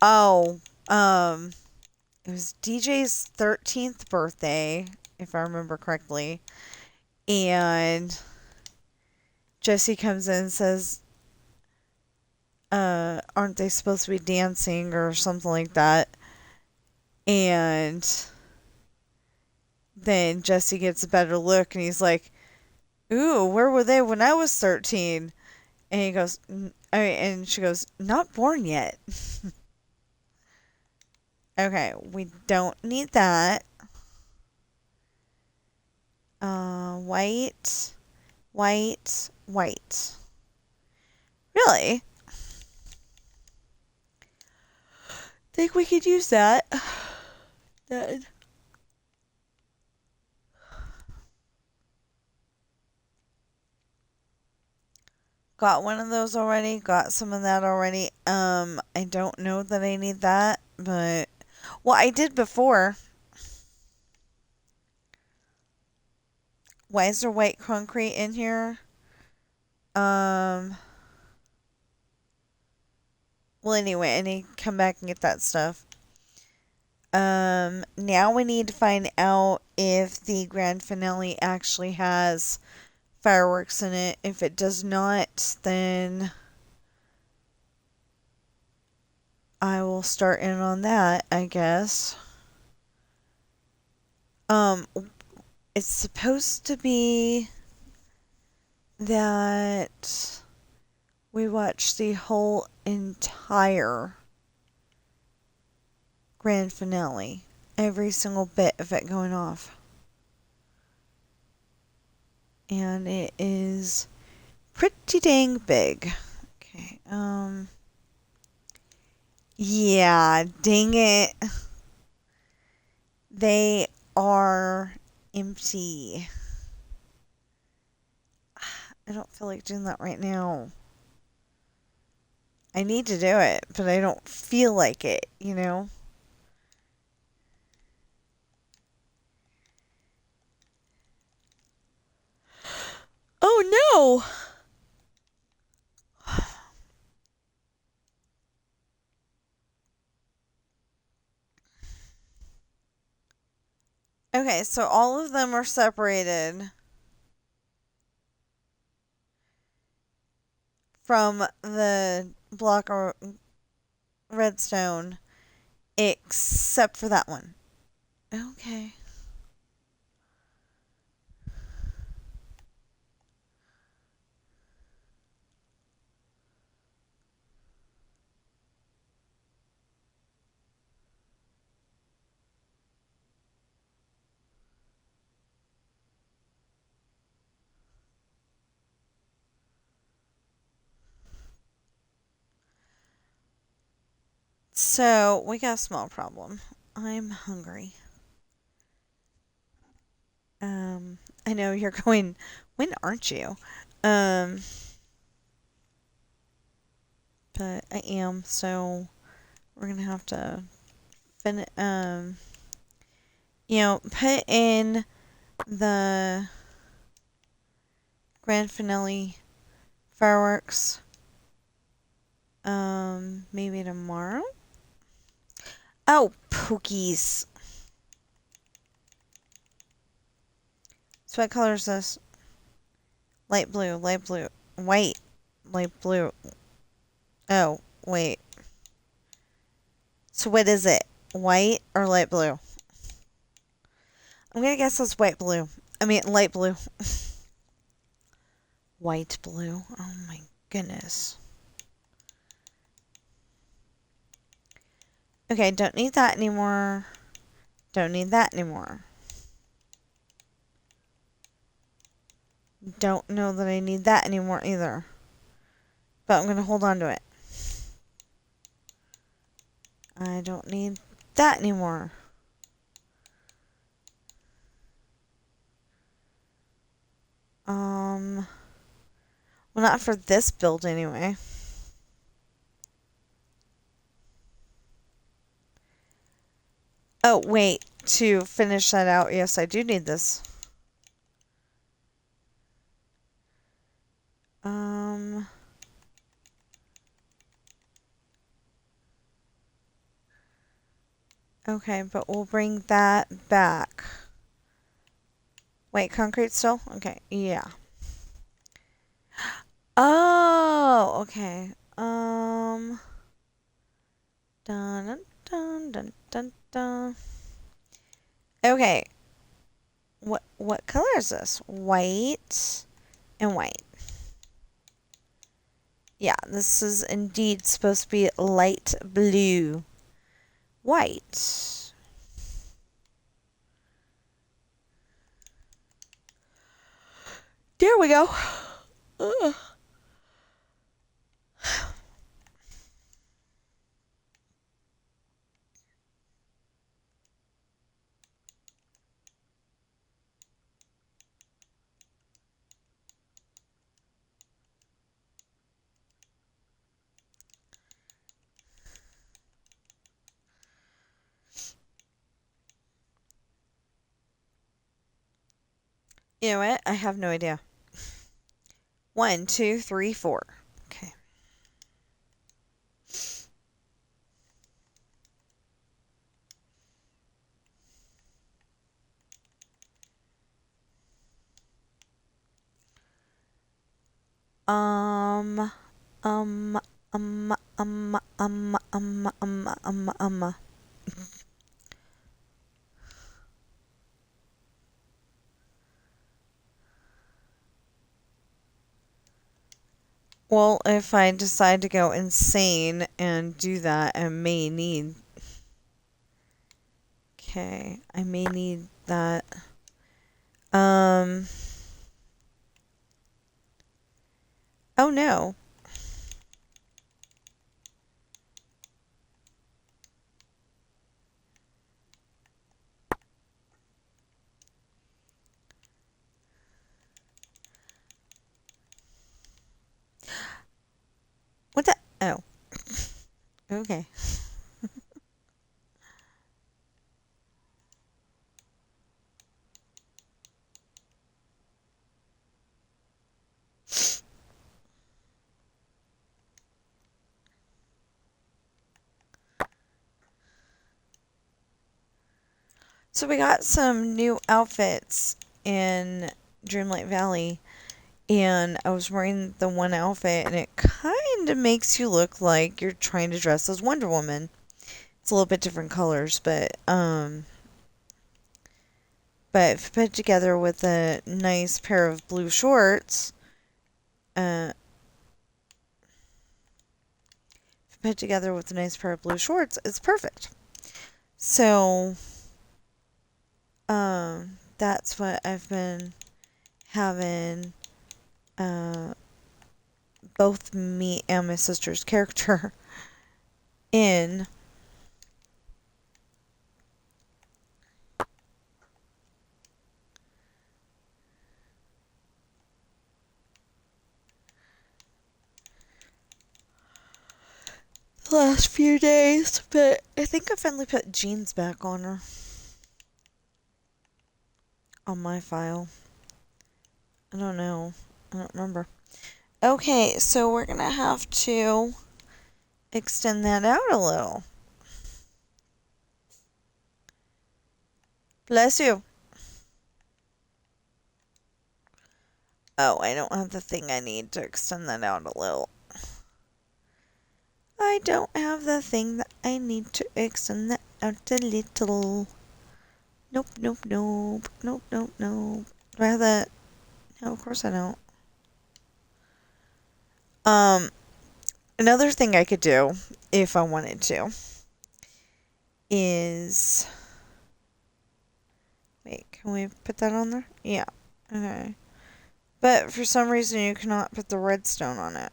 oh, it was DJ's 13th birthday, if I remember correctly, and Jesse comes in and says, aren't they supposed to be dancing or something like that? And then Jesse gets a better look and he's like, "Ooh, where were they when I was 13?" And he goes, and she goes, "Not born yet." Okay, we don't need that. White, white, white. Really? Think we could use that. Then. Got one of those already. Got some of that already. I don't know that I need that, but well, I did before. Why is there white concrete in here? Um. Well, anyway, I need to come back and get that stuff. Now we need to find out if the grand finale actually has fireworks in it. If it does not, then I will start in on that, I guess. Um, it's supposed to be that we watch the whole entire grand finale. Every single bit of it going off. And it is pretty dang big. Okay, yeah, dang it. They are empty. I don't feel like doing that right now. I need to do it, but I don't feel like it, you know? Oh no! Okay, so all of them are separated from the block of redstone, except for that one. Okay. So, we got a small problem. I'm hungry. I know you're going, when aren't you? Um, but I am, so we're gonna have to put in the grand finale fireworks, maybe tomorrow? Oh, pookies. So what color is this? Light blue, white, light blue. Oh, wait. So what is it? White or light blue? I'm gonna guess it's white blue. I mean, light blue. White blue. Oh my goodness. Okay, don't need that anymore. Don't need that anymore. Don't know that I need that anymore either. But I'm gonna hold on to it. I don't need that anymore. Well, not for this build anyway. Oh, wait. To finish that out, yes, I do need this. Okay, but we'll bring that back. Wait, concrete still? Okay, yeah. Oh, okay. Dun dun dun dun dun. Okay. What color is this? White and white. Yeah, this is indeed supposed to be light blue. White. There we go. Ugh. You know what? I have no idea. 1, 2, 3, 4. Okay. Um, um, um, um, um, um, um, um. Well, if I decide to go insane and do that, I may need... Okay, I may need that. Oh no. What the? Oh. Okay. So we got some new outfits in Dreamlight Valley, and I was wearing the one outfit, and it kind of makes you look like you're trying to dress as Wonder Woman. It's a little bit different colors, but if put together with a nice pair of blue shorts, put together with a nice pair of blue shorts, it's perfect. So, that's what I've been having, both me and my sister's character in. The last few days, but I think I finally put jeans back on her. On my file. I don't know. I don't remember. Okay, so we're gonna have to extend that out a little. Bless you. Oh, I don't have the thing I need to extend that out a little. I don't have the thing that I need to extend that out a little. Nope, nope, nope. Nope, nope, nope. Do I have that? No, of course I don't. Another thing I could do, if I wanted to, is... Wait, can we put that on there? Yeah. Okay. But for some reason you cannot put the redstone on it.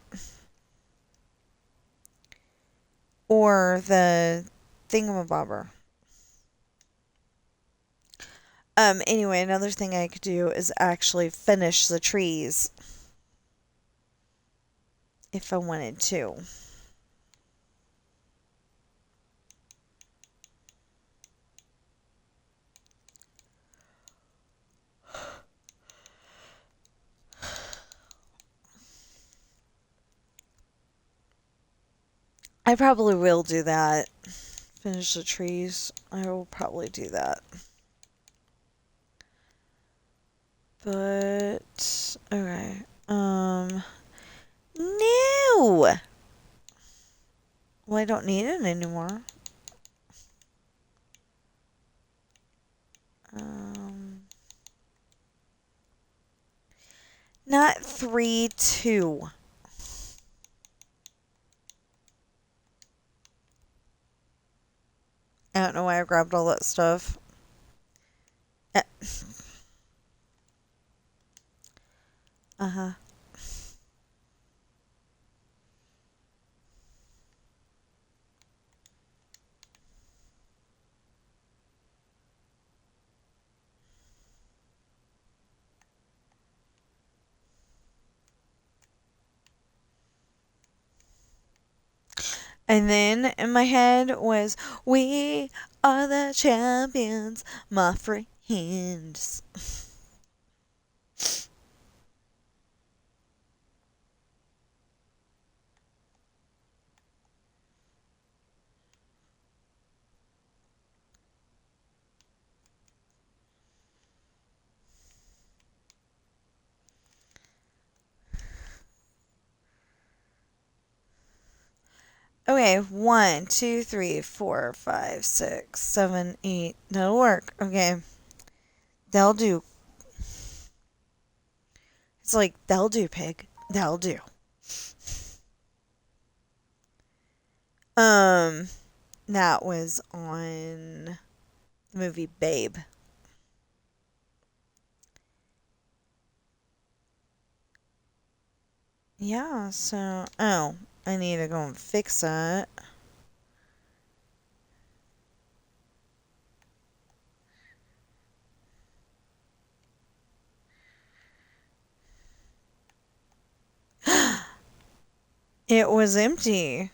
Or the thingamabobber. Anyway, another thing I could do is actually finish the trees. if I wanted to. I probably will do that. Finish the trees. I will probably do that. But okay. No. Well, I don't need it anymore. Um, not 3, 2. I don't know why I grabbed all that stuff. Uh huh. And then in my head was, "We are the champions, my friends." Okay, 1, 2, 3, 4, 5, 6, 7, 8. That'll work. Okay. That'll do. It's like, that'll do, pig. That'll do. Um, that was on the movie Babe. Yeah, so, oh, I need to go and fix that. It was empty.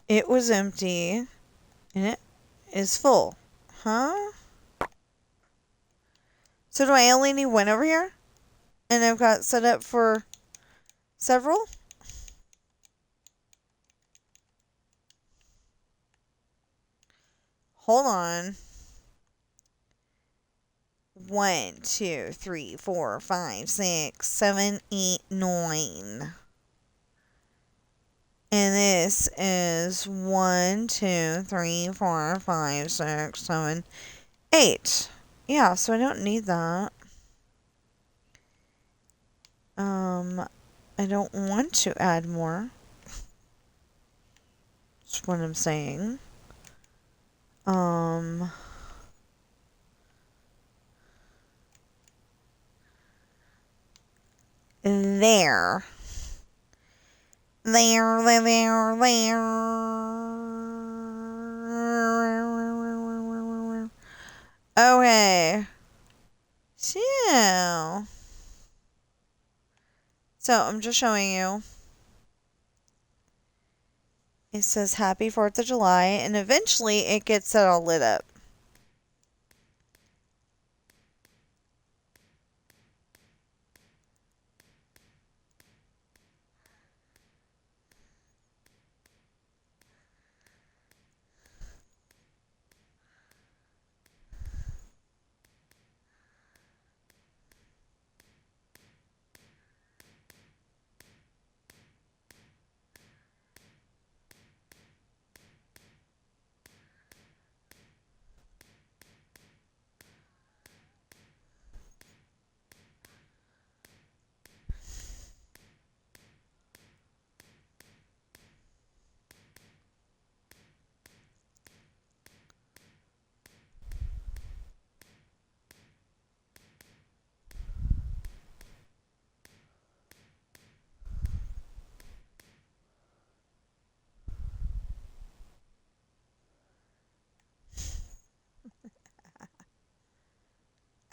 It was empty. And it is full. Huh? So do I only need one over here? And I've got set up for several? Hold on. 1, 2, 3, 4, 5, 6, 7, 8, 9. And this is 1, 2, 3, 4, 5, 6, 7, 8. Yeah, so I don't need that. I don't want to add more. That's what I'm saying. There. There. Okay. So I'm just showing you. It says Happy 4th of July, and eventually it gets it all lit up.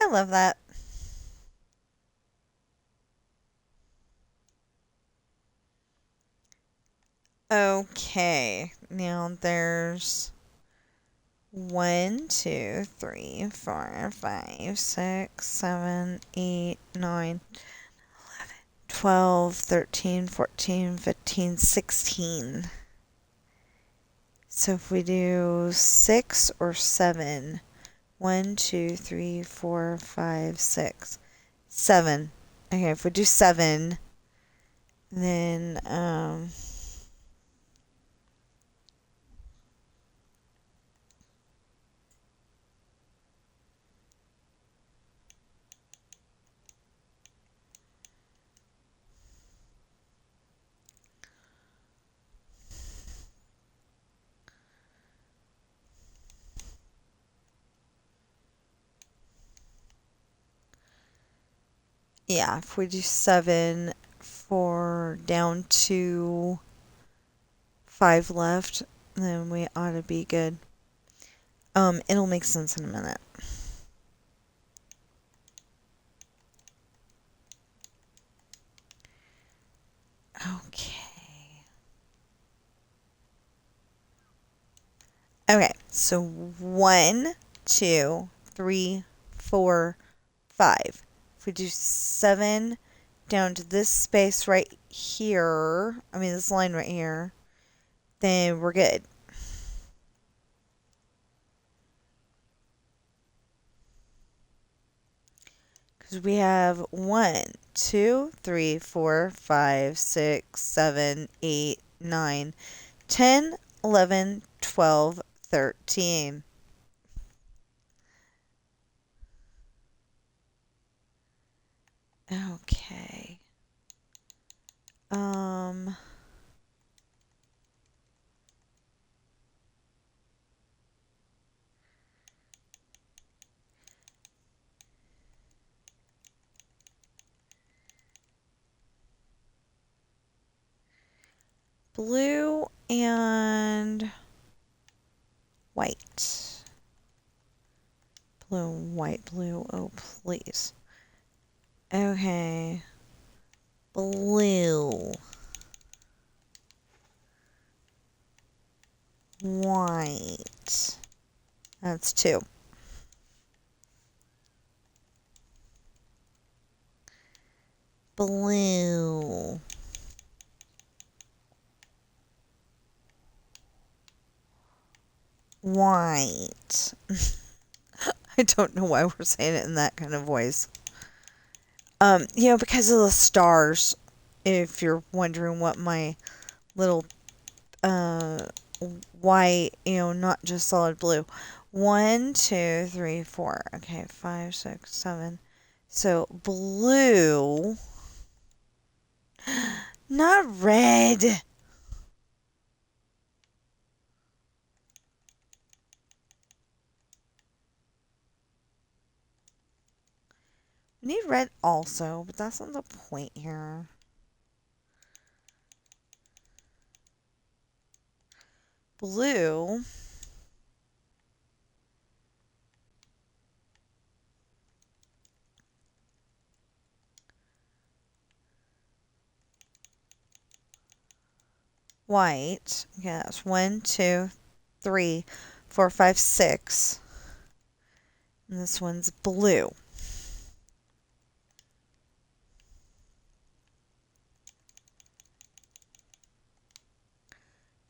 I love that. Okay, now there's 1, 2, 3, 4, 5, 6, 7, 8, 9, 12, 13, 14, 15, 16. So if we do 6 or 7, 1, 2, 3, 4, 5, 6, 7. Okay, if we do 7, then, yeah, if we do 7 for down to 5 left, then we ought to be good. It'll make sense in a minute. Okay. Okay, so 1, 2, 3, 4, 5. If we do 7 down to this space right here, I mean this line right here, then we're good. Because we have 1, 2, 3, 4, 5, 6, 7, 8, 9, 10, 11, 12, 13. Okay. Blue and white. Blue and white, blue. Oh, please. Okay. Blue. White. That's 2. Blue. White. I don't know why we're saying it in that kind of voice. Because of the stars. If you're wondering what my little white, not just solid blue. 1, 2, 3, 4. Okay, 5, 6, 7. So blue, not red. We need red also, but that's not the point here. Blue. White. Okay, that's 1, 2, 3, 4, 5, 6. And this one's blue.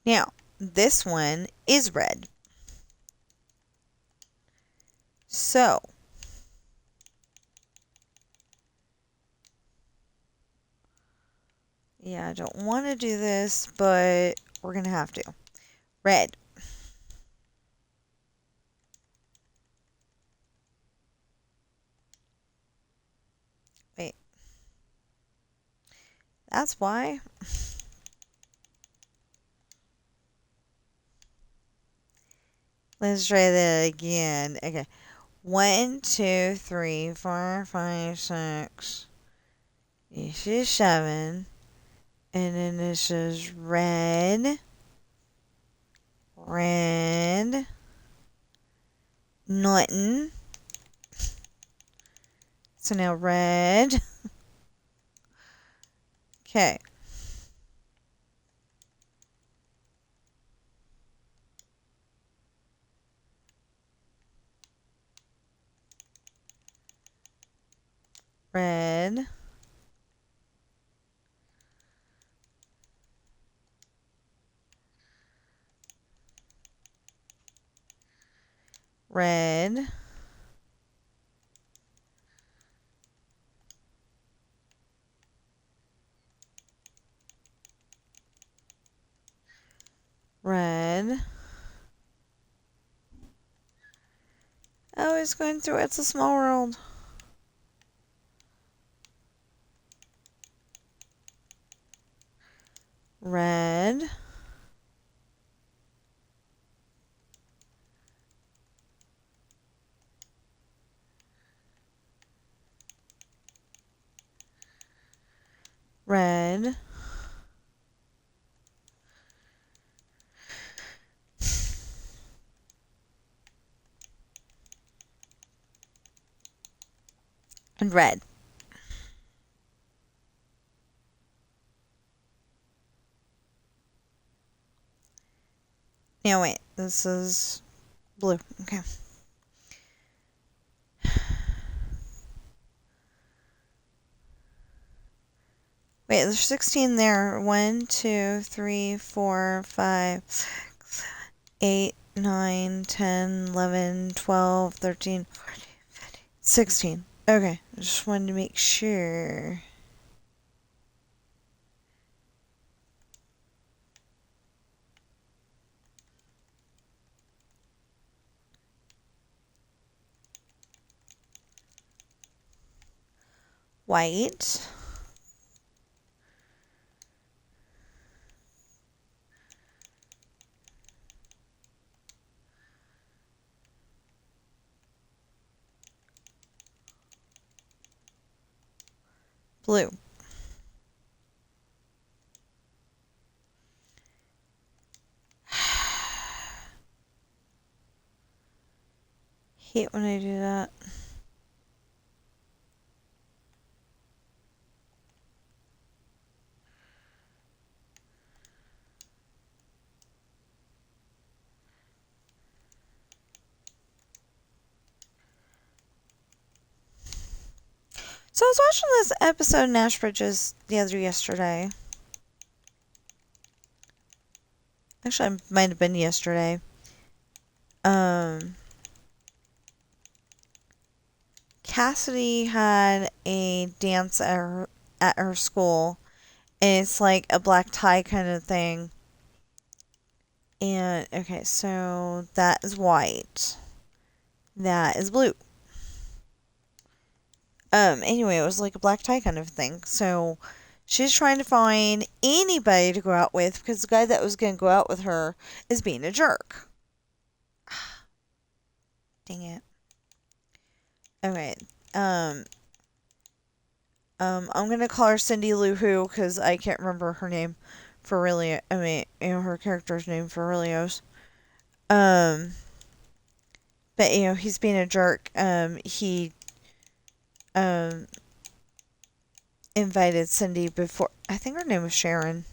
Now, this one is red. So, yeah, I don't want to do this, but we're going to have to. Red. Wait. That's why. Let's try that again. Okay. 1, 2, 3, 4, 5, 6. This is 7. And then this is red. Red. Nothing. So now red. Okay. red, red, red. Oh, he's going through It's a Small World. Red, red, and red. Now wait, this is blue. Okay. Wait, there's 16 there. 1, 2, 3, 4, 5, 6, 7, 8, 9, 10, 11, 12, 13, 14, 15, 16. Okay, I just wanted to make sure. White. Blue. Hate when I do that. So I was watching this episode of Nash Bridges yesterday. Actually, it might have been yesterday. Cassidy had a dance at her school, and it's like a black tie kind of thing. And okay, so that is white. That is blue. Anyway, it was like a black tie kind of thing. So she's trying to find anybody to go out with because the guy that was going to go out with her is being a jerk. Dang it. Okay. I'm gonna call her Cindy Lou Who because I can't remember her name for really. I mean, her character's name for Realios. But he's being a jerk. He invited Cindy before. I think her name was Sharon.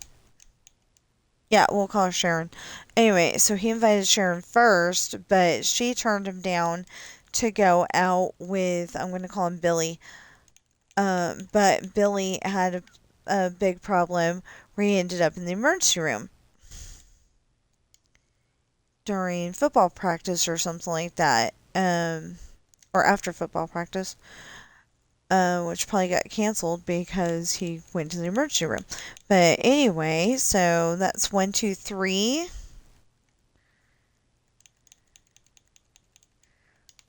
Yeah, we'll call her Sharon. Anyway, so he invited Sharon first, but she turned him down to go out with. I'm gonna call him Billy. But Billy had a big problem where he ended up in the emergency room during football practice or something like that. Or after football practice, which probably got canceled because he went to the emergency room. But anyway, so that's 1, 2, 3,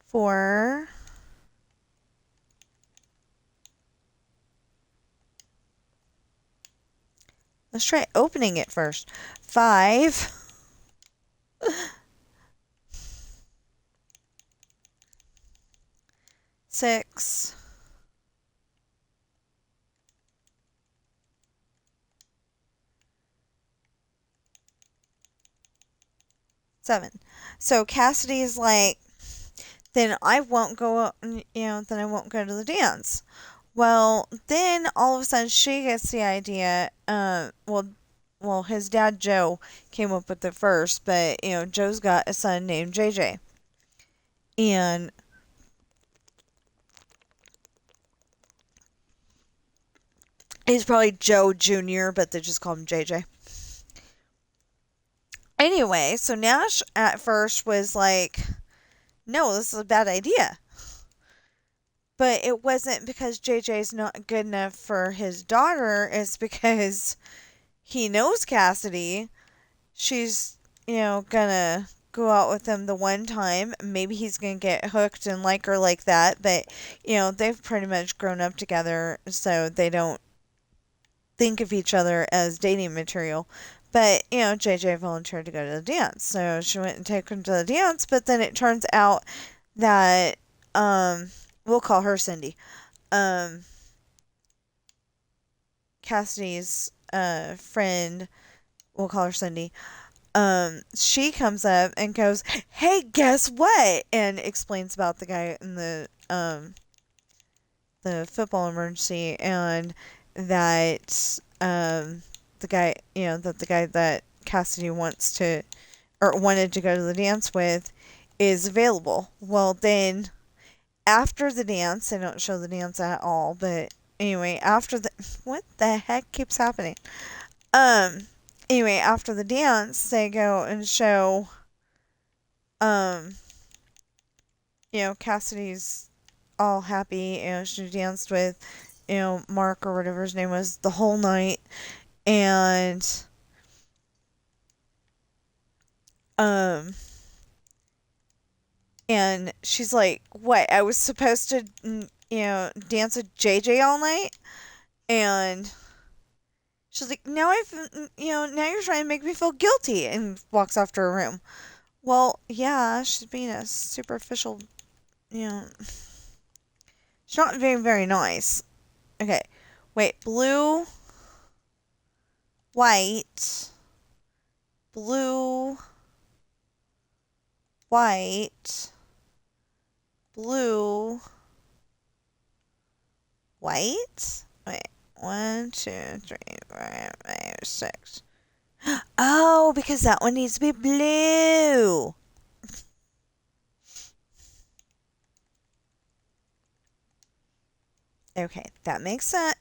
4. Let's try opening it first. 5. 6. 7. So Cassidy's like, then I won't go, then I won't go to the dance. Well, then all of a sudden she gets the idea, well, his dad Joe came up with it first, but, Joe's got a son named JJ. And He's probably Joe Jr., but they just call him JJ. Anyway, so Nash at first was like, no, this is a bad idea. But it wasn't because JJ's not good enough for his daughter. It's because he knows Cassidy. She's, gonna go out with him the one time. Maybe he's gonna get hooked and like her like that. But, they've pretty much grown up together, so they don't think of each other as dating material. But, JJ volunteered to go to the dance. So she went and took him to the dance. But then it turns out that, we'll call her Cindy. Um, Cassidy's friend, we'll call her Cindy. She comes up and goes, "Hey, guess what?" and explains about the guy in the football emergency, and that the guy that Cassidy wants to or wanted to go to the dance with is available. Well, then after the dance, they don't show the dance at all, but anyway, after the what the heck keeps happening? Um anyway, after the dance, they go and show um Cassidy's all happy, she danced with Mark or whatever his name was the whole night, and um and she's like, "What? I was supposed to dance with JJ all night?" And she's like, "Now now you're trying to make me feel guilty," and walks off to her room. Well, yeah, she's being a superficial, you know, she's not very, very nice. Okay, wait, blue, white, blue, white, blue, white. Wait, 1, 2, 3, 4, 5, 6. Oh, because that one needs to be blue. Okay, that makes sense.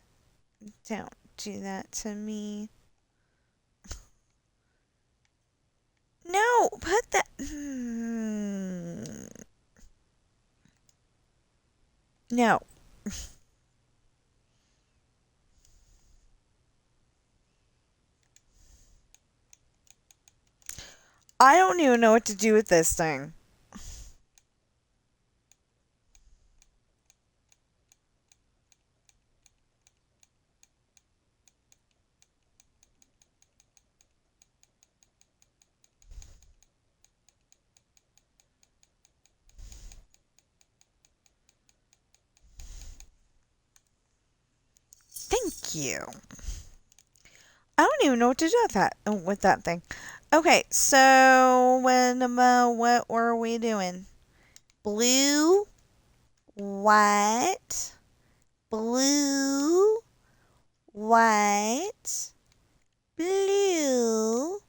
Don't do that to me. No, put that. No. I don't even know what to do with this thing. Thank you. I don't even know what to do with that thing. Okay, so what were we doing? Blue, white, blue, white, blue,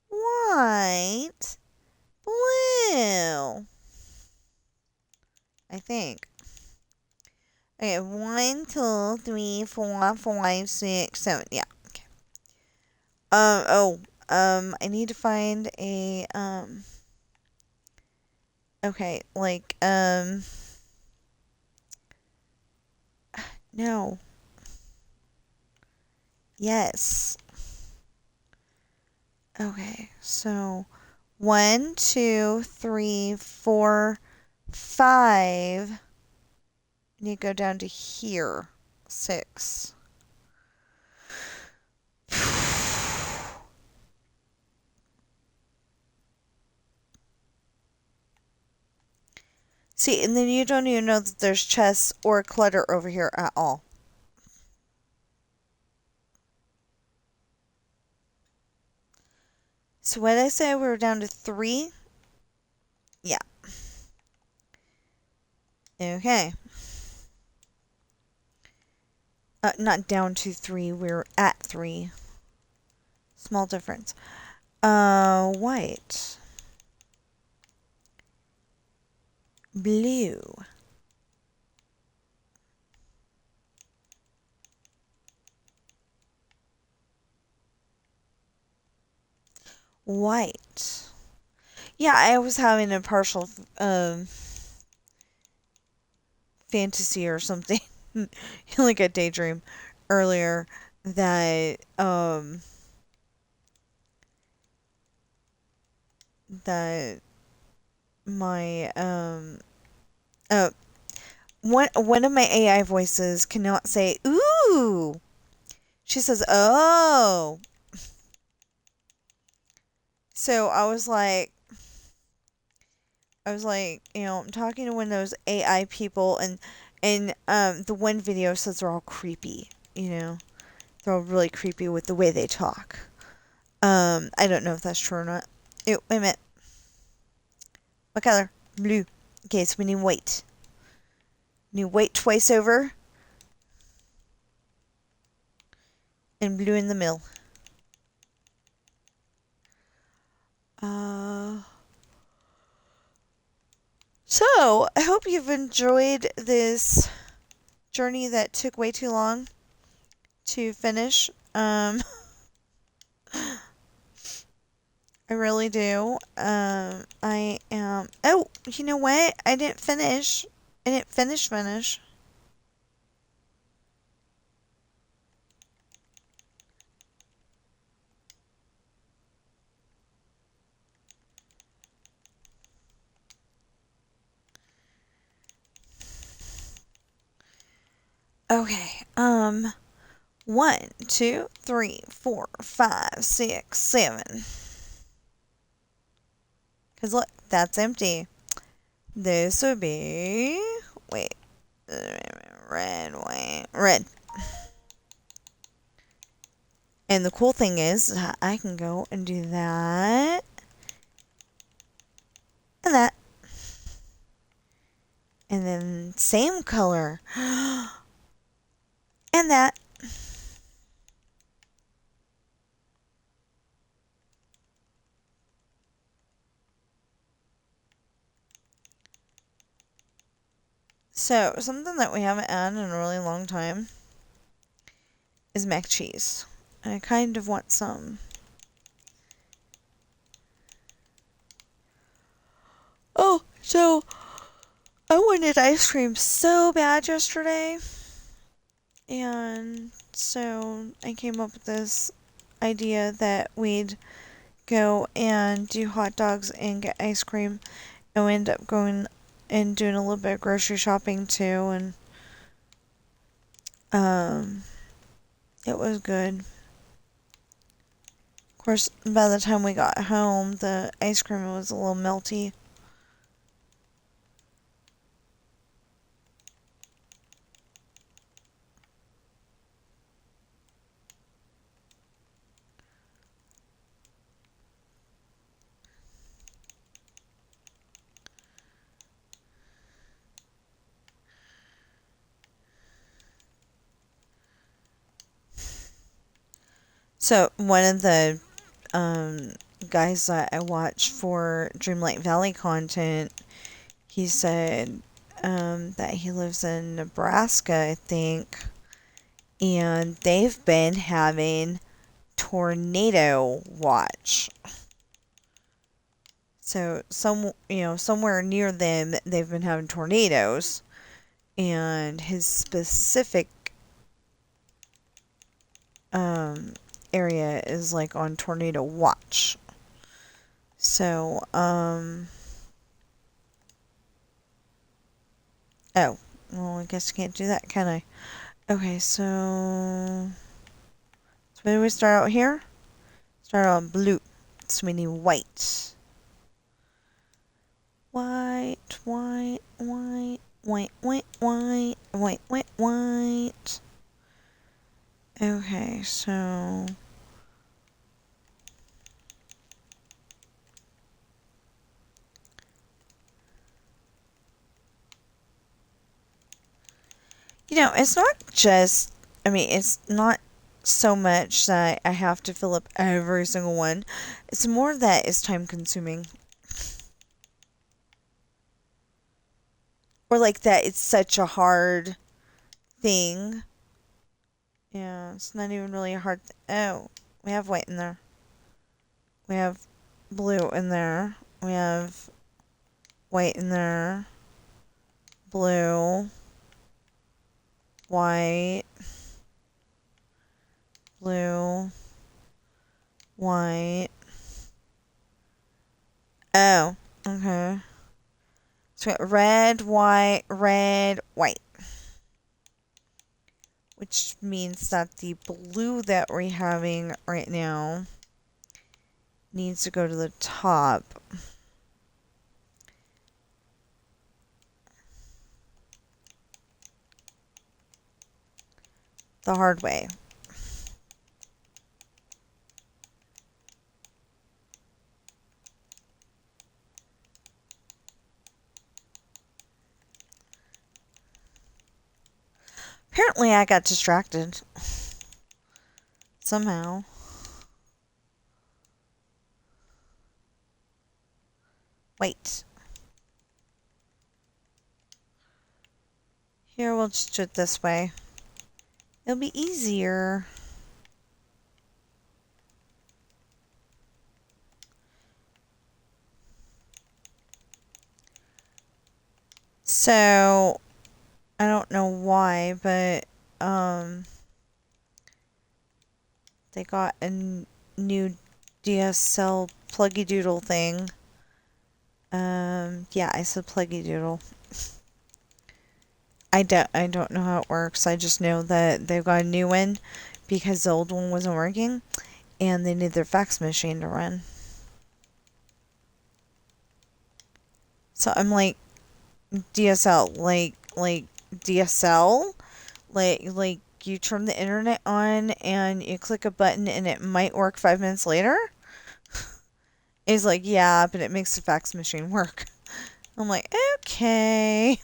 white, blue. I think. Okay, 1, 2, 3, 4, 5, 6, 7. Yeah. Okay. I need to find a okay, like no. Yes. Okay, so 1, 2, 3, 4, 5. I need to go down to here. 6. See, and then you don't even know that there's chess or clutter over here at all. So what did I say? We were down to 3? Yeah. Okay. Not down to 3. We're at 3. Small difference. White. Blue. white. Yeah, I was having a partial fantasy or something, like a daydream earlier that that my uh one of my AI voices cannot say ooh. She says oh. So I'm talking to one of those AI people, and the one video says they're all creepy, they're all really creepy with the way they talk. I don't know if that's true or not. Ew, wait a minute. What color? Blue. Okay, so we need white. Need white twice over, and blue in the middle. So, I hope you've enjoyed this journey that took way too long to finish. I really do. I am. Oh, you know what? I didn't finish. I didn't finish. Okay. 1, 2, 3, 4, 5, 6, 7. Because look, that's empty. This would be. Wait. Red, white, red. And the cool thing is, I can go and do that. And that. And then same color. And that. So, something that we haven't had in a really long time is mac and cheese. And I kind of want some. Oh, so I wanted ice cream so bad yesterday. And so I came up with this idea that we'd go and do hot dogs and get ice cream. And we end up going and doing a little bit of grocery shopping too. And it was good. Of course, by the time we got home, the ice cream was a little melty. So one of the guys that I watch for Dreamlight Valley content, he said that he lives in Nebraska, I think, and they've been having tornado watch. So somewhere near them, they've been having tornadoes, and his specific area is like on tornado watch. So, oh, well, I guess I can't do that, can I? Okay, so where do we start out here? Start on blue. So we need white. White, white, white, white, white, white, white, white, white. Okay, so it's not just, it's not so much that I have to fill up every single one. It's more that it's time consuming. Or like that it's such a hard thing. Yeah, it's not even really a hard oh, we have white in there. We have blue in there. We have white in there. Blue. White. Blue. White. Oh, okay. So we got red, white, white. Which means that the blue that we're having right now needs to go to the top. The hard way. Apparently I got distracted. Somehow. Wait. Here, we'll just do it this way. It'll be easier. So, I don't know why, but, they got a new DSL pluggy doodle thing. Yeah, I said pluggy doodle. I don't know how it works. I just know that they've got a new one because the old one wasn't working and they need their fax machine to run. So I'm like, DSL, like DSL? Like you turn the internet on and you click a button and it might work 5 minutes later? It's like, yeah, but it makes the fax machine work. I'm like, okay.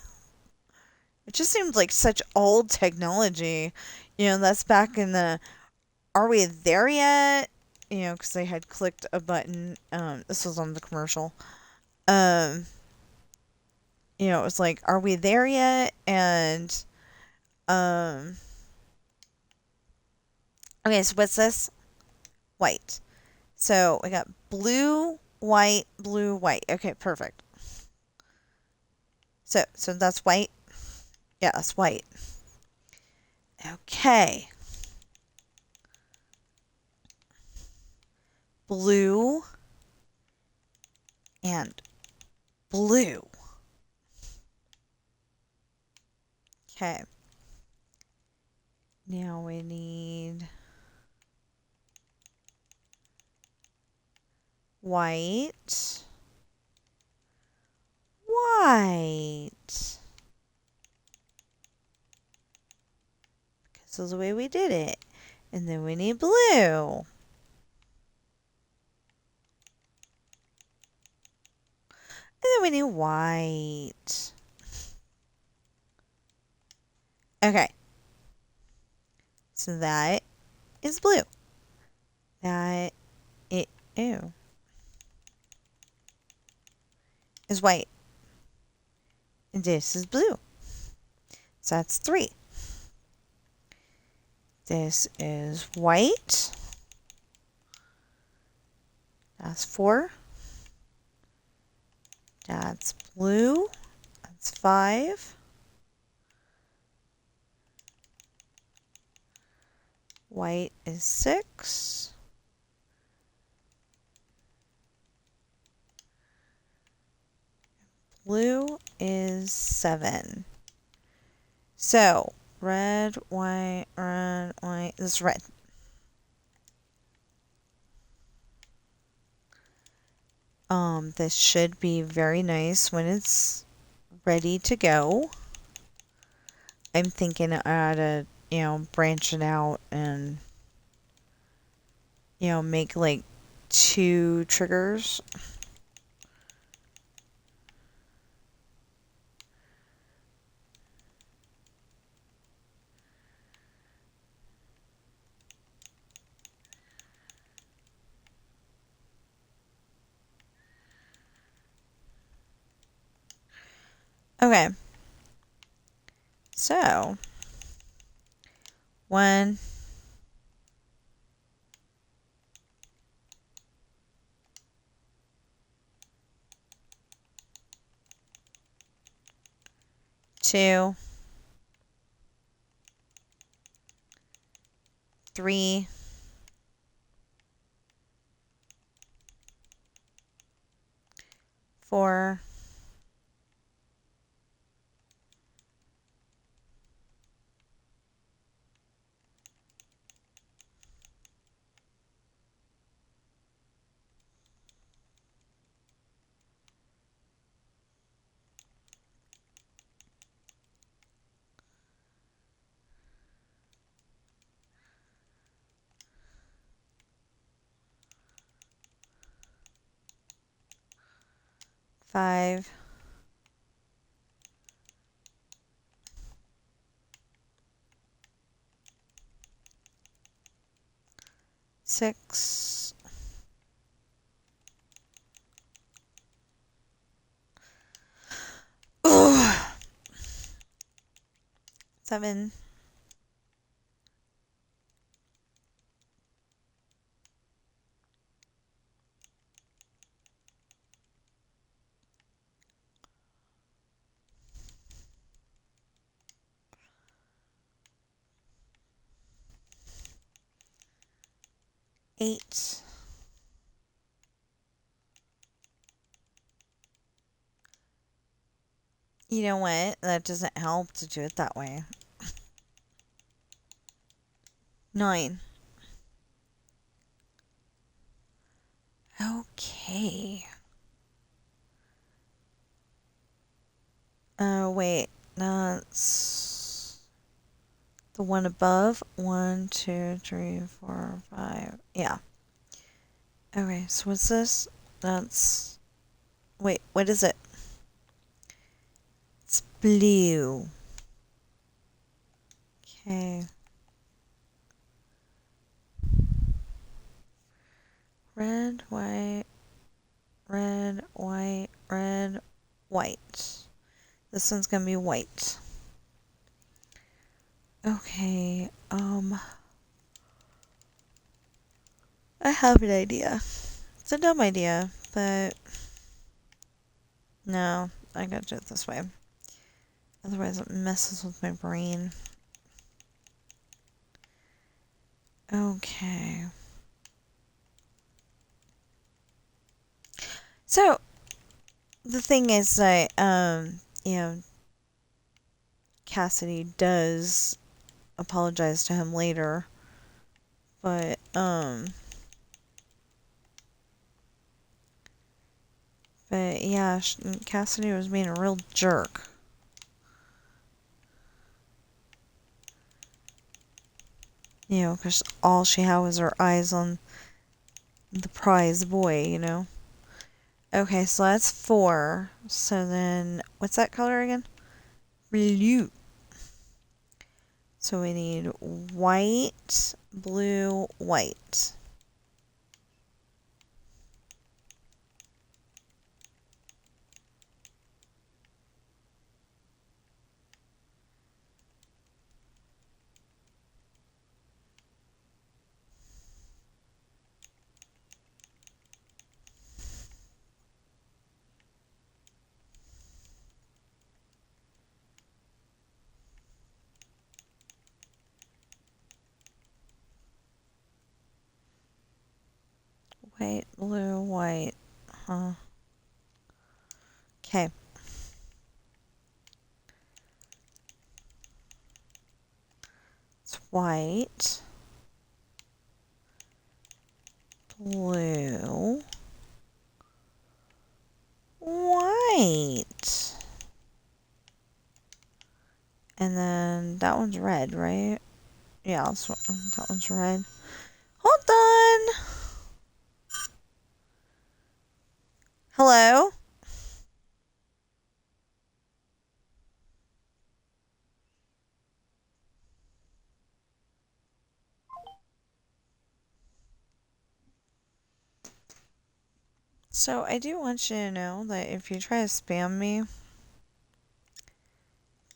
It just seems like such old technology. You know, that's back in the, are we there yet? You know, because they had clicked a button. This was on the commercial. You know, it was like, are we there yet? And, okay, so what's this? White. So we got blue, white, blue, white. Okay, perfect. So that's white? Yeah, that's white. Okay. Blue and blue. Okay. Now we need white. White. Because of the way we did it. And then we need blue. And then we need white. Okay. So that is blue. That ew, is white. And this is blue. So that's 3. This is white. That's 4. That's blue. That's 5. White is 6. Blue is 7. So, red, white, red, white. This is red. This should be very nice when it's ready to go. I'm thinking I ought to, you know, branch it out and, you know, make like 2 triggers. Okay. So, 1, 2, 3, 4, 5, 6, 7, 8. You know what? That doesn't help to do it that way. 9. Okay. Wait. That's the one above. 1, 2, 3, 4, 5. Yeah. Okay, so what's this? That's... Wait, what is it? It's blue. Okay. Red, white, red, white, red, white. This one's gonna be white. Okay, I have an idea. It's a dumb idea, but no, I gotta do it this way. Otherwise it messes with my brain. Okay. So, the thing is that, you know, Cassidy does apologize to him later, but, yeah, Cassidy was being a real jerk. You know, because all she had was her eyes on the prize boy, you know. Okay, so that's 4. So then, what's that color again? Blue. So we need white, blue, white. White, blue, white. Huh. Okay. It's white, blue, white. And then that one's red, right? Yeah, that one's red. Hold on. Hello? So I do want you to know that if you try to spam me,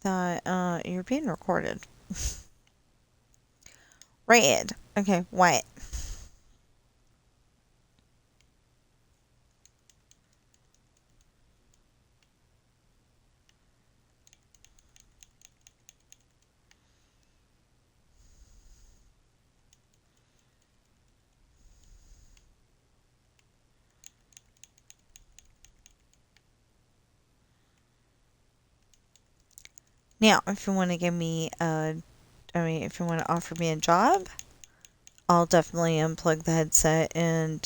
that you're being recorded. Red. Okay, white. Now, if you want to give me if you want to offer me a job, I'll definitely unplug the headset and,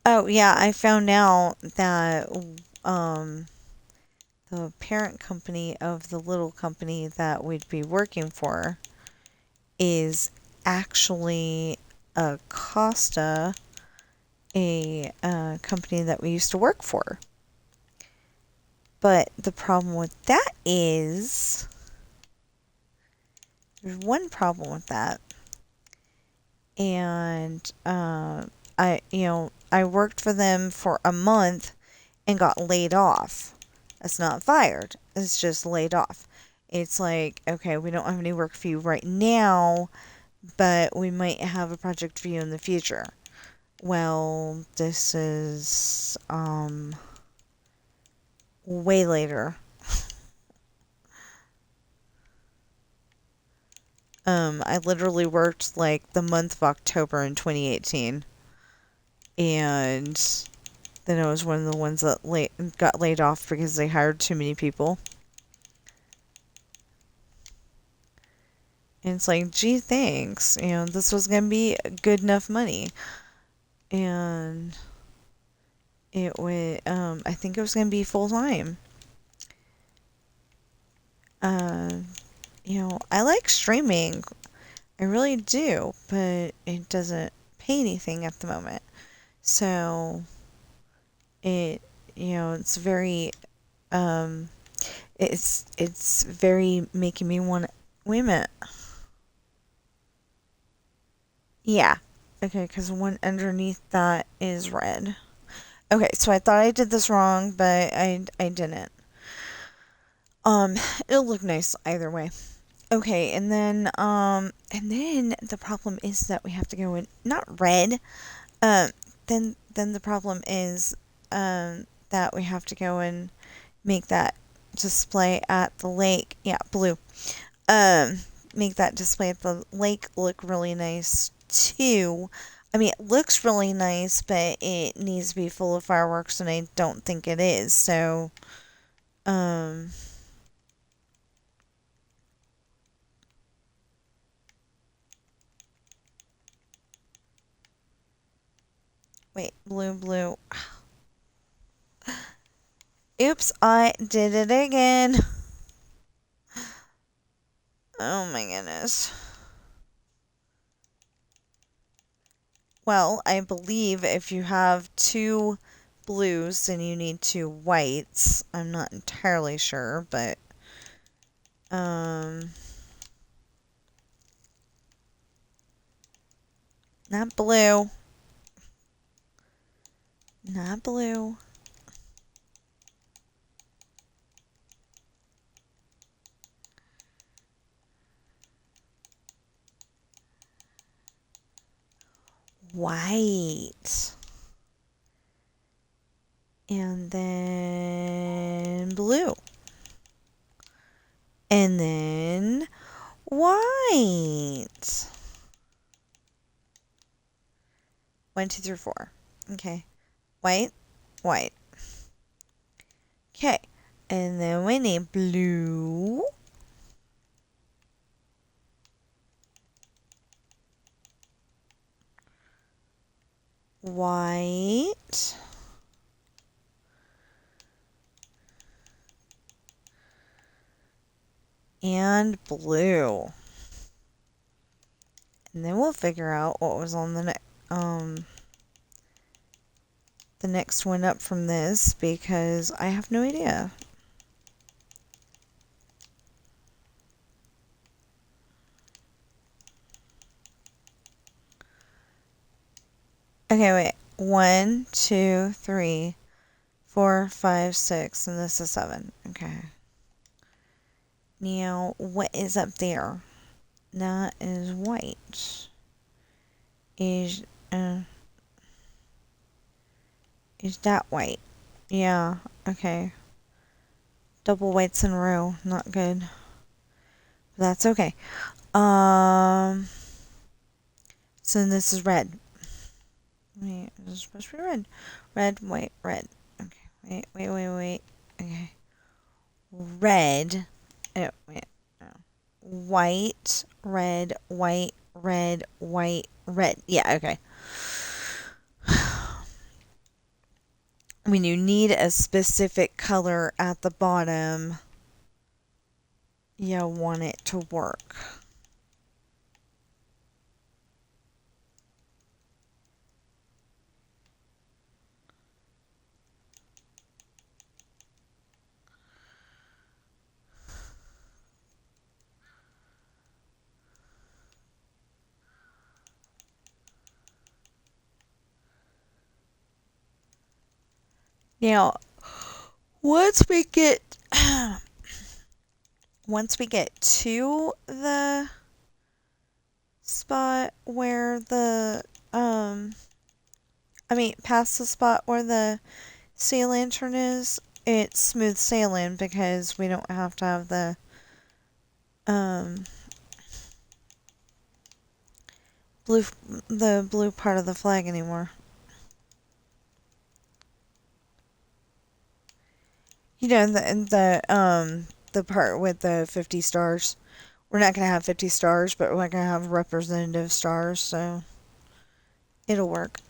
oh, yeah, I found out that, um, the parent company of the little company that we'd be working for is actually Costa, a company that we used to work for. But the problem with that is there's one problem with that, and I worked for them for a month and got laid off. That's not fired. It's just laid off. It's like, okay, we don't have any work for you right now, but we might have a project for you in the future. Well, this is way later. I literally worked like the month of October in 2018, and then I was one of the ones that got laid off because they hired too many people. And it's like, gee, thanks. This was gonna be good enough money, and it would. I think it was gonna be full time. Uh, I like streaming. I really do, but it doesn't pay anything at the moment. So it, it's very, um, it's very making me want. Wait a minute. Yeah. Okay, because one underneath that is red. Okay, so I thought I did this wrong, but I didn't. Um, it'll look nice either way. Okay, and then the problem is that we have to go in not red. Um, then the problem is that we have to go and make that display at the lake. Yeah, blue. Um, make that display at the lake look really nice too. I mean, it looks really nice, but it needs to be full of fireworks, and I don't think it is. So, um, wait, blue, blue. Oops, I did it again. Oh my goodness. Well, I believe if you have two blues, then you need two whites. I'm not entirely sure, but um, not blue. Not blue. White. And then blue. And then white. 1, 2, 3, 4. Okay. White, white. Okay. And then we need blue. White. And blue. And then we'll figure out what was on the next one up from this, because I have no idea. Okay, wait. 1, 2, 3, 4, 5, 6, and this is 7. Okay. Now, what is up there? That is white. Is uh is that white? Yeah, okay. Double whites in a row. Not good. That's okay. Um so this is red. Wait, is it supposed to be red? Red, white, red. Okay, wait. Okay. Red. Oh, wait. No. White, red, white, red, white, red. Yeah, okay. When you need a specific color at the bottom, you want it to work. Now, once we get to the spot where the past the spot where the sea lantern is, it's smooth sailing because we don't have to have um blue the blue part of the flag anymore. You know, the part with the 50 stars. We're not gonna have 50 stars, but we're gonna have representative stars, so it'll work.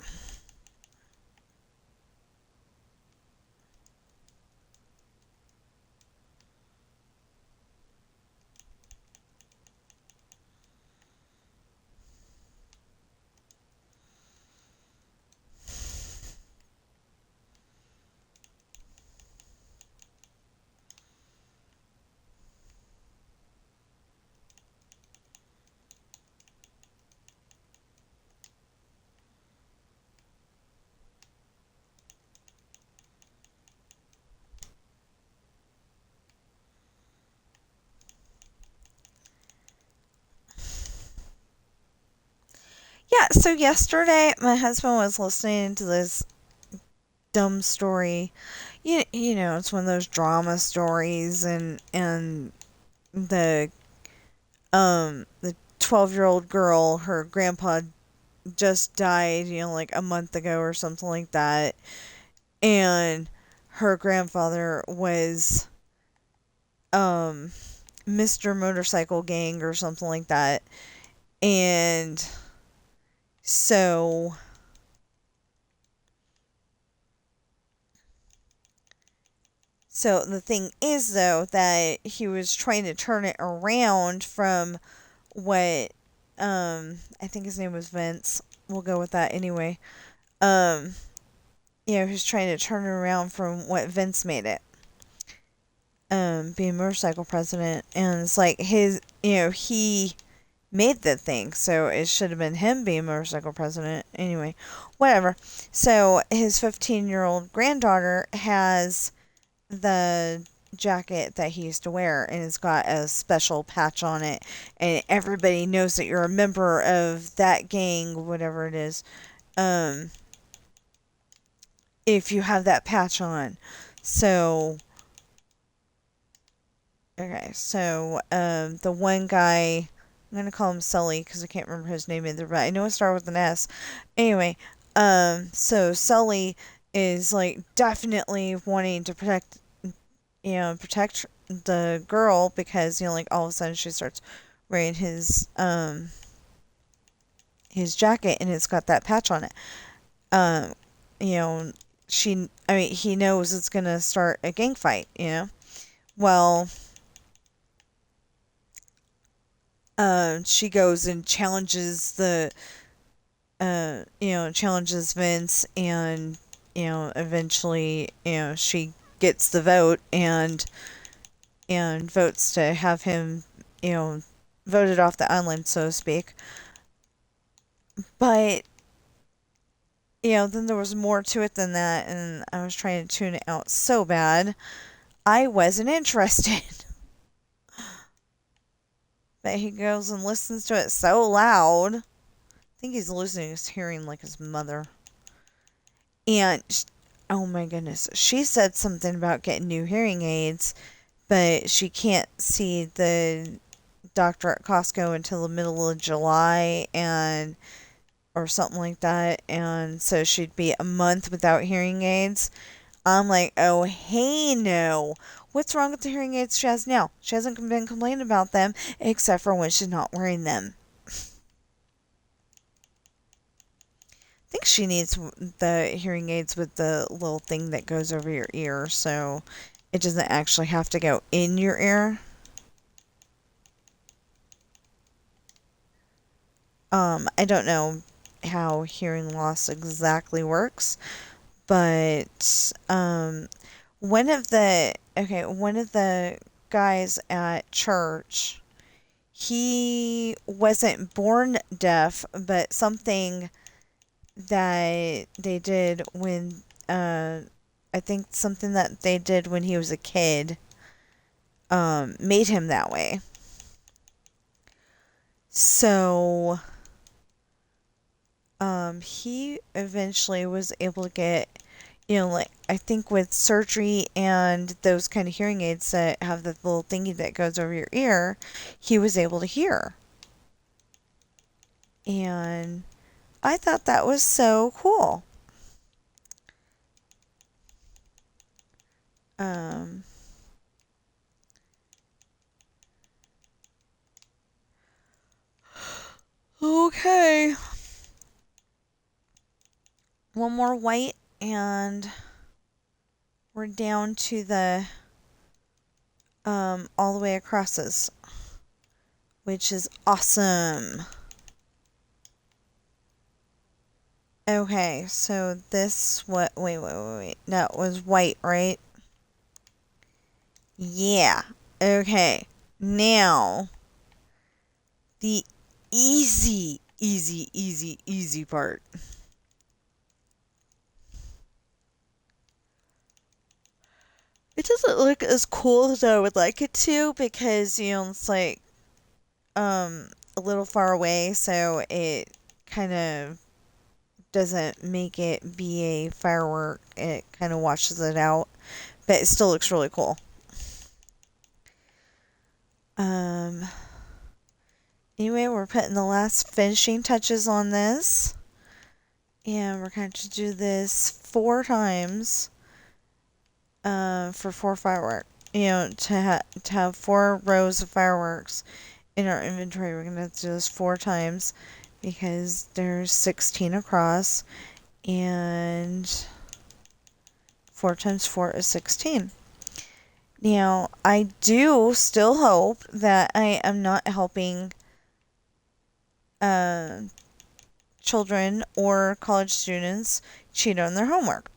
Yeah, so yesterday my husband was listening to this dumb story. You know, it's one of those drama stories, and the 12-year-old girl, her grandpa just died, you know, like a month ago or something like that. And her grandfather was um Mr. Motorcycle Gang or something like that. And so the thing is though that he was trying to turn it around from what I think his name was Vince. We'll go with that anyway. Um he was trying to turn it around from what Vince made it. Being motorcycle president, and it's like he made the thing, so it should have been him being motorcycle president. Anyway, whatever. So his 15-year-old granddaughter has the jacket that he used to wear, and it's got a special patch on it, and everybody knows that you're a member of that gang, whatever it is, if you have that patch on. So okay, so the one guy, I'm gonna call him Sully because I can't remember his name either, but I know it started with an S. Anyway, so Sully is like definitely wanting to protect the girl because like all of a sudden she starts wearing his jacket and it's got that patch on it. Um, you know, he knows it's gonna start a gang fight. Well. She goes and challenges challenges Vince, and eventually, she gets the vote and votes to have him, voted off the island, so to speak. But then there was more to it than that, and I was trying to tune it out so bad, I wasn't interested. But he goes and listens to it so loud. I think he's losing his hearing like his mother. And oh my goodness, she said something about getting new hearing aids, but she can't see the doctor at Costco until the middle of July, or something like that, and so she'd be a month without hearing aids. I'm like, oh, hey, no. What's wrong with the hearing aids she has now? She hasn't been complaining about them except for when she's not wearing them. I think she needs the hearing aids with the little thing that goes over your ear, so it doesn't actually have to go in your ear. I don't know how hearing loss exactly works, but one of the guys at church, he wasn't born deaf, but something that they did when I think something that they did when he was a kid made him that way. So he eventually was able to get, like I think with surgery and those kind of hearing aids that have the little thingy that goes over your ear, he was able to hear. And I thought that was so cool. Um, okay. One more white and we're down to the all the way across this, which is awesome. Okay, so this what wait. That was white, right? Yeah. Okay. Now the easy part. It doesn't look as cool as I would like it to because, it's like a little far away, so it kind of doesn't make it be a firework. It kind of washes it out, but it still looks really cool. Um anyway, we're putting the last finishing touches on this. And we're going to do this 4 times for 4 fireworks. To have 4 rows of fireworks in our inventory, we're going to do this 4 times because there's 16 across, and 4 times 4 is 16. Now, I do still hope that I am not helping children or college students cheat on their homework.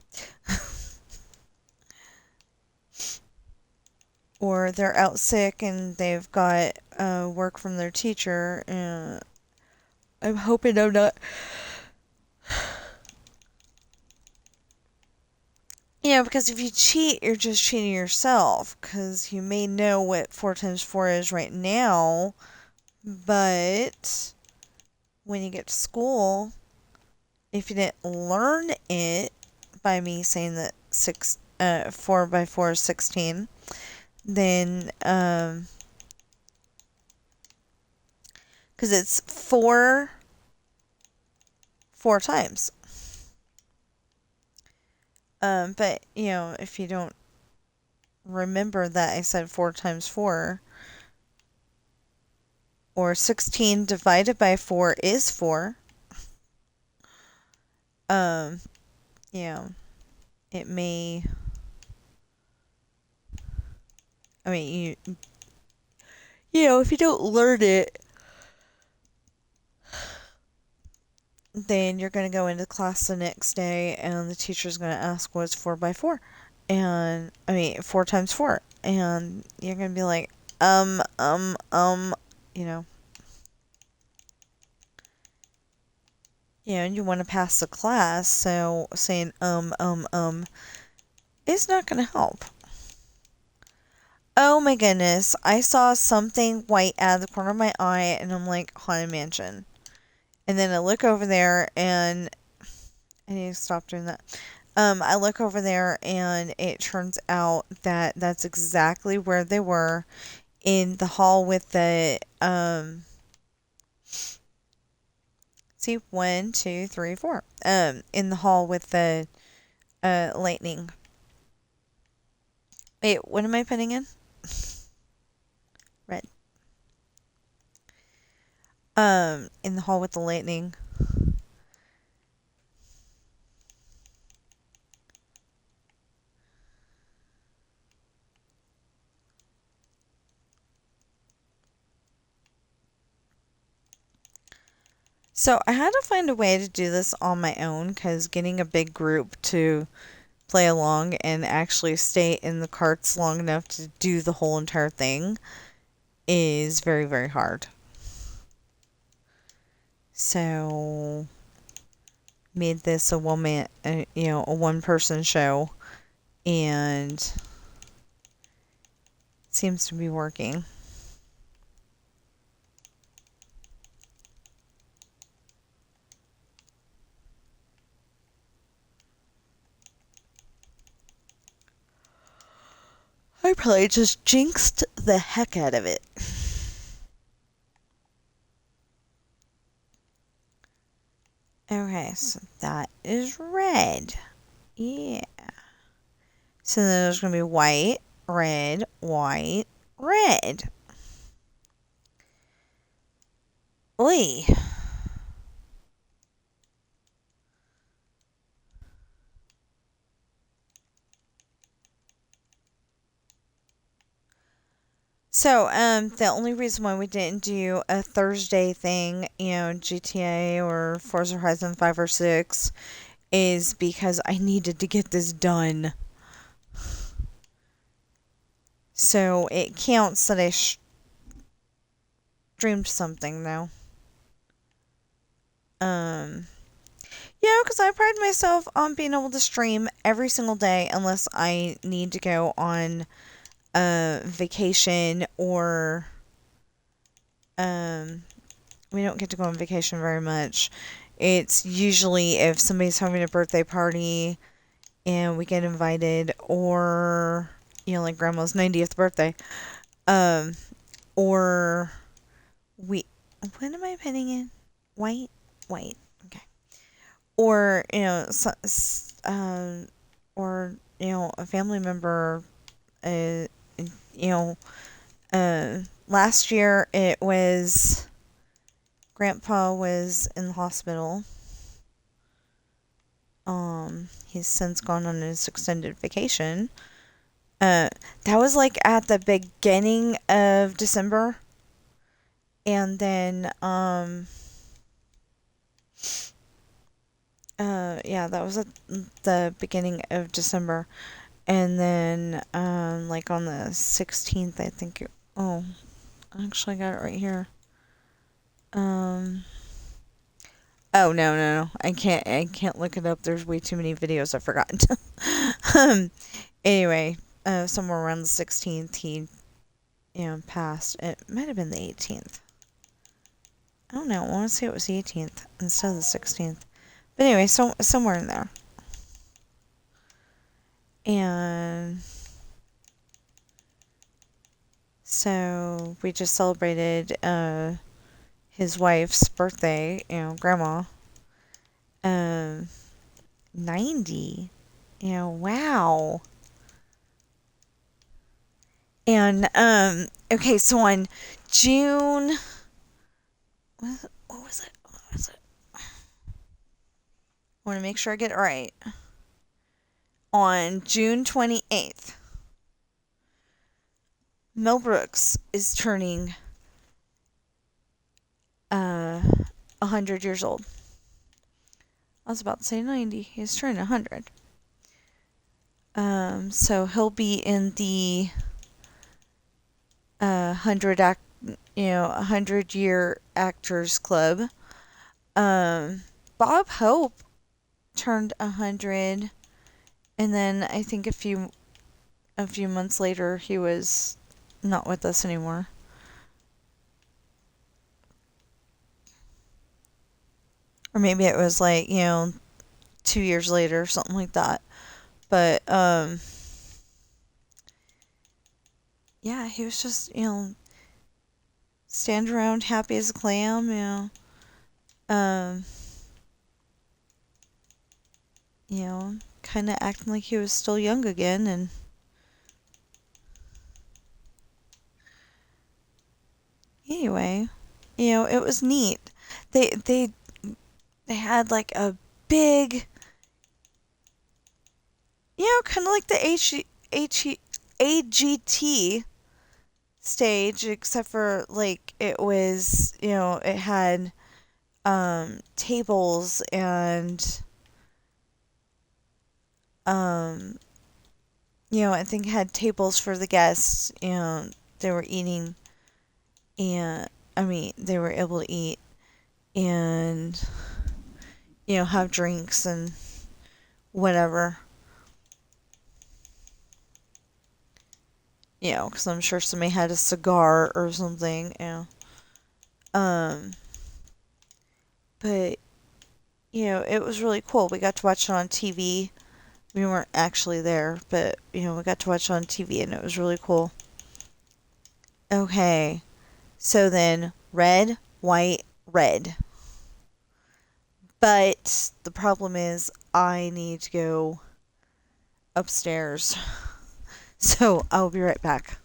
Or they're out sick and they've got work from their teacher. And I'm hoping I'm not. Because if you cheat, you're just cheating yourself. Because you may know what 4 times 4 is right now, but when you get to school, if you didn't learn it by me saying that 4 by 4 is 16, then because it's 4 times. But if you don't remember that I said 4 times 4, or 16 divided by 4 is 4. It may. I mean, if you don't learn it, then you're going to go into class the next day and the teacher's going to ask what's 4 by 4. And, 4 times 4. And you're going to be like, you know. And you want to pass the class, so saying, is not going to help. Oh my goodness, I saw something white out of the corner of my eye, and I'm like, Haunted Mansion. And then I look over there, and I need to stop doing that. I look over there, and it turns out that that's exactly where they were, in the hall with the, See, 1, 2, 3, 4. In the hall with the lightning. Wait, what am I putting in? Red. In the hall with the lightning. So I had to find a way to do this on my own because getting a big group to play along and actually stay in the carts long enough to do the whole entire thing is very, very hard. So made this a a one-person show, and it seems to be working. I probably just jinxed the heck out of it. Okay, so that is red. Yeah. So then there's going to be white, red, white, red. Oy. So, the only reason why we didn't do a Thursday thing, GTA or Forza Horizon 5 or 6, is because I needed to get this done. So, it counts that I streamed something now. Because I pride myself on being able to stream every single day unless I need to go on vacation or we don't get to go on vacation very much. It's usually if somebody's having a birthday party and we get invited, or like grandma's 90th birthday, or we what am I putting in? White. Okay. Or or a family member uh, last year it was Grandpa was in the hospital. He's since gone on his extended vacation. That was like at the beginning of December. And then, that was at the beginning of December. And then, like on the 16th, I think. Oh, I actually got it right here. Oh, no. I can't look it up. There's way too many videos I've forgotten. Anyway, somewhere around the 16th, he, passed. It might have been the 18th. I don't know. I want to say it was the 18th instead of the 16th. But anyway, somewhere in there. And so we just celebrated his wife's birthday, Grandma. 90. Wow. And okay, so on June what was it? I want to make sure I get it right. On June 28th, Mel Brooks is turning 100 years old. I was about to say 90. He's turning 100. So he'll be in the 100-year actors club. Bob Hope turned 100, and then I think a few months later he was not with us anymore. Or maybe it was like, 2 years later, something like that. But yeah, he was just, stand around happy as a clam, Um, kind of acting like he was still young again, and anyway, it was neat. They had like a big, kind of like the AGT stage, except for like it was, it had tables and um I think it had tables for the guests, and they were eating, and I mean they were able to eat and have drinks and whatever. Because I'm sure somebody had a cigar or something. Um, but it was really cool. We got to watch it on TV. We weren't actually there, but we got to watch it on TV, and it was really cool. Okay, so then red, white, red. But the problem is, I need to go upstairs. So I'll be right back.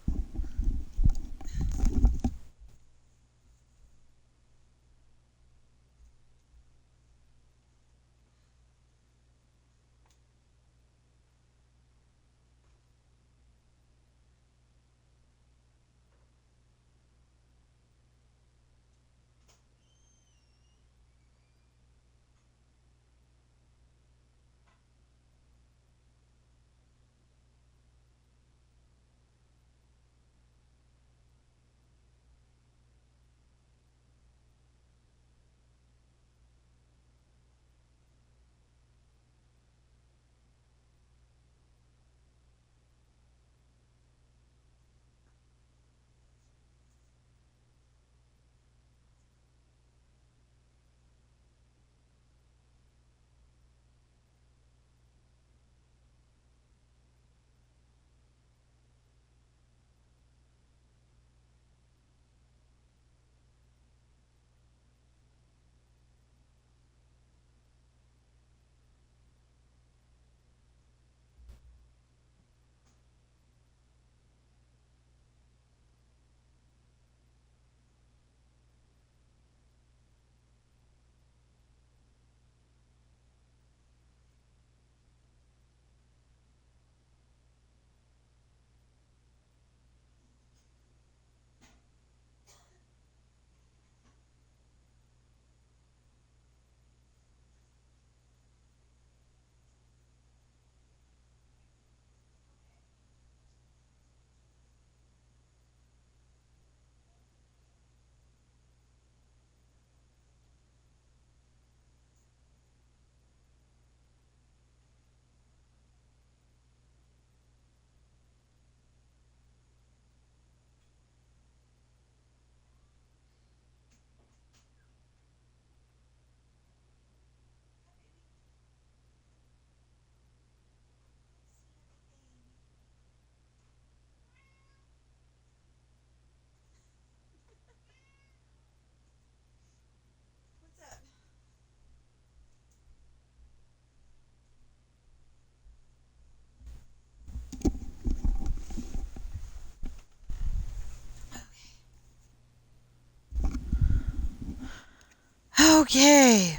Okay.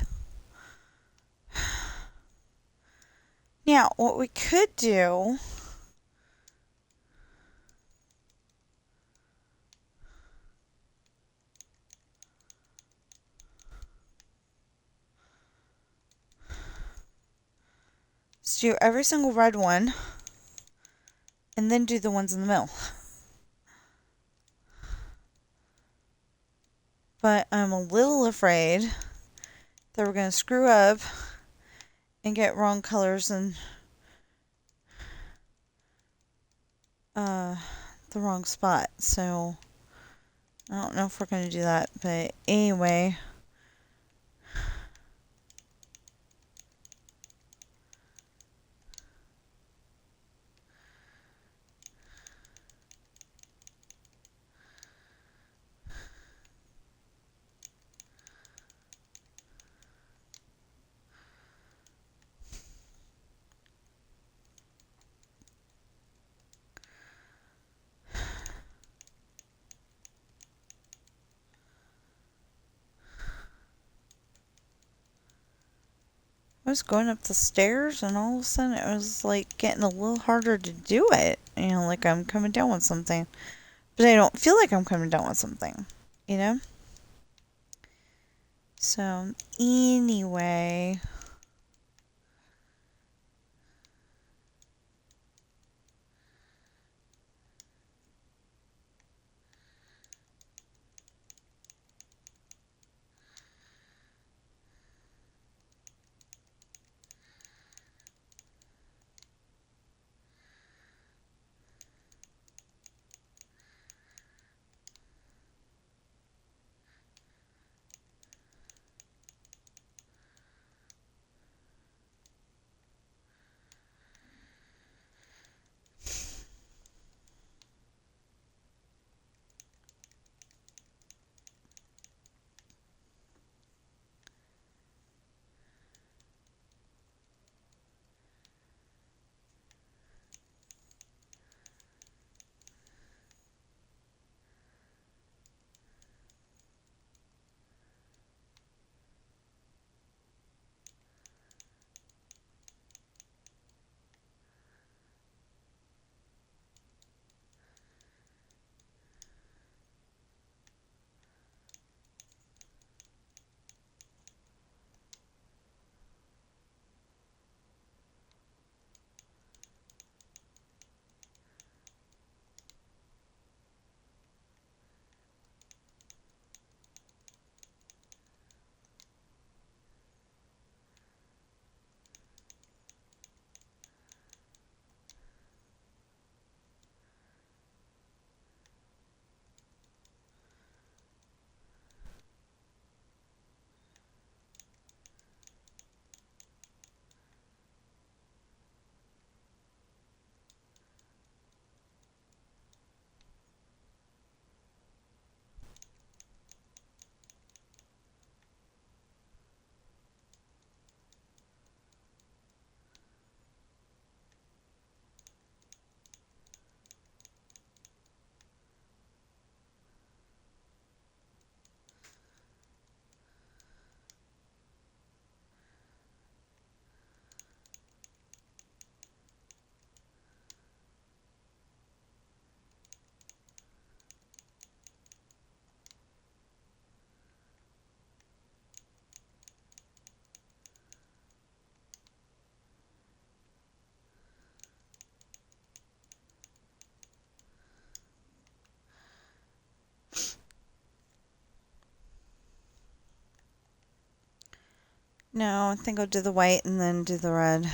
Now, what we could do is do every single red one and then do the ones in the middle. But I'm a little afraid that we're going to screw up and get wrong colors and the wrong spot. So I don't know if we're going to do that. But anyway. I was going up the stairs and all of a sudden it was like getting a little harder to do it. You know, like I'm coming down with something. But I don't feel like I'm coming down with something, you know? So, anyway. No, I think I'll do the white and then do the red.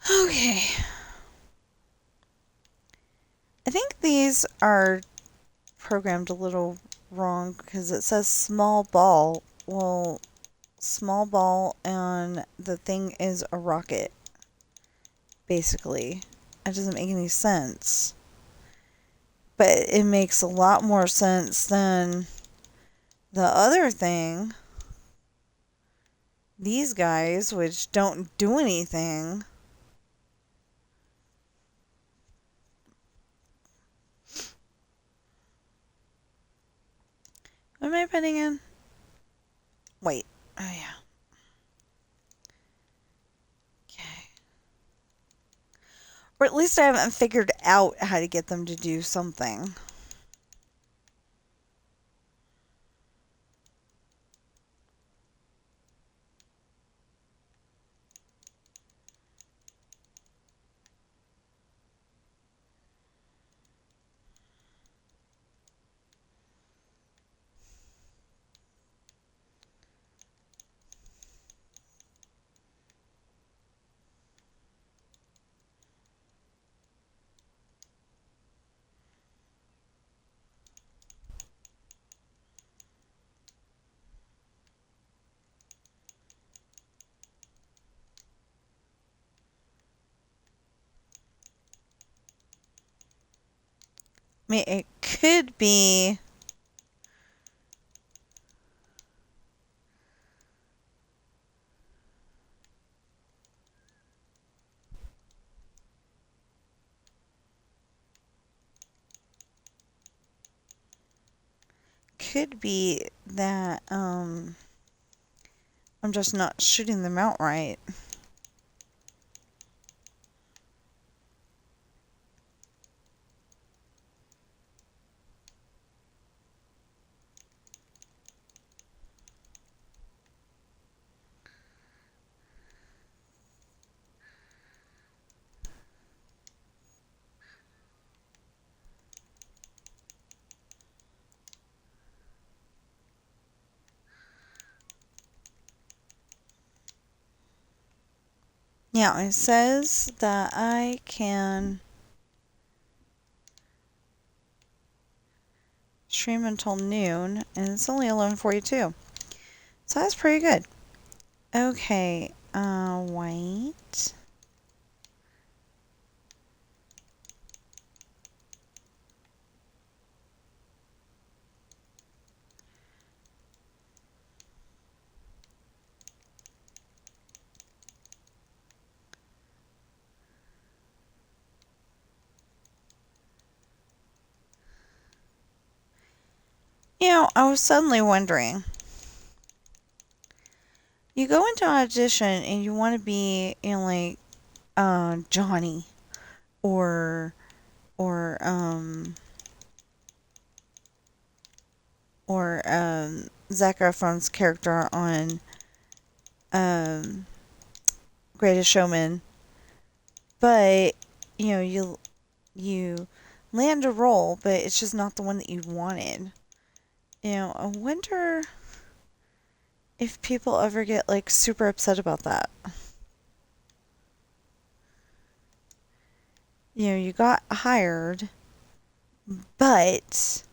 Okay. I think these are programmed a little wrong because it says small ball. Well, small ball and the thing is a rocket, basically. It doesn't make any sense. But it makes a lot more sense than the other thing. These guys, which don't do anything. What am I putting in? Wait. Oh, yeah. Okay. Or at least I haven't figured out how to get them to do something. mean, it could be. Could be that I'm just not shooting them out right. Yeah, it says that I can stream until noon, and it's only 11:42. So that's pretty good. Okay, wait. I was suddenly wondering. You go into an audition and you want to be, like, Johnny or or um Zac Efron's character on um Greatest Showman, but you land a role, but it's just not the one that you wanted. I wonder if people ever get like super upset about that. You got hired, but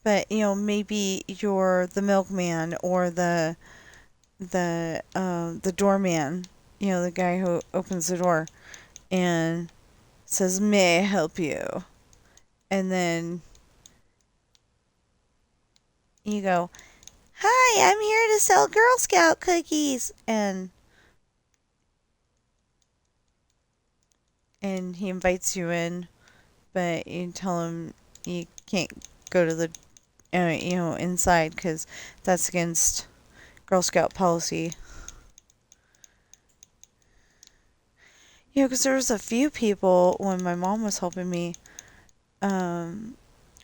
maybe you're the milkman or the doorman, the guy who opens the door and says, "May I help you?" And then you go, "Hi, I'm here to sell Girl Scout cookies." And he invites you in, but you tell him you can't go to the inside because that's against Girl Scout policy. Because there was a few people when my mom was helping me. When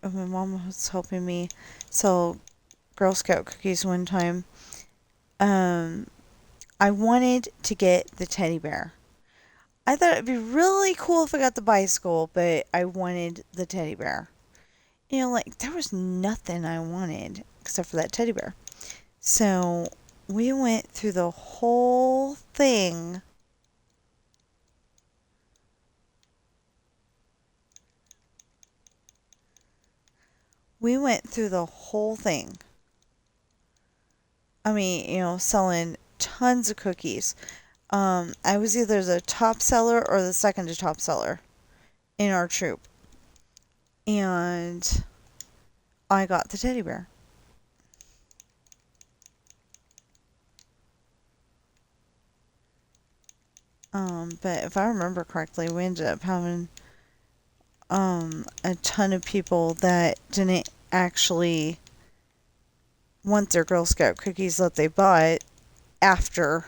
my mom was helping me sell Girl Scout cookies one time. I wanted to get the teddy bear. I thought it'd be really cool if I got the bicycle, but I wanted the teddy bear. Like, there was nothing I wanted except for that teddy bear. So we went through the whole thing. We went through the whole thing. I mean, selling tons of cookies. I was either the top seller or the second to top seller in our troop. And I got the teddy bear. But if I remember correctly, we ended up having a ton of people that didn't actually want their Girl Scout cookies that they bought after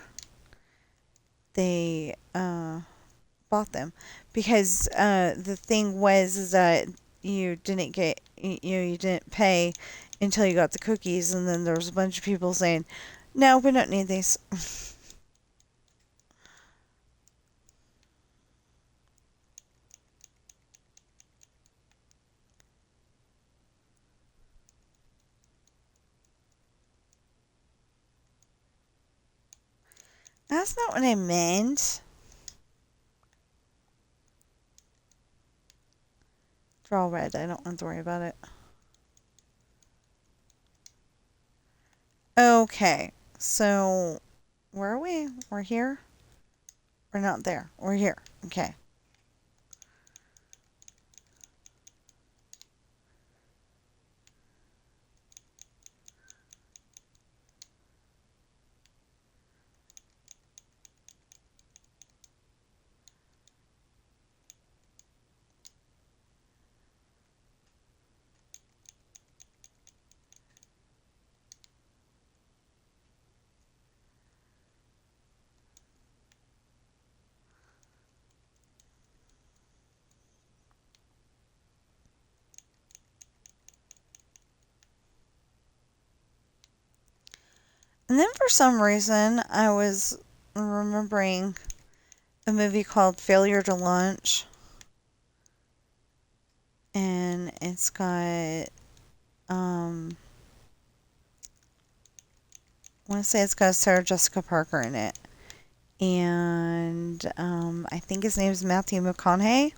they bought them, because the thing was is that you didn't get you didn't pay until you got the cookies, and then there was a bunch of people saying, "No, we don't need these." That's not what I meant. They're all red. I don't have to worry about it. Okay, so Where are we? We're here? We're not there. We're here. Okay. And then for some reason, I was remembering a movie called Failure to Lunch. And it's got, I want to say it's got Sarah Jessica Parker in it. And I think his name is Matthew McConaughey.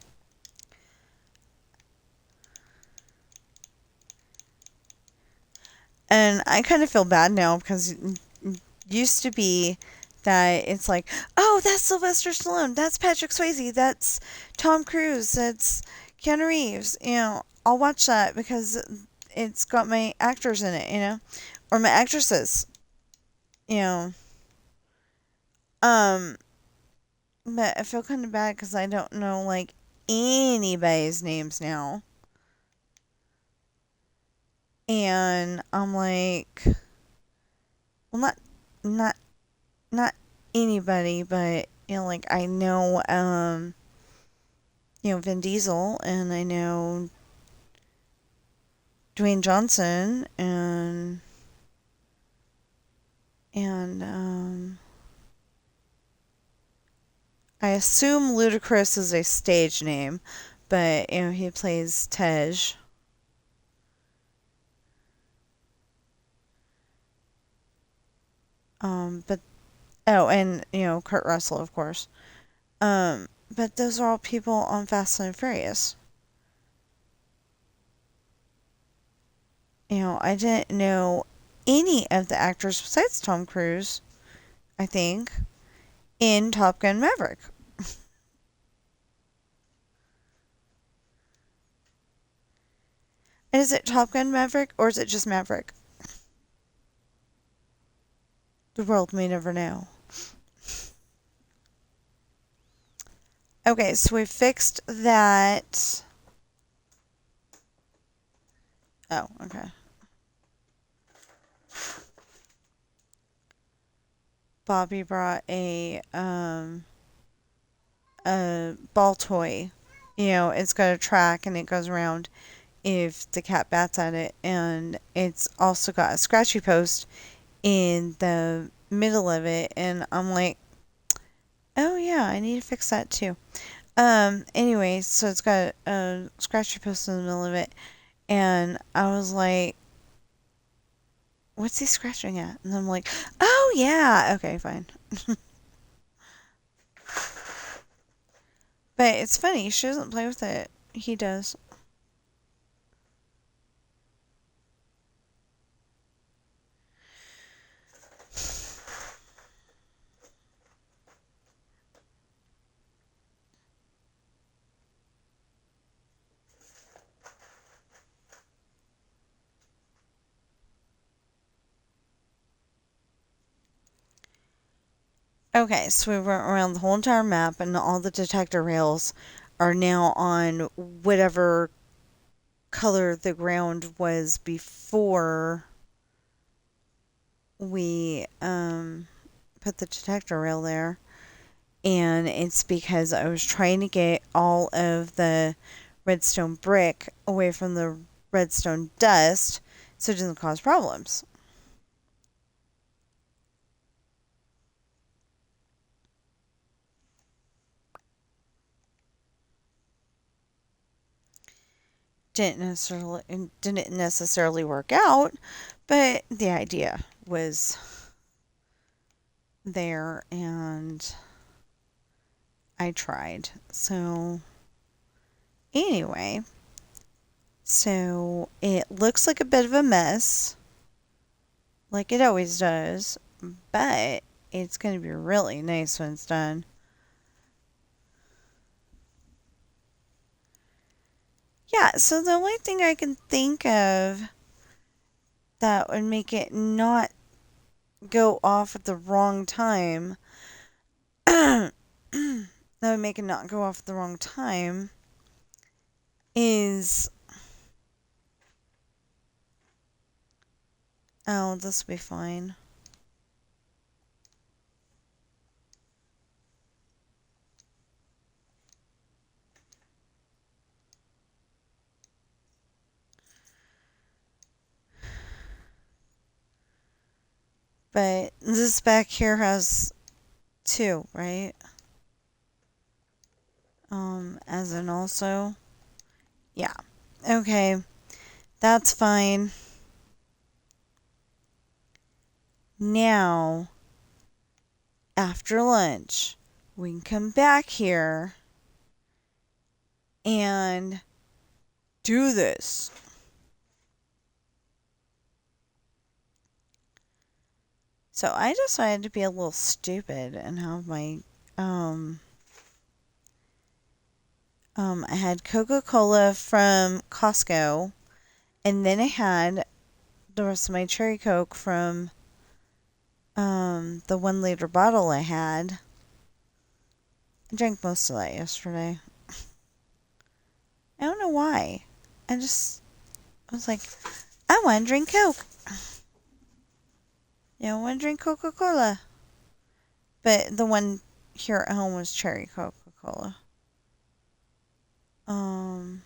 And I kind of feel bad now because it used to be that it's like, oh, that's Sylvester Stallone, that's Patrick Swayze, that's Tom Cruise, that's Keanu Reeves. I'll watch that because it's got my actors in it, or my actresses. you know. Um, but I feel kind of bad because I don't know like anybody's names now, and I'm like, well, not not anybody, but like I know, Vin Diesel, and I know Dwayne Johnson, and I assume Ludacris is a stage name, but he plays Tej. But oh, and Kurt Russell, of course. But those are all people on Fast and Furious. I didn't know any of the actors besides Tom Cruise, I think, in Top Gun Maverick. And is it Top Gun Maverick or is it just Maverick? The world may never know. Okay, so we fixed that. Oh, okay. Bobby brought a ball toy. It's got a track and it goes around if the cat bats at it, and it's also got a scratchy post in the middle of it, and I'm like, oh yeah, I need to fix that too. Anyway, so it's got a scratchy post in the middle of it, and I was like, what's he scratching at? And I'm like, oh yeah, okay, fine. But it's funny, she doesn't play with it. He does. Okay, so we went around the whole entire map, and all the detector rails are now on whatever color the ground was before we put the detector rail there. And it's because I was trying to get all of the redstone brick away from the redstone dust so it doesn't cause problems. Didn't necessarily work out, but the idea was there, and I tried. So anyway, so it looks like a bit of a mess, like it always does, but it's going to be really nice when it's done. Yeah, so the only thing I can think of that would make it not go off at the wrong time, that would make it not go off at the wrong time, is, oh, this will be fine. But this back here has two, right? As in also. Yeah. Okay. That's fine. Now, after lunch, we can come back here and do this. So I decided to be a little stupid and have my I had Coca-Cola from Costco, and then I had the rest of my cherry Coke from the 1 liter bottle I had. I drank most of that yesterday. I don't know why. I was like, I want to drink Coke. I want to drink Coca-Cola. But the one here at home was cherry Coca-Cola. Um,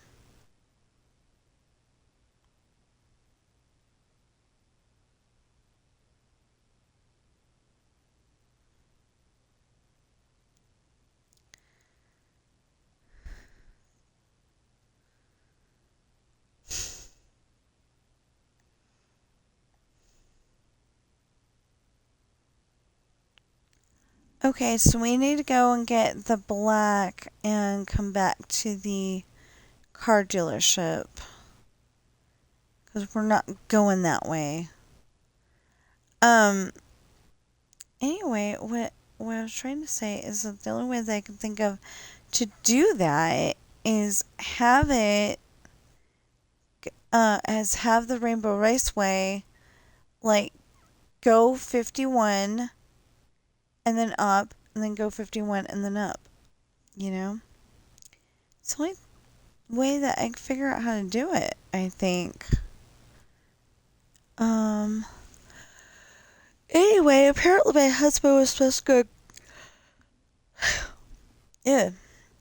okay, so we need to go and get the black and come back to the car dealership. Because we're not going that way. Anyway, what I was trying to say is that the only way that I can think of to do that is have it have the Rainbow Raceway like go 51 and then up and then go 51 and then up, you know? It's the only way that I can figure out how to do it, I think. Anyway, apparently my husband was supposed to go. Yeah,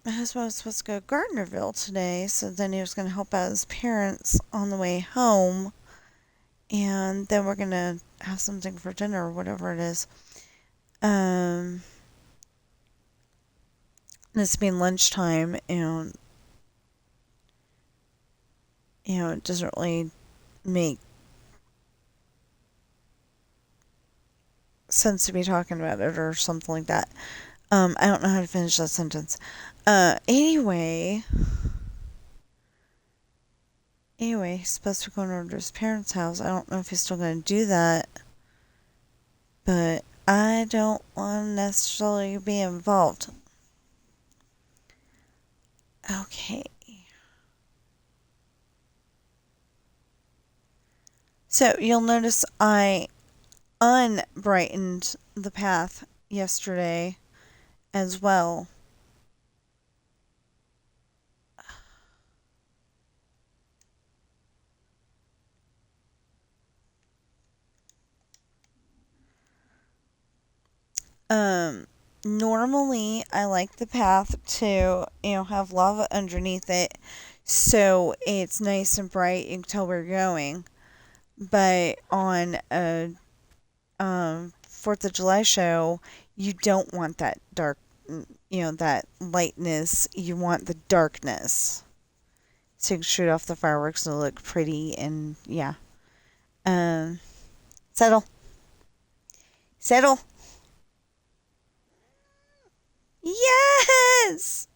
my husband was supposed to go to Gardnerville today, so then he was going to help out his parents on the way home, and then we're going to have something for dinner or whatever it is. It's being lunchtime, and it doesn't really make sense to be talking about it or something like that. I don't know how to finish that sentence. Anyway, he's supposed to be going over to his parents' house. I don't know if he's still going to do that, but I don't want to necessarily be involved. Okay. So you'll notice I unbrightened the path yesterday as well. Normally I like the path to, have lava underneath it so it's nice and bright, you can tell where you're going. But on a 4th of July show, you don't want that dark, that lightness. You want the darkness. So you can shoot off the fireworks and look pretty and yeah. Settle. Settle. Yes!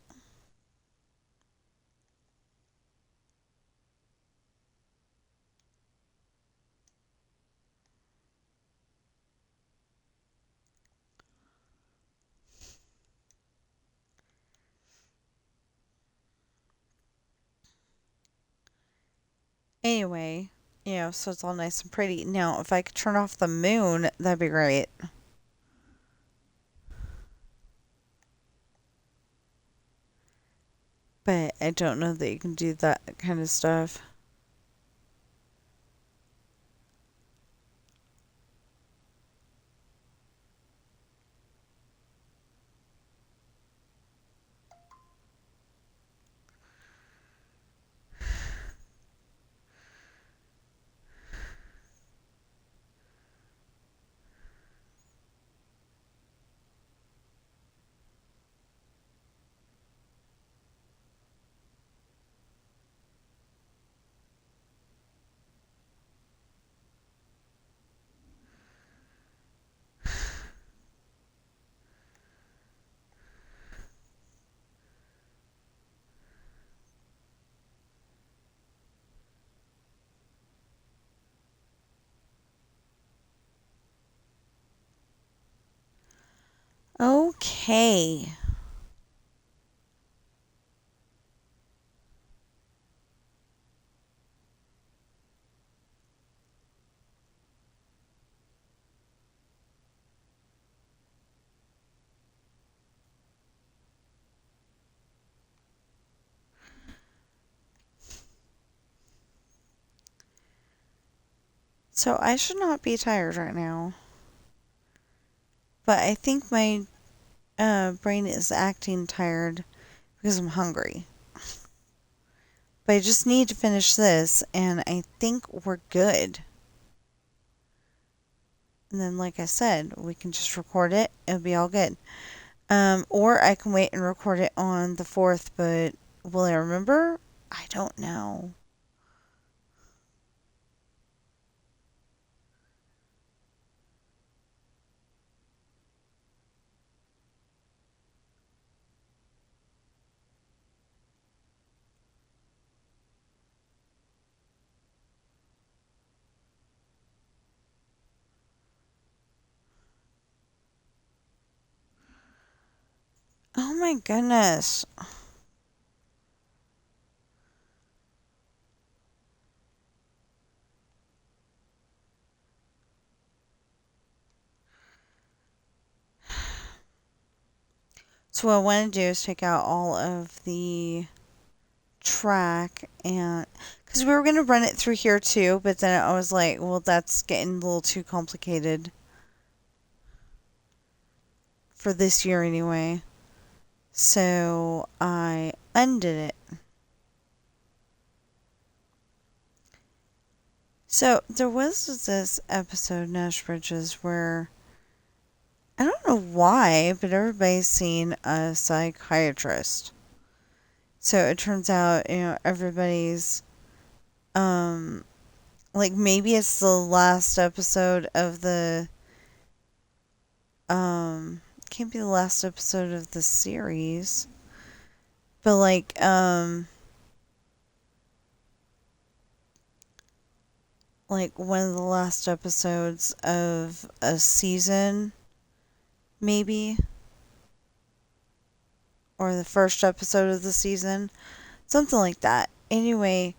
Anyway, so it's all nice and pretty. Now, if I could turn off the moon, that'd be great. But I don't know that you can do that kind of stuff. Okay. So I should not be tired right now. But I think my brain is acting tired because I'm hungry. But I just need to finish this, and I think we're good. And then, like I said, we can just record it. It'll be all good. Or I can wait and record it on the 4th, but will I remember? I don't know. Oh my goodness. So what I want to do is take out all of the track, and because we were going to run it through here too, but then I was like, well, that's getting a little too complicated for this year anyway. So I undid it. So there was this episode, Nash Bridges, where I don't know why, but everybody's seen a psychiatrist. So it turns out, everybody's, like maybe it's the last episode of the, can't be the last episode of the series, but like one of the last episodes of a season, maybe, or the first episode of the season, something like that. Anyway,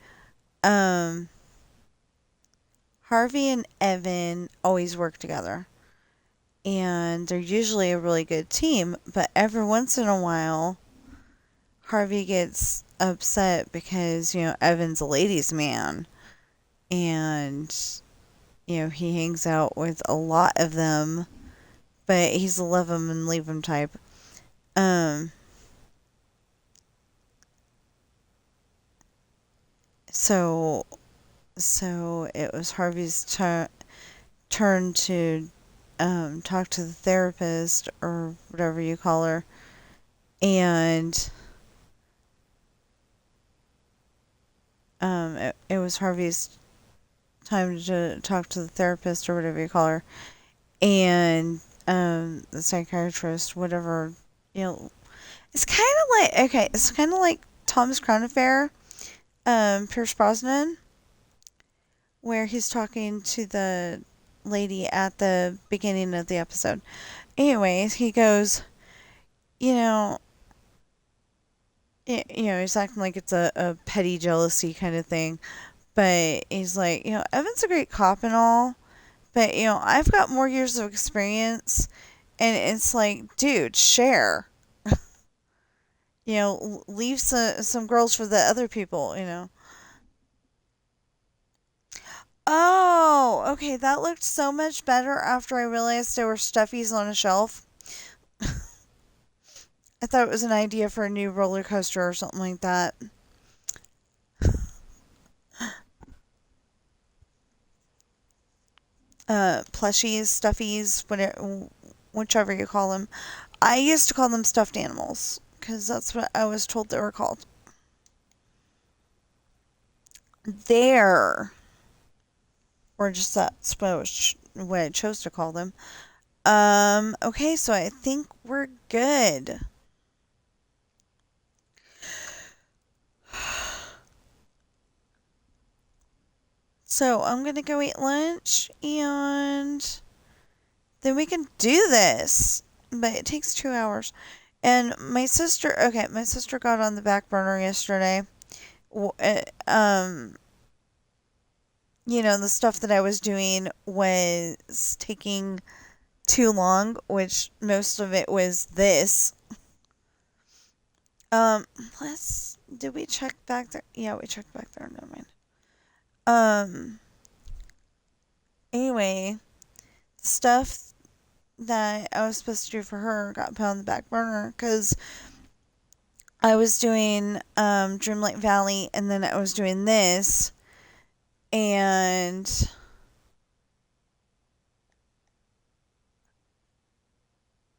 um, Harvey and Evan always work together, and they're usually a really good team, but every once in a while, Harvey gets upset because, Evan's a ladies' man, and, he hangs out with a lot of them, but he's a love 'em and leave 'em type. Um, so, so it was Harvey's turn to talk to the therapist or whatever you call her, and it was Harvey's time to talk to the therapist or whatever you call her, and the psychiatrist, whatever, it's kind of like, okay, it's kind of like Thomas Crown Affair, Pierce Brosnan, where he's talking to the lady at the beginning of the episode. Anyways, he goes, you know, he's acting like it's a petty jealousy kind of thing. But he's like, Evan's a great cop and all, but I've got more years of experience, and it's like, dude, share. Leave some girls for the other people. Oh, okay, that looked so much better after I realized there were stuffies on a shelf. I thought it was an idea for a new roller coaster or something like that. Plushies, stuffies, whatever, whichever you call them. I used to call them stuffed animals because that's what I was told they were called. There, or just that's what I chose to call them. Okay, so I think we're good. So I'm gonna go eat lunch and then we can do this. But it takes 2 hours. And my sister got on the back burner yesterday. Um, the stuff that I was doing was taking too long, which most of it was this. Um, did we check back there? Yeah, we checked back there. Never mind. Um, anyway, the stuff that I was supposed to do for her got put on the back burner because I was doing Dreamlight Valley and then I was doing this and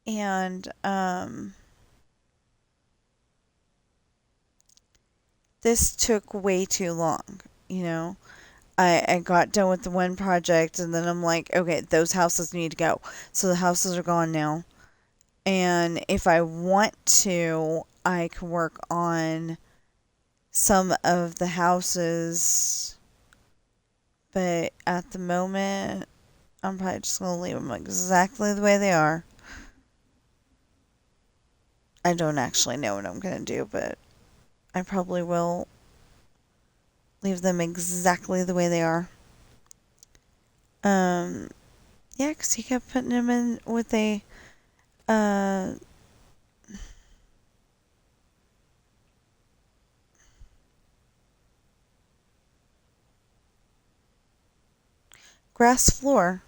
and this took way too long. I got done with the one project and then I'm like, okay, those houses need to go. So the houses are gone now. And if I want to, I can work on some of the houses. But at the moment, I'm probably just going to leave them exactly the way they are. I don't actually know what I'm going to do, but I probably will leave them exactly the way they are. Yeah, because he kept putting them in with a, uh, grass floor.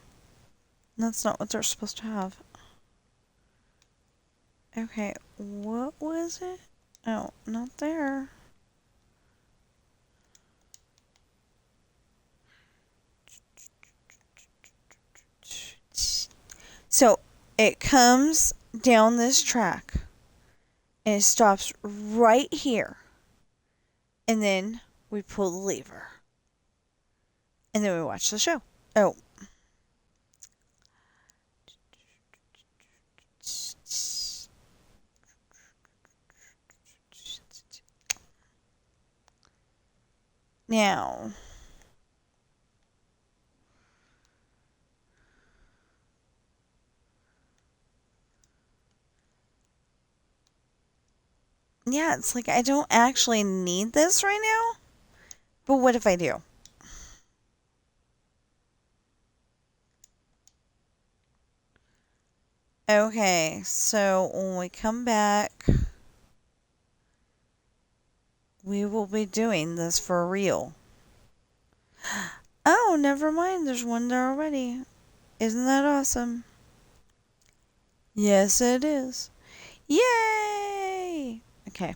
That's not what they're supposed to have. Okay, what was it? Oh, not there. So it comes down this track and it stops right here. And then we pull the lever. And then we watch the show. Oh. Now. Yeah, it's like I don't actually need this right now. But what if I do? Okay, so when we come back, we will be doing this for real. Oh, never mind. There's one there already. Isn't that awesome? Yes, it is. Yay! Okay.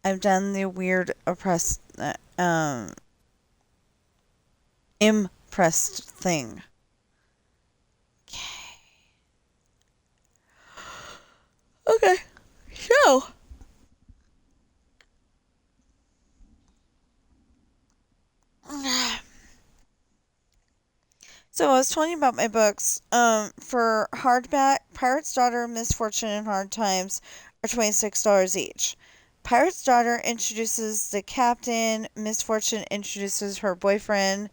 I've done the weird impressed thing. Okay. So. So I was telling you about my books. For hardback, Pirate's Daughter, Misfortune, and Hard Times are $26 each. Pirate's Daughter introduces the captain, Misfortune introduces her boyfriend,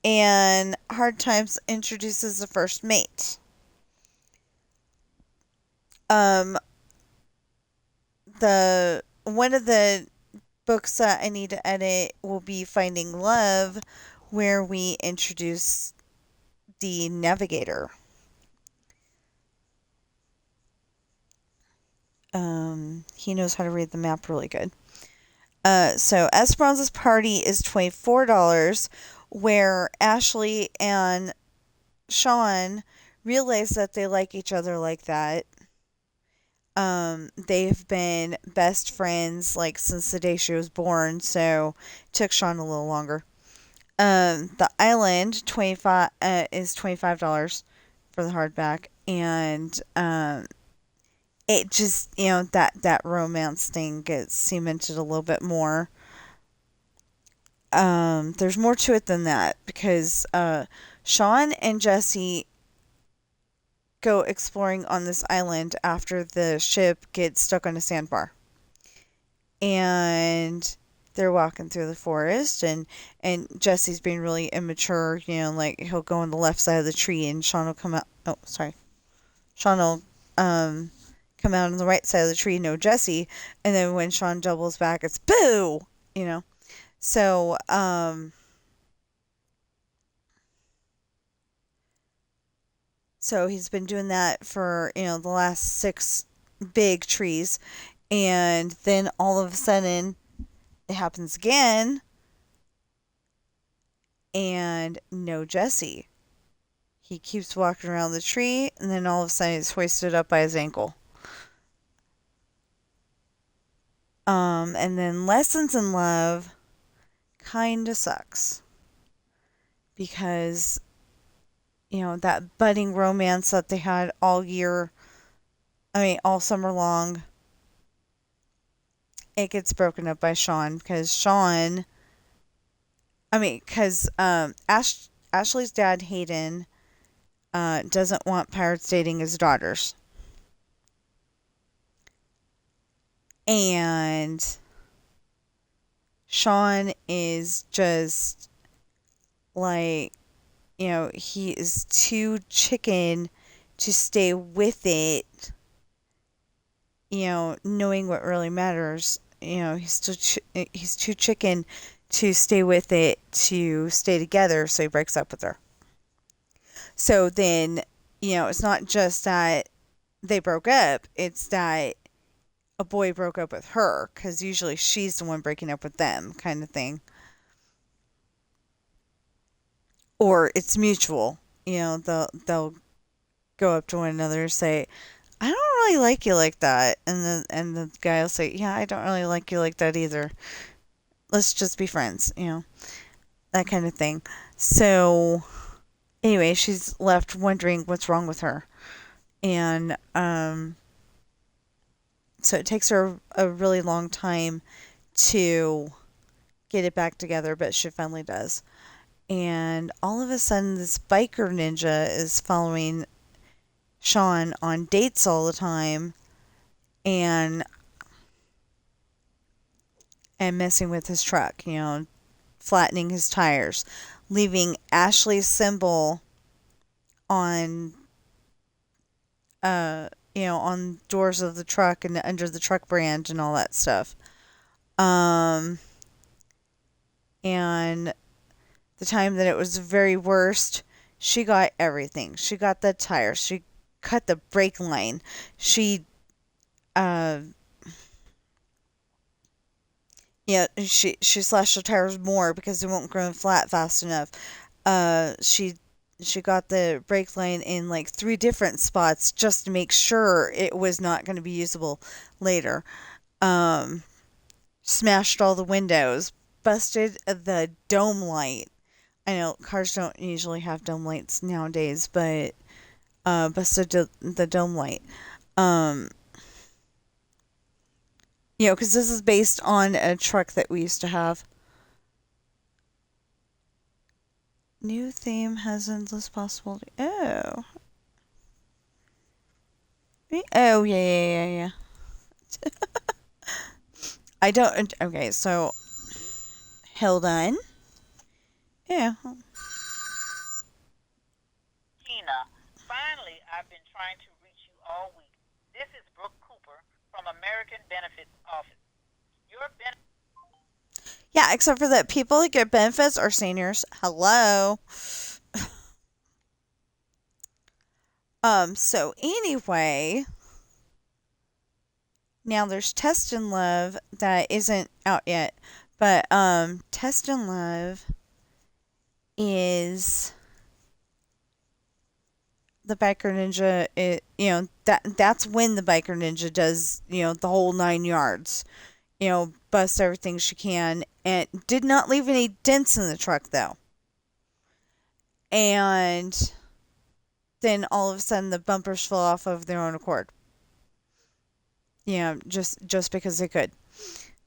and Hard Times introduces the first mate. The one of the books that I need to edit will be Finding Love, where we introduce the navigator. He knows how to read the map really good. So Esperanza's party is $24, where Ashley and Sean realize that they like each other like that. They've been best friends like since the day she was born, so it took Sean a little longer. The island 25 is $25 for the hardback, and it just that romance thing gets cemented a little bit more. There's more to it than that because Sean and Jesse go exploring on this island after the ship gets stuck on a sandbar. And they're walking through the forest and Jesse's being really immature, like he'll go on the left side of the tree and Sean will come out Sean will come out on the right side of the tree, no Jesse, and then when Sean doubles back it's boo, you know. So so he's been doing that for, the last 6 big trees, and then all of a sudden it happens again and no Jesse. He keeps walking around the tree and then all of a sudden he's hoisted up by his ankle. And then Lessons in Love kinda sucks because that budding romance that they had all year, all summer long, it gets broken up by Sean because Ashley's dad Hayden doesn't want pirates dating his daughters, and Sean is just like, he is too chicken to stay with it, knowing what really matters. He's too chicken to stay with it to stay together, so he breaks up with her. So then, it's not just that they broke up, it's that a boy broke up with her, because usually she's the one breaking up with them, kind of thing. Or it's mutual. They'll go up to one another and say, I don't really like you like that. And the guy will say, yeah, I don't really like you like that either. Let's just be friends, that kind of thing. So, anyway, she's left wondering what's wrong with her. And, so it takes her a really long time to get it back together, but she finally does. And all of a sudden, this biker ninja is following Sean on dates all the time and messing with his truck, flattening his tires, leaving Ashley's symbol on on doors of the truck and under the truck brand and all that stuff. And the time that it was very worst, she got everything. She got the tires. She cut the brake line. She uh she slashed the tires more because they won't grow flat fast enough. She got the brake line in like 3 different spots just to make sure it was not going to be usable later. Um, Smashed all the windows, busted the dome light. I know cars don't usually have dome lights nowadays, but busted the dome light. Um, because this is based on a truck that we used to have. New theme has endless possibility. Oh. Oh, yeah, yeah, yeah, yeah. I don't. Okay, so. Hold on. Yeah. Tina, finally, I've been trying to reach you all week. This is Brooke Cooper from American Benefits Office. Your benefits Yeah, except for that people that get benefits are seniors. Hello. So anyway, now there's Test and Love that isn't out yet. But Test and Love is the biker ninja. That's when the biker ninja does, the whole 9 yards. Busts everything she can, and did not leave any dents in the truck though. And then all of a sudden the bumpers fell off of their own accord. Just because they could.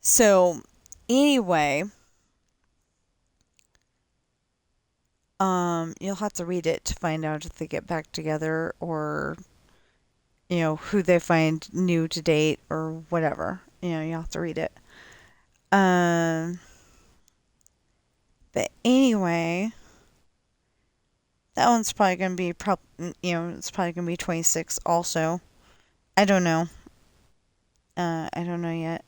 So anyway, you'll have to read it to find out if they get back together, or who they find new to date or whatever. You have to read it. But anyway, that one's probably gonna be it's probably gonna be 26 also. I don't know. I don't know yet.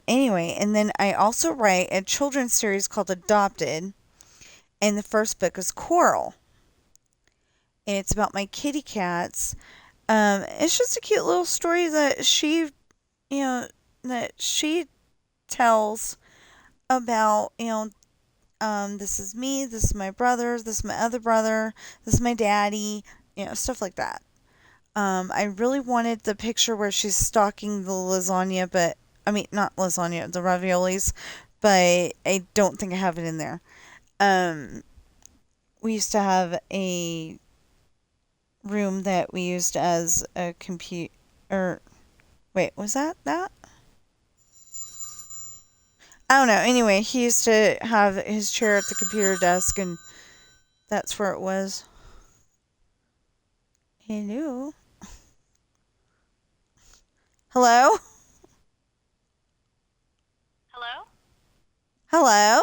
Anyway, and then I also write a children's series called Adopted, and the first book is Coral, and it's about my kitty cats. It's just a cute little story that she tells about, this is me, this is my brother, this is my other brother, this is my daddy, stuff like that. I really wanted the picture where she's stalking the lasagna, but I mean, not lasagna, the raviolis, but I don't think I have it in there. We used to have a room that we used as a computer. Wait, was that? I don't know. Anyway, he used to have his chair at the computer desk, and that's where it was. Hello? Hello? Hello? Hello?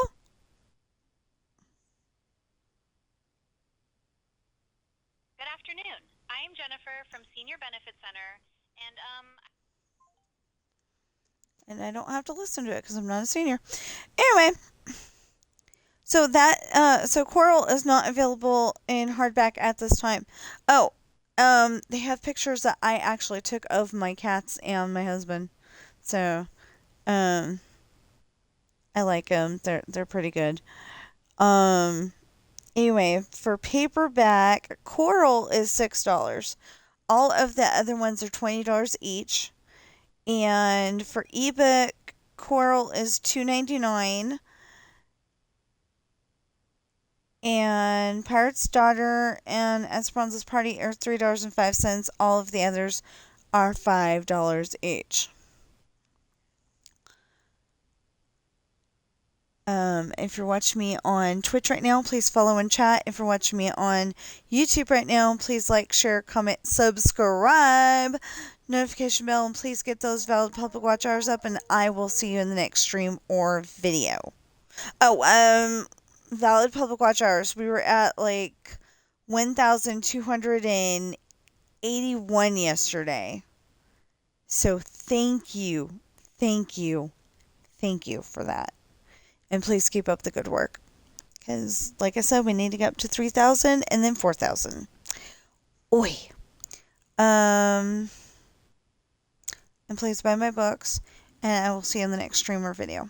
Good afternoon. I am Jennifer from Senior Benefit Center, And I don't have to listen to it because I'm not a senior. Anyway, so Coral is not available in hardback at this time. Oh, they have pictures that I actually took of my cats and my husband. So, I like them. They're pretty good. Anyway, for paperback, Coral is $6. All of the other ones are $20 each. And for ebook, Coral is $2.99. And Pirate's Daughter and Esperanza's Party are $3.05. All of the others are $5 each. If you're watching me on Twitch right now, please follow and chat. If you're watching me on YouTube right now, please like, share, comment, subscribe, notification bell, and please get those valid public watch hours up, and I will see you in the next stream or video. Oh, valid public watch hours. We were at like 1,281 yesterday. So thank you for that. And please keep up the good work. Because, like I said, we need to get up to 3,000 and then 4,000. Oi. And please buy my books. And I will see you in the next stream or video.